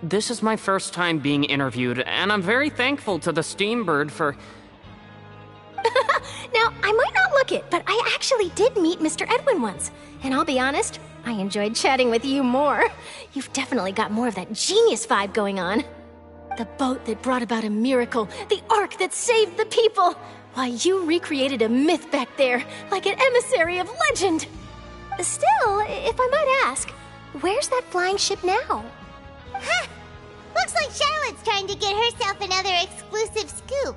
This is my first time being interviewed, and I'm very thankful to the Steambird for... Now, I might not look it, but I actually did meet Mr. Edwin once. And I'll be honest, I enjoyed chatting with you more. You've definitely got more of that genius vibe going on. The boat that brought about a miracle, the ark that saved the people. Why, you recreated a myth back there, like an emissary of legend. Still, if I might ask, where's that flying ship now? Huh! Looks like Charlotte's trying to get herself another exclusive scoop.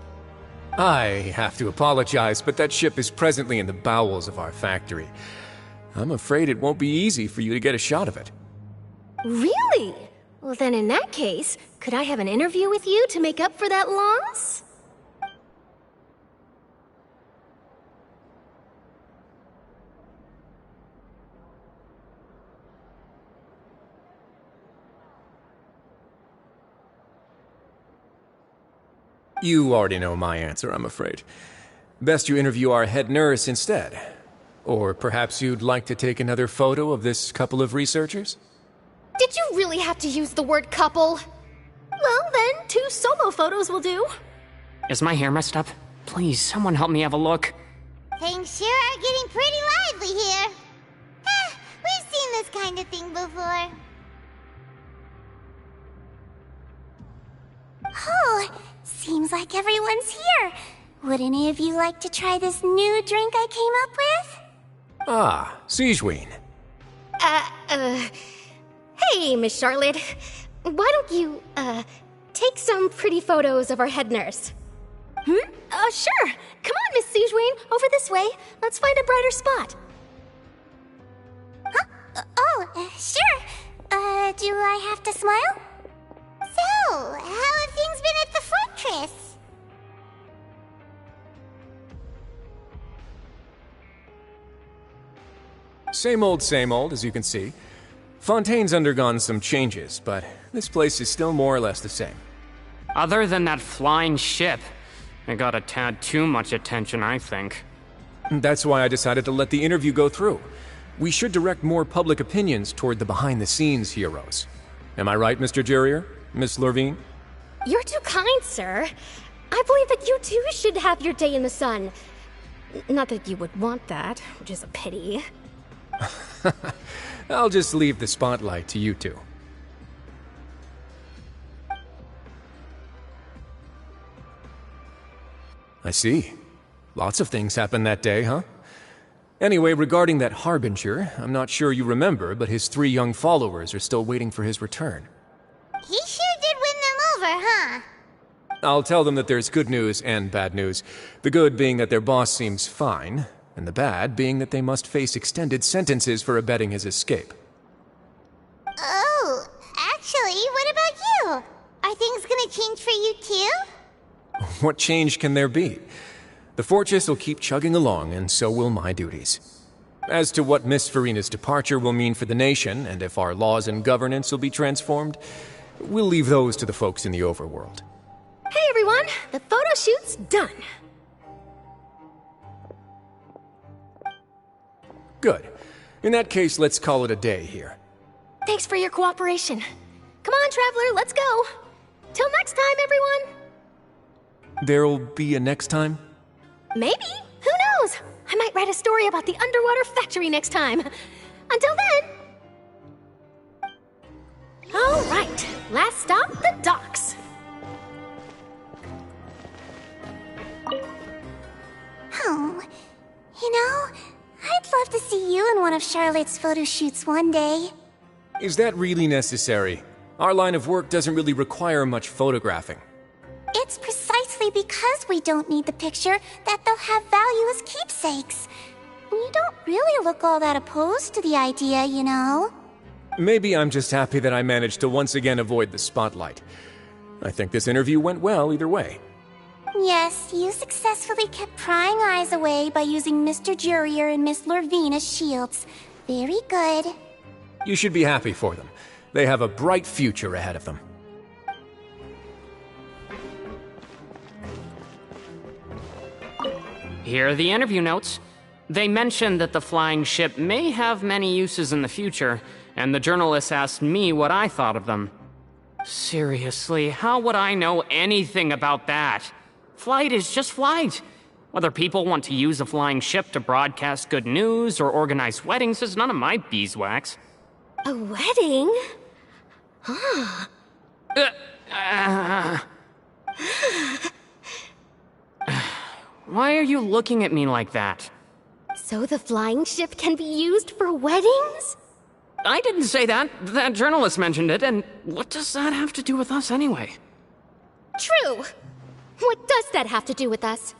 I have to apologize, but that ship is presently in the bowels of our factory. I'm afraid it won't be easy for you to get a shot of it. Really? Well, then in that case, could I have an interview with you to make up for that loss? You already know my answer, I'm afraid. Best you interview our head nurse instead. Or perhaps you'd like to take another photo of this couple of researchers? Did you really have to use the word couple? Well, then, 2 solo photos will do. Is my hair messed up? Please, someone help me have a look. Things sure are getting pretty lively here. We've seen this kind of thing before. Oh, seems like everyone's here. Would any of you like to try this new drink I came up with? Ah, Siegeween. Hey, Miss Charlotte. Why don't you, take some pretty photos of our head nurse? Sure. Come on, Miss Siegeween. Over this way. Let's find a brighter spot. Huh? Sure. Do I have to smile? So, how have things been at the fortress? Same old, as you can see. Fontaine's undergone some changes, but this place is still more or less the same. Other than that flying ship, it got a tad too much attention, I think. That's why I decided to let the interview go through. We should direct more public opinions toward the behind-the-scenes heroes. Am I right, Mr. Jurier? Miss Lurvine? You're too kind, sir. I believe that you too should have your day in the sun. Not that you would want that, which is a pity. I'll just leave the spotlight to you two. I see. Lots of things happened that day, huh? Anyway, regarding that Harbinger, I'm not sure you remember, but his 3 young followers are still waiting for his return. He sure did win them over, huh? I'll tell them that there's good news and bad news. The good being that their boss seems fine, and the bad being that they must face extended sentences for abetting his escape. Oh, actually, what about you? Are things gonna change for you too? What change can there be? The fortress will keep chugging along, and so will my duties. As to what Miss Farina's departure will mean for the nation, and if our laws and governance will be transformed, we'll leave those to the folks in the overworld. Hey everyone, the photo shoot's done. Good. In that case, let's call it a day here. Thanks for your cooperation. Come on, Traveler, let's go. Till next time, everyone. There'll be a next time? Maybe. Who knows? I might write a story about the underwater factory next time. Until then. All right, last stop, the docks. Oh, you know, I'd love to see you in one of Charlotte's photo shoots one day. Is that really necessary? Our line of work doesn't really require much photographing. It's precisely because we don't need the picture that they'll have value as keepsakes. You don't really look all that opposed to the idea, you know. Maybe I'm just happy that I managed to once again avoid the spotlight. I think this interview went well either way. Yes, you successfully kept prying eyes away by using Mr. Jurier and Miss Lurvine as shields. Very good. You should be happy for them. They have a bright future ahead of them. Here are the interview notes. They mentioned that the flying ship may have many uses in the future, and the journalist asked me what I thought of them. Seriously, how would I know anything about that? Flight is just flight. Whether people want to use a flying ship to broadcast good news or organize weddings is none of my beeswax. A wedding? Huh. Why are you looking at me like that? So the flying ship can be used for weddings? I didn't say that. That journalist mentioned it, and what does that have to do with us anyway? True. What does that have to do with us?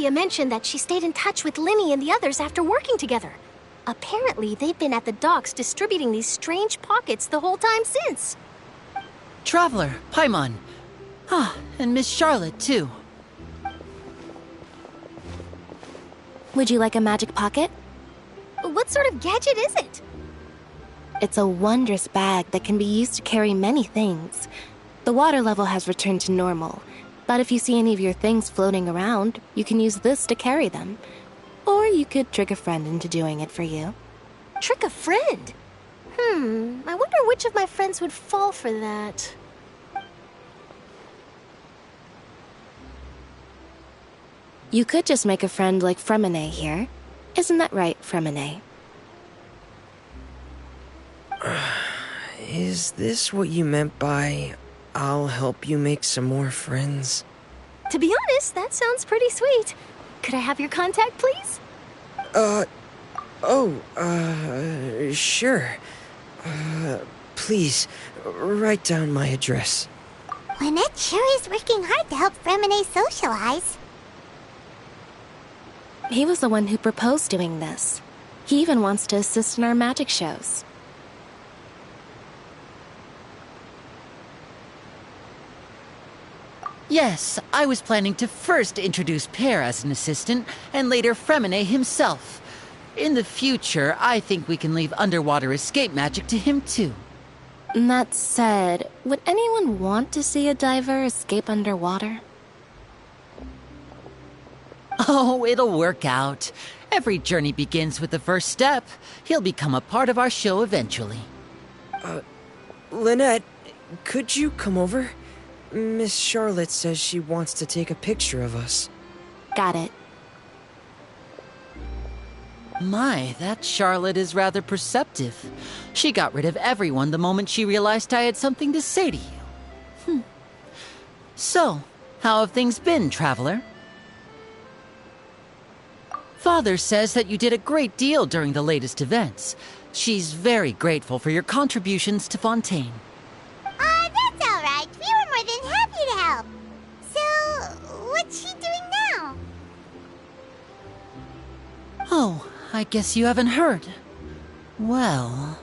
Livia mentioned that she stayed in touch with Linny and the others after working together. Apparently, they've been at the docks distributing these strange pockets the whole time since. Traveler, Paimon. And Miss Charlotte, too. Would you like a magic pocket? What sort of gadget is it? It's a wondrous bag that can be used to carry many things. The water level has returned to normal, but if you see any of your things floating around, you can use this to carry them. Or you could trick a friend into doing it for you. Trick a friend? I wonder which of my friends would fall for that. You could just make a friend like Fremine here. Isn't that right, Fremine? Is this what you meant by, I'll help you make some more friends? To be honest, that sounds pretty sweet. Could I have your contact, please? Sure. Please, write down my address. Lynette sure is working hard to help Fremine socialize. He was the one who proposed doing this. He even wants to assist in our magic shows. Yes, I was planning to first introduce Pear as an assistant, and later Fremine himself. In the future, I think we can leave underwater escape magic to him too. That said, would anyone want to see a diver escape underwater? Oh, it'll work out. Every journey begins with the first step. He'll become a part of our show eventually. Lynette, could you come over? Miss Charlotte says she wants to take a picture of us. Got it. My, that Charlotte is rather perceptive. She got rid of everyone the moment she realized I had something to say to you. So, how have things been, Traveler? Father says that you did a great deal during the latest events. She's very grateful for your contributions to Fontaine. That's all right. We were more than happy to help. So, what's she doing now? Oh, I guess you haven't heard. Well,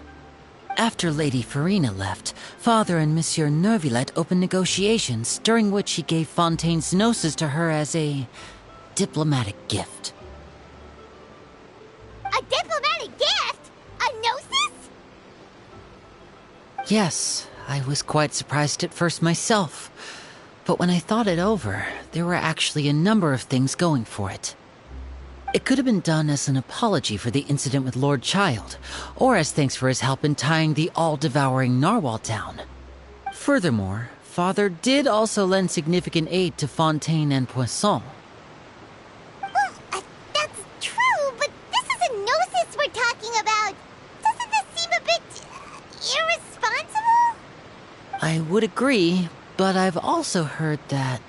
after Lady Farina left, Father and Monsieur Neuvillette opened negotiations, during which he gave Fontaine's gnosis to her as a diplomatic gift. A diplomatic gift? A gnosis? Yes, I was quite surprised at first myself. But when I thought it over, there were actually a number of things going for it. It could have been done as an apology for the incident with Lord Child, or as thanks for his help in tying the all-devouring narwhal down. Furthermore, Father did also lend significant aid to Fontaine and Poisson. Well, that's true, but this is a gnosis we're talking about. Doesn't this seem a bit irresponsible? I would agree, but I've also heard that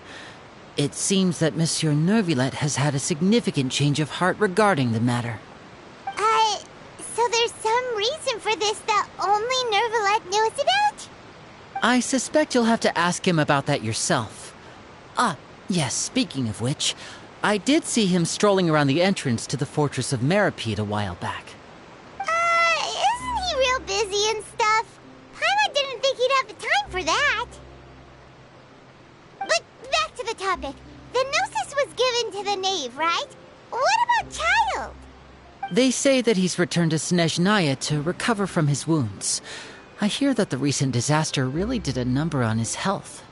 it seems that Monsieur Neuvillette has had a significant change of heart regarding the matter. So there's some reason for this that only Neuvillette knows about? I suspect you'll have to ask him about that yourself. Yes, speaking of which, I did see him strolling around the entrance to the Fortress of Meripede a while back. Isn't he real busy and stuff? Paimon didn't think he'd have the time for that. But back to the topic. The gnosis was given to the knave, right? What about Child? They say that he's returned to Snezhnaya to recover from his wounds. I hear that the recent disaster really did a number on his health.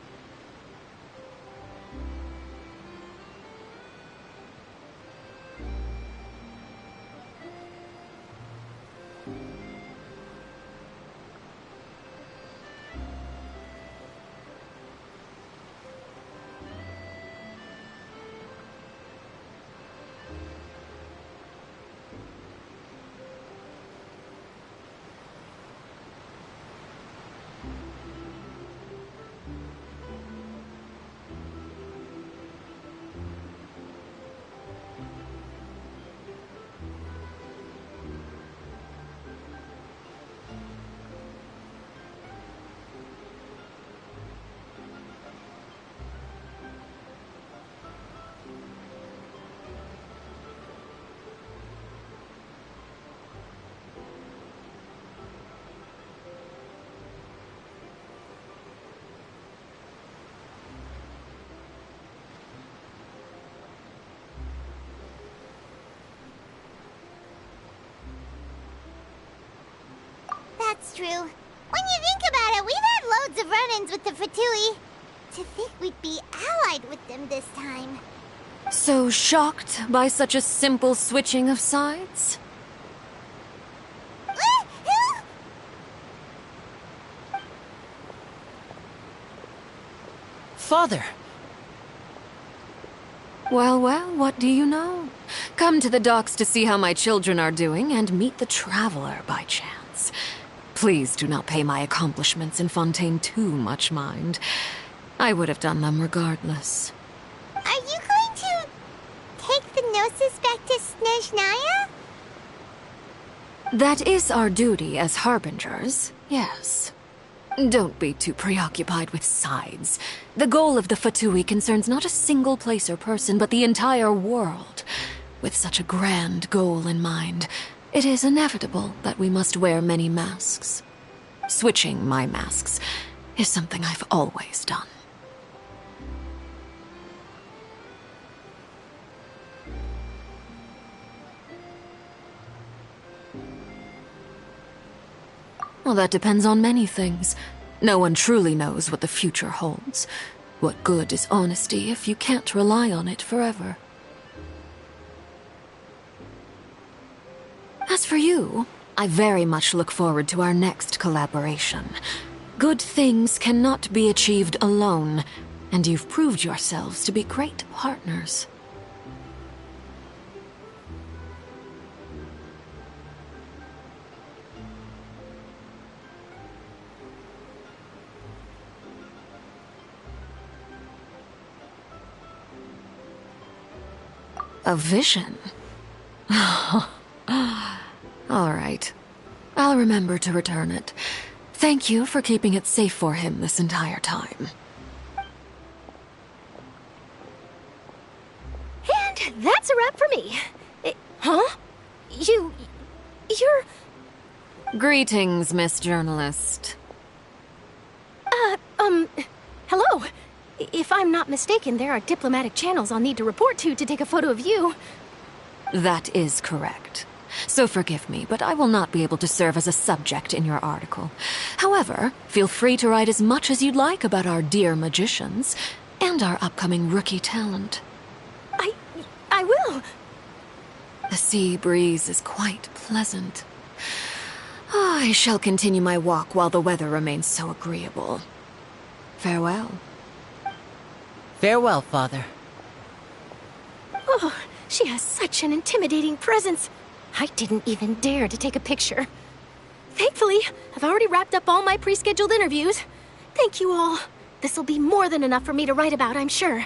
That's true. When you think about it, we've had loads of run-ins with the Fatui. To think we'd be allied with them this time. So shocked by such a simple switching of sides? Father! Well, what do you know? Come to the docks to see how my children are doing and meet the Traveler by chance. Please do not pay my accomplishments in Fontaine too much mind. I would have done them regardless. Are you going to take the Gnosis back to Snezhnaya? That is our duty as Harbingers, yes. Don't be too preoccupied with sides. The goal of the Fatui concerns not a single place or person, but the entire world. With such a grand goal in mind, it is inevitable that we must wear many masks. Switching my masks is something I've always done. Well, that depends on many things. No one truly knows what the future holds. What good is honesty if you can't rely on it forever? As for you, I very much look forward to our next collaboration. Good things cannot be achieved alone, and you've proved yourselves to be great partners. A vision? All right. I'll remember to return it. Thank you for keeping it safe for him this entire time. And that's a wrap for me. Huh? You're... Greetings, Miss Journalist. Hello. If I'm not mistaken, there are diplomatic channels I'll need to report to take a photo of you. That is correct. So forgive me, but I will not be able to serve as a subject in your article. However, feel free to write as much as you'd like about our dear magicians and our upcoming rookie talent. I will. The sea breeze is quite pleasant. I shall continue my walk while the weather remains so agreeable. Farewell. Farewell, Father. Oh, she has such an intimidating presence. I didn't even dare to take a picture. Thankfully, I've already wrapped up all my pre-scheduled interviews. Thank you all. This'll be more than enough for me to write about, I'm sure.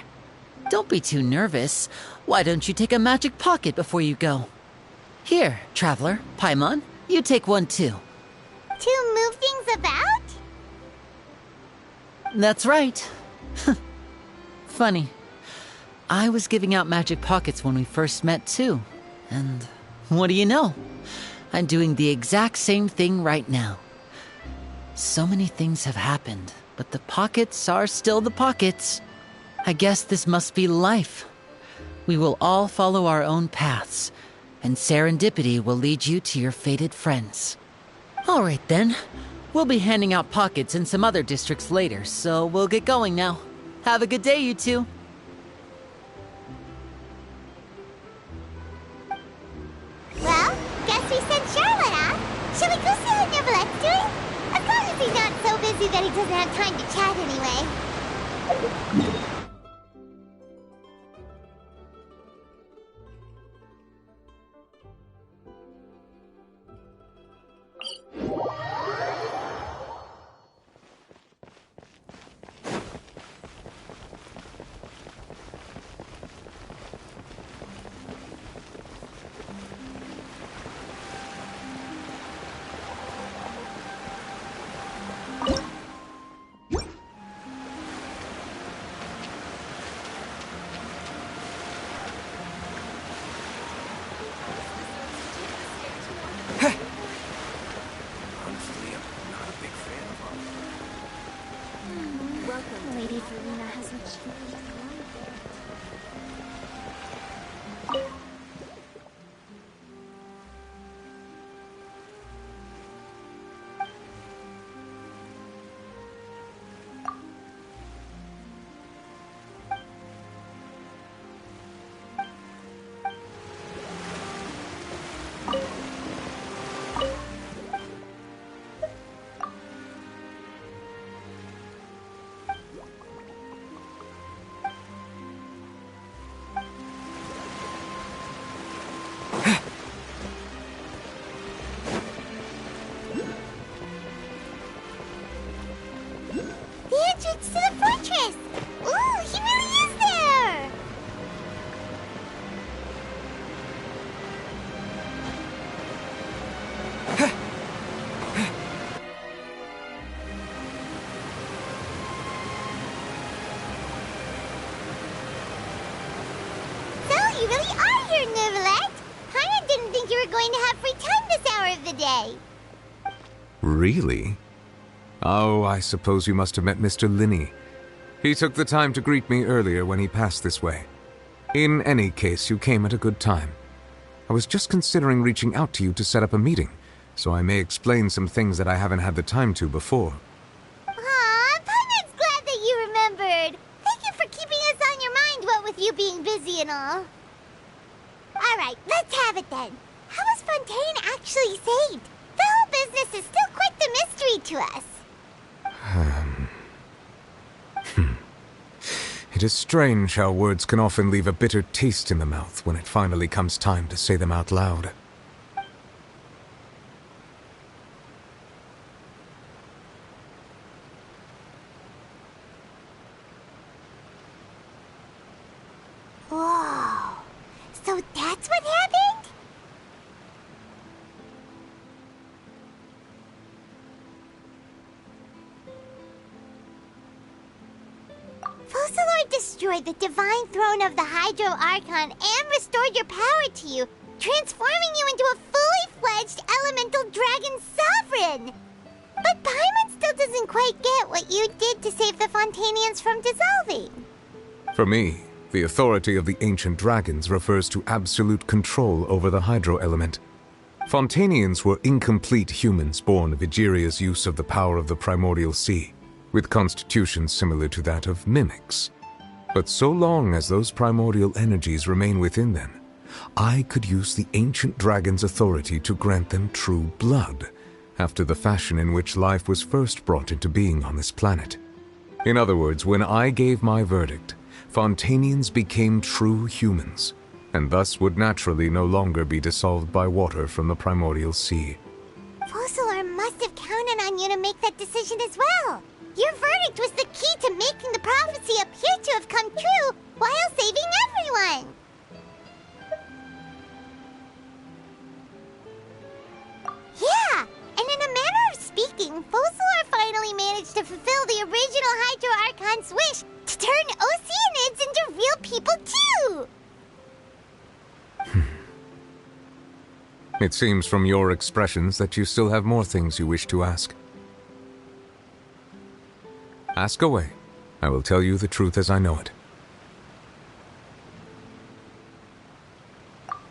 Don't be too nervous. Why don't you take a magic pocket before you go? Here, Traveler, Paimon, you take one too. To move things about? That's right. Funny. I was giving out magic pockets when we first met too. And what do you know? I'm doing the exact same thing right now. So many things have happened, but the pockets are still the pockets. I guess this must be life. We will all follow our own paths, and serendipity will lead you to your fated friends. All right then. We'll be handing out pockets in some other districts later, so we'll get going now. Have a good day, you two. Well, guess we sent Charlotte off. Shall we go see how Neverlette's doing? As long as he's not so busy that he doesn't have time to chat anyway. were going to have free time this hour of the day. Really? Oh, I suppose you must have met Mr. Linney. He took the time to greet me earlier when he passed this way. In any case, you came at a good time. I was just considering reaching out to you to set up a meeting, so I may explain some things that I haven't had the time to before. Aw, Paimon's glad that you remembered. Thank you for keeping us on your mind, what with you being busy and all. Alright, let's have it then. How was Fontaine actually saved? The whole business is still quite the mystery to us. It is strange how words can often leave a bitter taste in the mouth when it finally comes time to say them out loud. Whoa. So that's what happened? Focalor destroyed the divine throne of the Hydro Archon and restored your power to you, transforming you into a fully fledged elemental dragon sovereign. But Paimon still doesn't quite get what you did to save the Fontanians from dissolving. For me, the authority of the ancient dragons refers to absolute control over the hydro element. Fontanians were incomplete humans born of Egeria's use of the power of the primordial sea, with constitutions similar to that of mimics. But so long as those primordial energies remain within them, I could use the ancient dragon's authority to grant them true blood, after the fashion in which life was first brought into being on this planet. In other words, when I gave my verdict, Fontanians became true humans, and thus would naturally no longer be dissolved by water from the primordial sea. Focalor must have counted on you to make that decision as well. Your verdict was the key to making the prophecy appear to have come true while saving everyone. Yeah, and in a manner of speaking, Focalor finally managed to fulfill the original Hydro Archon's wish to turn Oceanids into real people too! It seems from your expressions that you still have more things you wish to ask. Ask away. I will tell you the truth as I know it.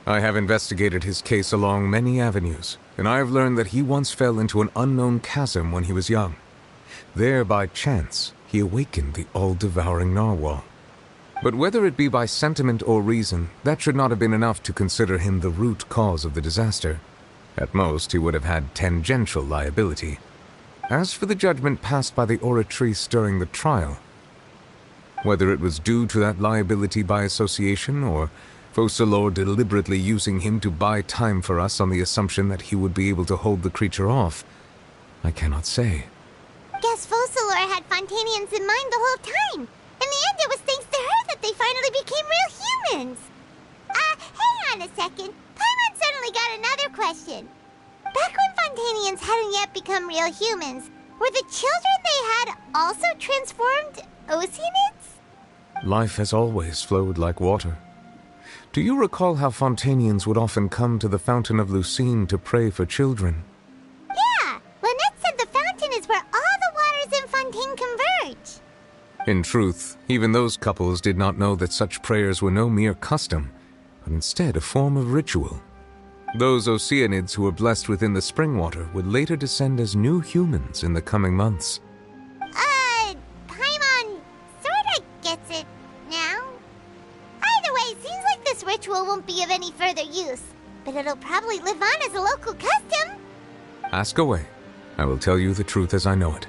I have investigated his case along many avenues, and I have learned that he once fell into an unknown chasm when he was young. There, by chance, he awakened the all-devouring narwhal. But whether it be by sentiment or reason, that should not have been enough to consider him the root cause of the disaster. At most, he would have had tangential liability. As for the judgment passed by the Oratrice during the trial, whether it was due to that liability by association, or Focalor deliberately using him to buy time for us on the assumption that he would be able to hold the creature off, I cannot say. Guess Focalor had Fontanians in mind the whole time. In the end, it was thanks to her that they finally became real humans. Hang on a second. Paimon suddenly got another question. Back when Fontanians hadn't yet become real humans, were the children they had also transformed Oceanids? Life has always flowed like water. Do you recall how Fontanians would often come to the Fountain of Lucine to pray for children? Yeah! Lynette said the fountain is where all the waters in Fontaine converge. In truth, even those couples did not know that such prayers were no mere custom, but instead a form of ritual. Those Oceanids who were blessed within the spring water would later descend as new humans in the coming months. Paimon sorta gets it now. Either way, it seems like this ritual won't be of any further use, but it'll probably live on as a local custom. Ask away. I will tell you the truth as I know it.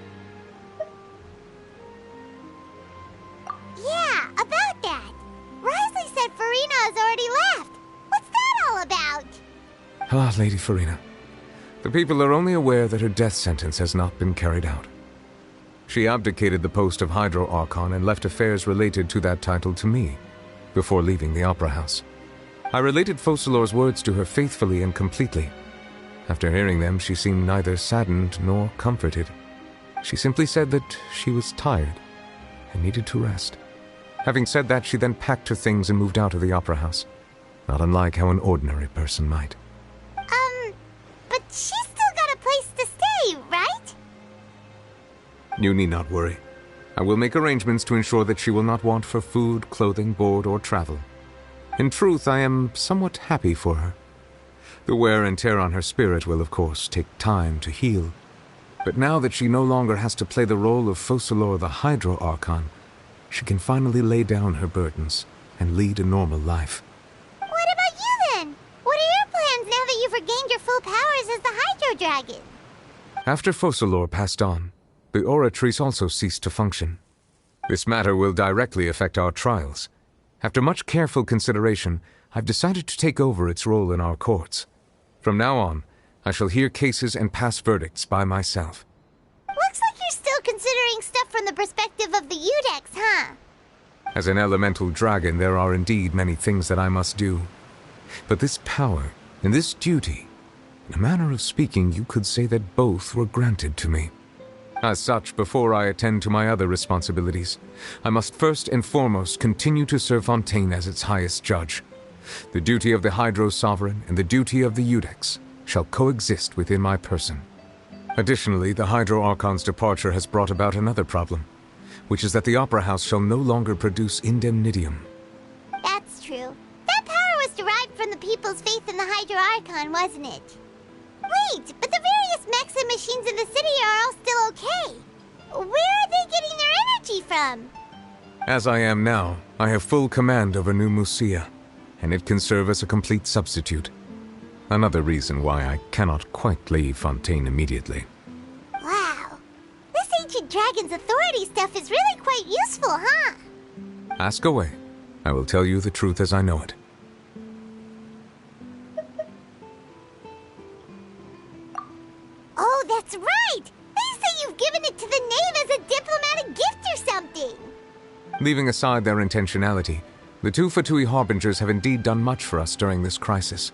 Yeah, about that. Risley said Farina has already left. What's that all about? Ah, Lady Farina. The people are only aware that her death sentence has not been carried out. She abdicated the post of Hydro Archon and left affairs related to that title to me, before leaving the Opera House. I related Focalor's words to her faithfully and completely. After hearing them, she seemed neither saddened nor comforted. She simply said that she was tired and needed to rest. Having said that, she then packed her things and moved out of the Opera House, not unlike how an ordinary person might. she's still got a place to stay, right? You need not worry. I will make arrangements to ensure that she will not want for food, clothing, board, or travel. In truth, I am somewhat happy for her. The wear and tear on her spirit will, of course, take time to heal. But now that she no longer has to play the role of Focalor the Hydro Archon, she can finally lay down her burdens and lead a normal life. What about you then? What are your plans now that you've regained your full powers as the Hydro Dragon? After Focalor passed on, the Oratrice also ceased to function. This matter will directly affect our trials. After much careful consideration, I've decided to take over its role in our courts. From now on, I shall hear cases and pass verdicts by myself. Looks like you're still considering stuff from the perspective of the Udex, huh? As an elemental dragon, there are indeed many things that I must do. But this power and this duty, in a manner of speaking, you could say that both were granted to me. As such, before I attend to my other responsibilities, I must first and foremost continue to serve Fontaine as its highest judge. The duty of the Hydro Sovereign and the duty of the Udex shall coexist within my person. Additionally, the Hydro Archon's departure has brought about another problem, which is that the Opera House shall no longer produce indemnitium. That's true. That power was derived from the people's faith in the Hydro Archon, wasn't it? Wait, but the various mechs and machines in the city are all still okay. Where are they getting their energy from? As I am now, I have full command over New Musia, and it can serve as a complete substitute. Another reason why I cannot quite leave Fontaine immediately. Wow. This ancient dragon's authority stuff is really quite useful, huh? Ask away. I will tell you the truth as I know it. Oh, that's right! They say you've given it to the knave as a diplomatic gift or something! Leaving aside their intentionality, the two Fatui Harbingers have indeed done much for us during this crisis.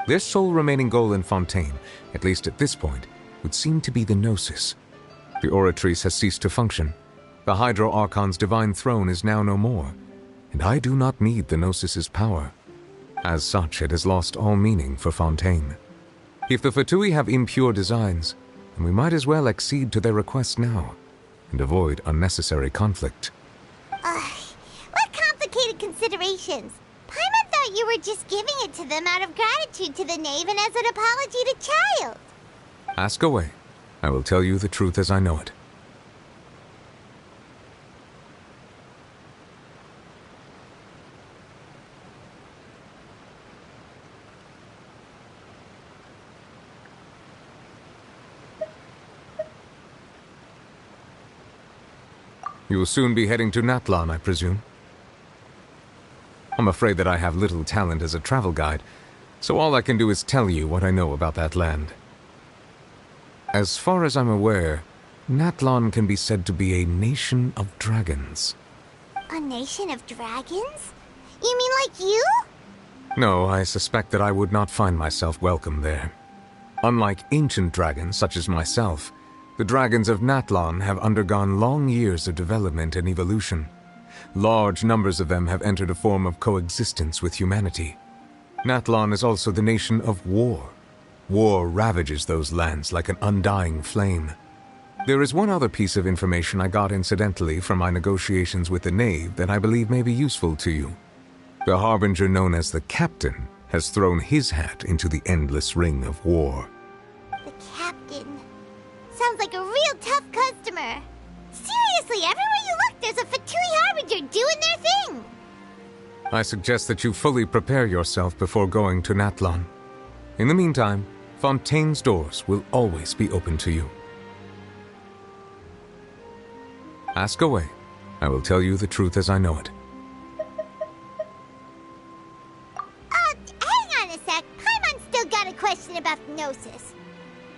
Their sole remaining goal in Fontaine, at least at this point, would seem to be the Gnosis. The Oratrice has ceased to function. The Hydro Archon's divine throne is now no more, and I do not need the Gnosis's power. As such, it has lost all meaning for Fontaine. If the Fatui have impure designs, then we might as well accede to their request now, and avoid unnecessary conflict. What complicated considerations! Paimon thought you were just giving it to them out of gratitude to the knave and as an apology to Child. Ask away. I will tell you the truth as I know it. You will soon be heading to Natlan, I presume? I'm afraid that I have little talent as a travel guide, so all I can do is tell you what I know about that land. As far as I'm aware, Natlan can be said to be a nation of dragons. A nation of dragons? You mean like you? No, I suspect that I would not find myself welcome there. Unlike ancient dragons such as myself, the dragons of Natlan have undergone long years of development and evolution. Large numbers of them have entered a form of coexistence with humanity. Natlan is also the nation of war. War ravages those lands like an undying flame. There is one other piece of information I got incidentally from my negotiations with the knave that I believe may be useful to you. The harbinger known as the Captain has thrown his hat into the endless ring of war. The Captain. Sounds like a real tough customer. Seriously, everywhere you look, there's a Fatui Harbinger doing their thing. I suggest that you fully prepare yourself before going to Natlan. In the meantime, Fontaine's doors will always be open to you. Ask away. I will tell you the truth as I know it. Hang on a sec. Paimon's still got a question about Gnosis.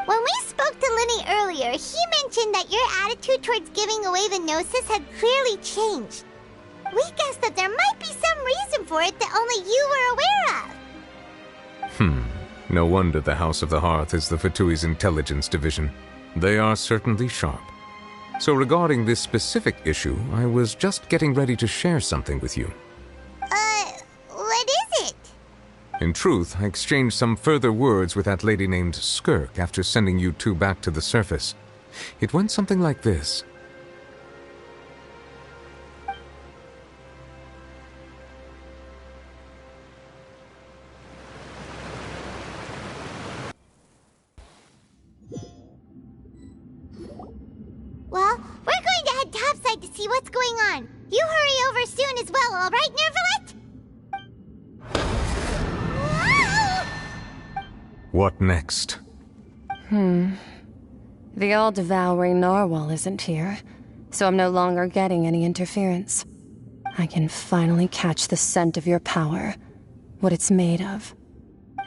When we spoke to Linny earlier, he mentioned that your attitude towards giving away the Gnosis had clearly changed. We guessed that there might be some reason for it that only you were aware of. No wonder the House of the Hearth is the Fatui's intelligence division. They are certainly sharp. So regarding this specific issue, I was just getting ready to share something with you. What is it? In truth, I exchanged some further words with that lady named Skirk after sending you two back to the surface. It went something like this. Well, we're going to head topside to see what's going on. You hurry over soon as well, all right, Nervalet? What next? The all-devouring narwhal isn't here, so I'm no longer getting any interference. I can finally catch the scent of your power, what it's made of.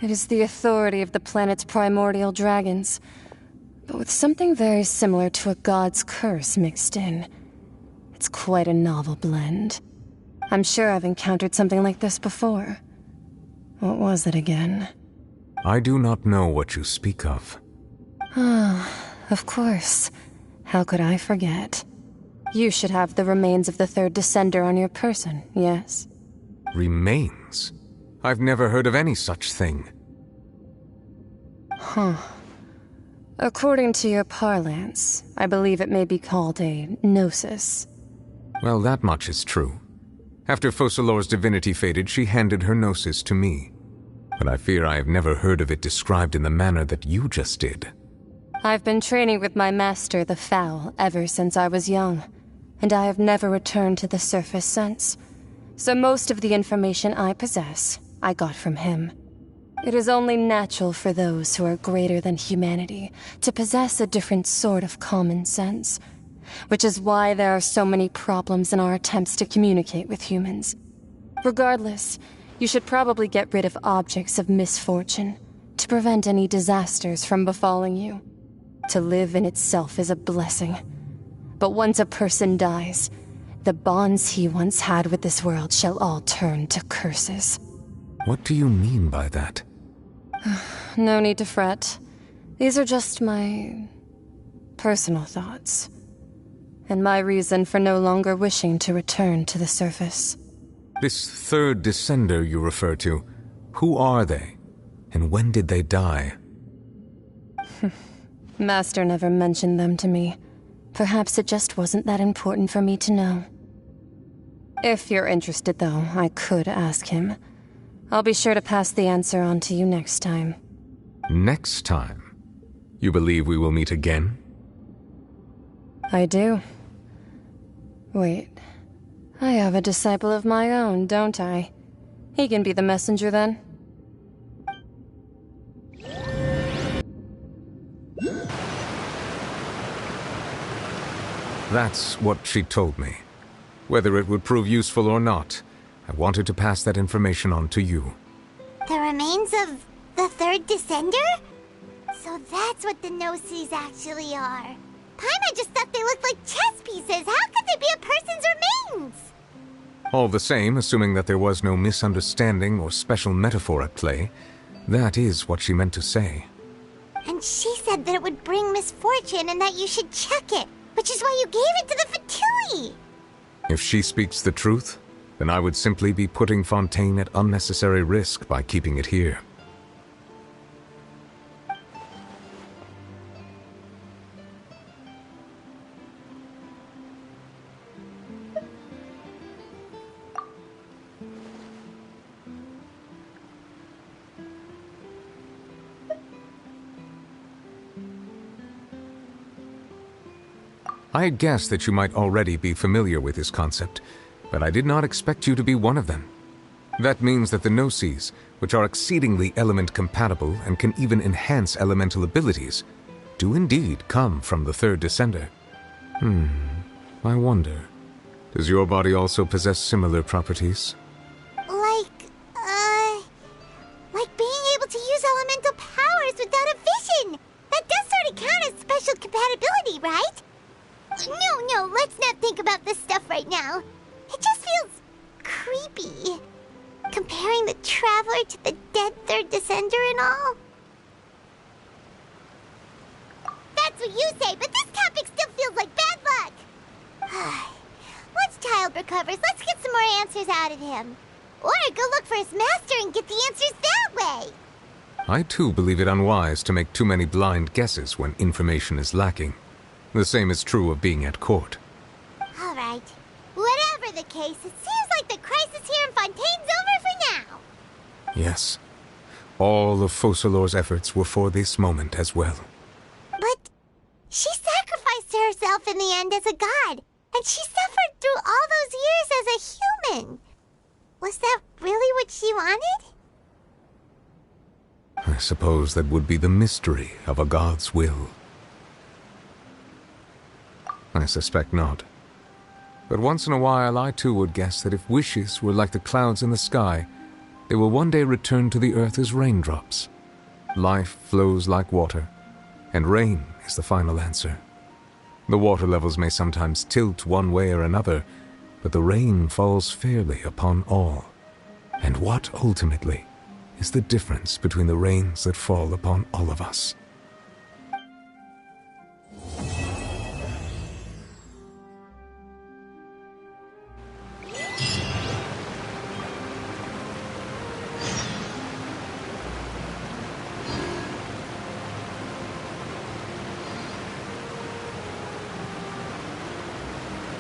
It is the authority of the planet's primordial dragons, but with something very similar to a god's curse mixed in. It's quite a novel blend. I'm sure I've encountered something like this before. What was it again? I do not know what you speak of. Of course. How could I forget? You should have the remains of the third descender on your person, yes? Remains? I've never heard of any such thing. According to your parlance, I believe it may be called a gnosis. Well, that much is true. After Focalor's divinity faded, she handed her gnosis to me. But I fear I have never heard of it described in the manner that you just did. I've been training with my master, the Fowl, ever since I was young, and I have never returned to the surface since. So most of the information I possess, I got from him. It is only natural for those who are greater than humanity to possess a different sort of common sense, which is why there are so many problems in our attempts to communicate with humans. Regardless, you should probably get rid of objects of misfortune to prevent any disasters from befalling you. To live in itself is a blessing. But once a person dies, the bonds he once had with this world shall all turn to curses. What do you mean by that? No need to fret. These are just my personal thoughts, and my reason for no longer wishing to return to the surface. This third descender you refer to, who are they? And when did they die? Master never mentioned them to me. Perhaps it just wasn't that important for me to know. If you're interested, though, I could ask him. I'll be sure to pass the answer on to you next time. Next time? You believe we will meet again? I do. Wait. I have a disciple of my own, don't I? He can be the messenger, then. That's what she told me. Whether it would prove useful or not, I wanted to pass that information on to you. The remains of the third descender? So that's what the Gnosis actually are. Paimon just thought they looked like chess pieces. How could they be a person's remains? All the same, assuming that there was no misunderstanding or special metaphor at play, that is what she meant to say. And she said that it would bring misfortune and that you should check it, which is why you gave it to the Fatui. If she speaks the truth, then I would simply be putting Fontaine at unnecessary risk by keeping it here. I had guessed that you might already be familiar with this concept, but I did not expect you to be one of them. That means that the Gnosis, which are exceedingly element-compatible and can even enhance elemental abilities, do indeed come from the third descender. I wonder, does your body also possess similar properties? Like being able to use elemental powers without a vision! That does sort of count as special compatibility, right? No, let's not think about this stuff right now. It just feels creepy. Comparing the Traveler to the dead third descender and all. That's what you say, but this topic still feels like bad luck. Once Child recovers, let's get some more answers out of him. Or go look for his master and get the answers that that way. I too believe it unwise to make too many blind guesses when information is lacking. The same is true of being at court. All right. Whatever the case, it seems like the crisis here in Fontaine's over for now. Yes. All of Focalor's efforts were for this moment as well. But she sacrificed herself in the end as a god, and she suffered through all those years as a human. Was that really what she wanted? I suppose that would be the mystery of a god's will. I suspect not. But once in a while I too would guess that if wishes were like the clouds in the sky, they will one day return to the earth as raindrops. Life flows like water, and rain is the final answer. The water levels may sometimes tilt one way or another, but the rain falls fairly upon all. And what, ultimately, is the difference between the rains that fall upon all of us?